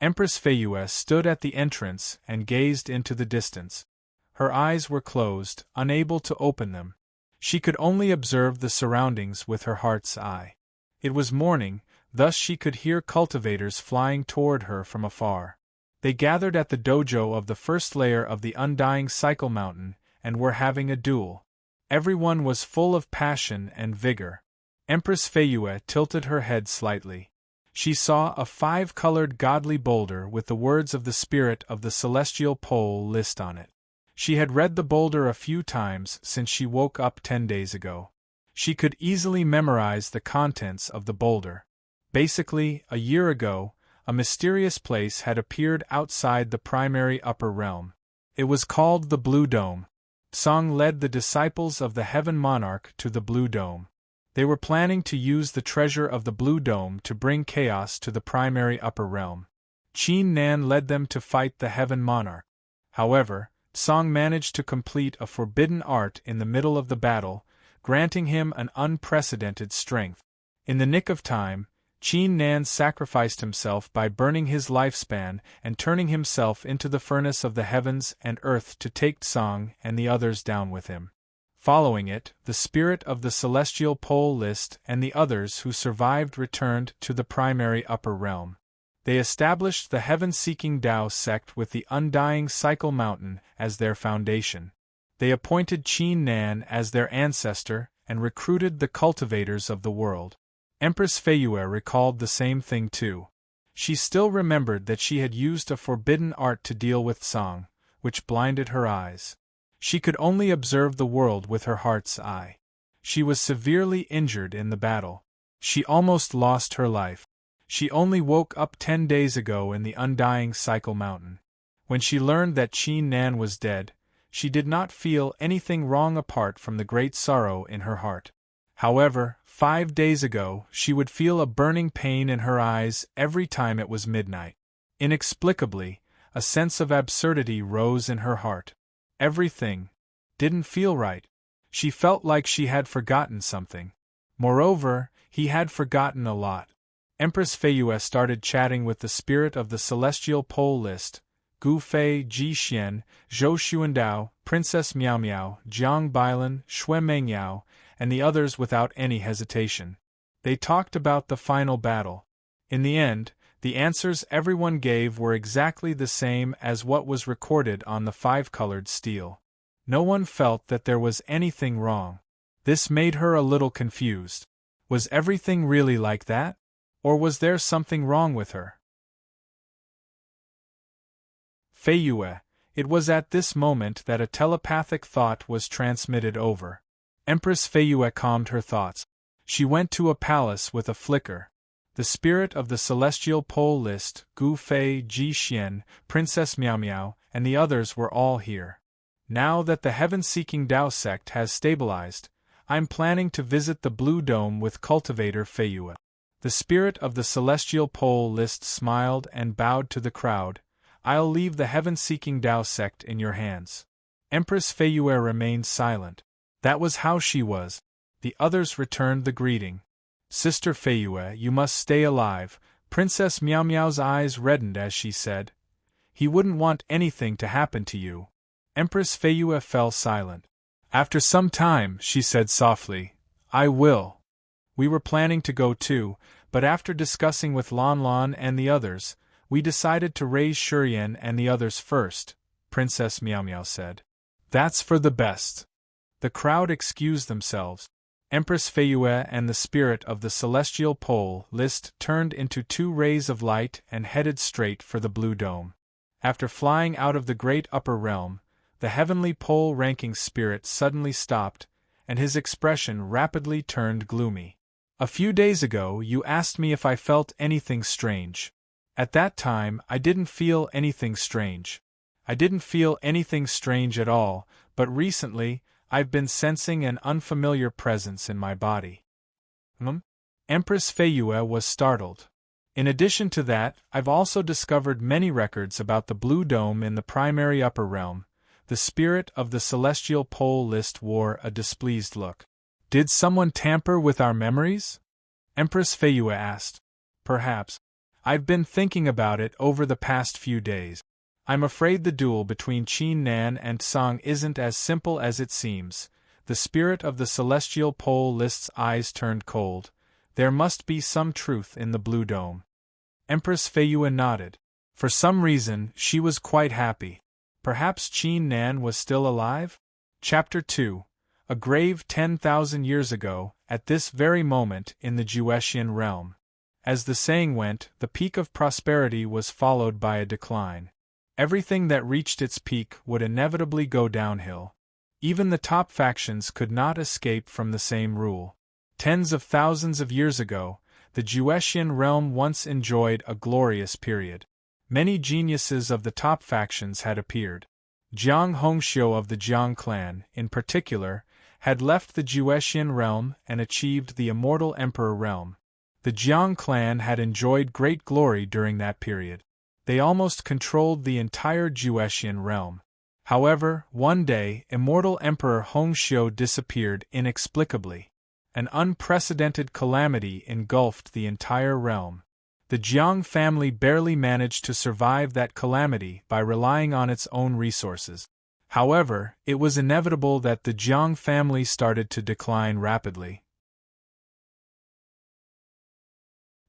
Empress Feiyue stood at the entrance and gazed into the distance. Her eyes were closed, unable to open them. She could only observe the surroundings with her heart's eye. It was morning, thus she could hear cultivators flying toward her from afar. They gathered at the dojo of the first layer of the undying cycle mountain and were having a duel. Everyone was full of passion and vigor. Empress Feiyue tilted her head slightly. She saw a 5-colored godly boulder with the words of the spirit of the celestial pole list on it. She had read the boulder a few times since she woke up 10 days ago. She could easily memorize the contents of the boulder. Basically, a year ago, a mysterious place had appeared outside the primary upper realm. It was called the Blue Dome. Song led the disciples of the Heaven Monarch to the Blue Dome. They were planning to use the treasure of the Blue Dome to bring chaos to the primary upper realm. Qin Nan led them to fight the Heaven Monarch. However, Song managed to complete a forbidden art in the middle of the battle, granting him an unprecedented strength. In the nick of time, Qin Nan sacrificed himself by burning his lifespan and turning himself into the furnace of the heavens and earth to take Song and the others down with him. Following it, the spirit of the celestial pole list and the others who survived returned to the primary upper realm. They established the heaven-seeking Tao sect with the undying cycle mountain as their foundation. They appointed Qin Nan as their ancestor and recruited the cultivators of the world. Empress Feiyue recalled the same thing too. She still remembered that she had used a forbidden art to deal with Song, which blinded her eyes. She could only observe the world with her heart's eye. She was severely injured in the battle. She almost lost her life. She only woke up 10 days ago in the undying cycle mountain. When she learned that Qin Nan was dead, she did not feel anything wrong apart from the great sorrow in her heart. However, 5 days ago she would feel a burning pain in her eyes every time it was midnight. Inexplicably, a sense of absurdity rose in her heart. Everything didn't feel right. She felt like she had forgotten something. Moreover, he had forgotten a lot. Empress Feiyue started chatting with the spirit of the celestial pole list, Gu Fei, Ji Xian, Zhou Xuandao, Princess Miao Miao, Jiang Bailan, Shui Mengyao, and the others without any hesitation. They talked about the final battle. In the end, the answers everyone gave were exactly the same as what was recorded on the 5-colored steel. No one felt that there was anything wrong. This made her a little confused. Was everything really like that? Or was there something wrong with her? Feiyue, it was at this moment that a telepathic thought was transmitted over. Empress Feiyue calmed her thoughts. She went to a palace with a flicker. The spirit of the celestial pole list, Gu Fei, Ji Xian, Princess Miao Miao, and the others were all here. Now that the heaven-seeking Tao sect has stabilized, I'm planning to visit the Blue Dome with cultivator Feiyue. The spirit of the celestial pole list smiled and bowed to the crowd. I'll leave the heaven-seeking Tao sect in your hands. Empress Feiyue remained silent. That was how she was. The others returned the greeting. Sister Feyue, you must stay alive. Princess Meow Meow's eyes reddened as she said. He wouldn't want anything to happen to you. Empress Feyue fell silent. After some time, she said softly, I will. We were planning to go too, but after discussing with Lon Lon and the others, we decided to raise Shurian and the others first, Princess Meow Meow said. That's for the best. The crowd excused themselves. Empress Feyue and the spirit of the celestial pole list turned into two rays of light and headed straight for the blue dome. After flying out of the great upper realm, the heavenly pole ranking spirit suddenly stopped, and his expression rapidly turned gloomy. A few days ago you asked me if I felt anything strange. At that time I didn't feel anything strange. I didn't feel anything strange at all, but recently, I've been sensing an unfamiliar presence in my body. Empress Feyue was startled. In addition to that, I've also discovered many records about the blue dome in the primary upper realm. The spirit of the celestial pole list wore a displeased look. Did someone tamper with our memories? Empress Feyue asked. Perhaps. I've been thinking about it over the past few days. I'm afraid the duel between Qin Nan and Song isn't as simple as it seems. The spirit of the celestial pole list's eyes turned cold. There must be some truth in the blue dome. Empress Feyue nodded. For some reason, she was quite happy. Perhaps Qin Nan was still alive? Chapter 2. A grave 10,000 years ago, at this very moment in the Juetian realm. As the saying went, the peak of prosperity was followed by a decline. Everything that reached its peak would inevitably go downhill. Even the top factions could not escape from the same rule. Tens of thousands of years ago, the Juetian realm once enjoyed a glorious period. Many geniuses of the top factions had appeared. Jiang Hongxiu of the Jiang clan, in particular, had left the Juetian realm and achieved the immortal emperor realm. The Jiang clan had enjoyed great glory during that period. They almost controlled the entire Juetian realm. However, one day, immortal Emperor Hongxiu disappeared inexplicably. An unprecedented calamity engulfed the entire realm. The Jiang family barely managed to survive that calamity by relying on its own resources. However, it was inevitable that the Jiang family started to decline rapidly.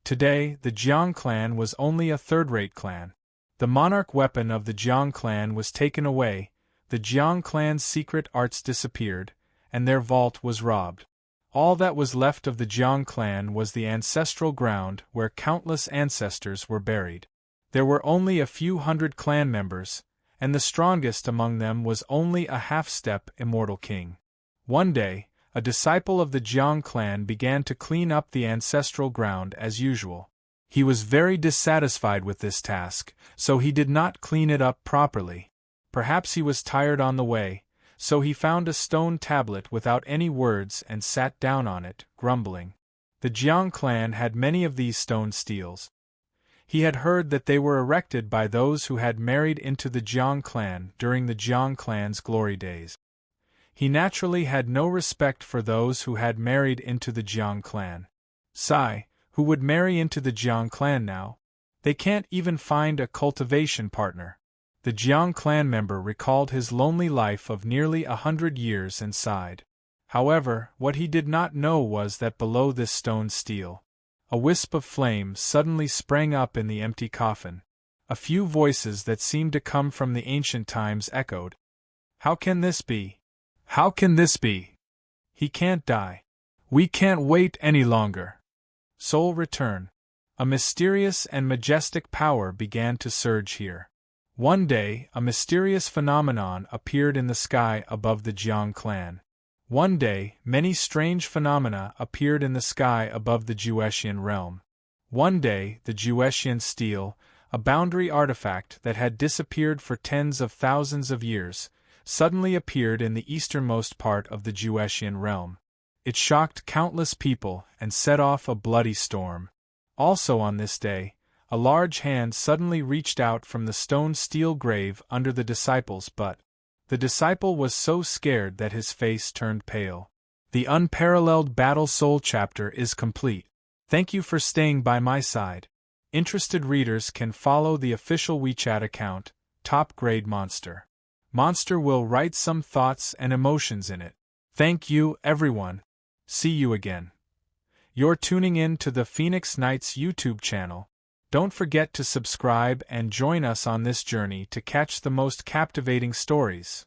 Today, the Jiang clan was only a third-rate clan. The monarch weapon of the Jiang clan was taken away, the Jiang clan's secret arts disappeared, and their vault was robbed. All that was left of the Jiang clan was the ancestral ground where countless ancestors were buried. There were only a few hundred clan members, and the strongest among them was only a half-step immortal king. One day, a disciple of the Jiang clan began to clean up the ancestral ground as usual. He was very dissatisfied with this task, so he did not clean it up properly. Perhaps he was tired on the way, so he found a stone tablet without any words and sat down on it, grumbling. The Jiang clan had many of these stone steels. He had heard that they were erected by those who had married into the Jiang clan during the Jiang clan's glory days. He naturally had no respect for those who had married into the Jiang clan. Sigh, who would marry into the Jiang clan now? They can't even find a cultivation partner. The Jiang clan member recalled his lonely life of nearly 100 years and sighed. However, what he did not know was that below this stone steel, a wisp of flame suddenly sprang up in the empty coffin. A few voices that seemed to come from the ancient times echoed. How can this be? How can this be? He can't die. We can't wait any longer. Soul return. A mysterious and majestic power began to surge here. One day, a mysterious phenomenon appeared in the sky above the Jiang clan. One day, many strange phenomena appeared in the sky above the Juetian realm. One day, the Juetian steel, a boundary artifact that had disappeared for tens of thousands of years, suddenly appeared in the easternmost part of the Juetian realm. It shocked countless people and set off a bloody storm. Also on this day, a large hand suddenly reached out from the stone-steel grave under the disciple's butt. The disciple was so scared that his face turned pale. The Unparalleled Battle Soul chapter is complete. Thank you for staying by my side. Interested readers can follow the official WeChat account, Top Grade Monster. Monster will write some thoughts and emotions in it. Thank you, everyone. See you again. You're tuning in to the Phoenix Knights YouTube channel. Don't forget to subscribe and join us on this journey to catch the most captivating stories.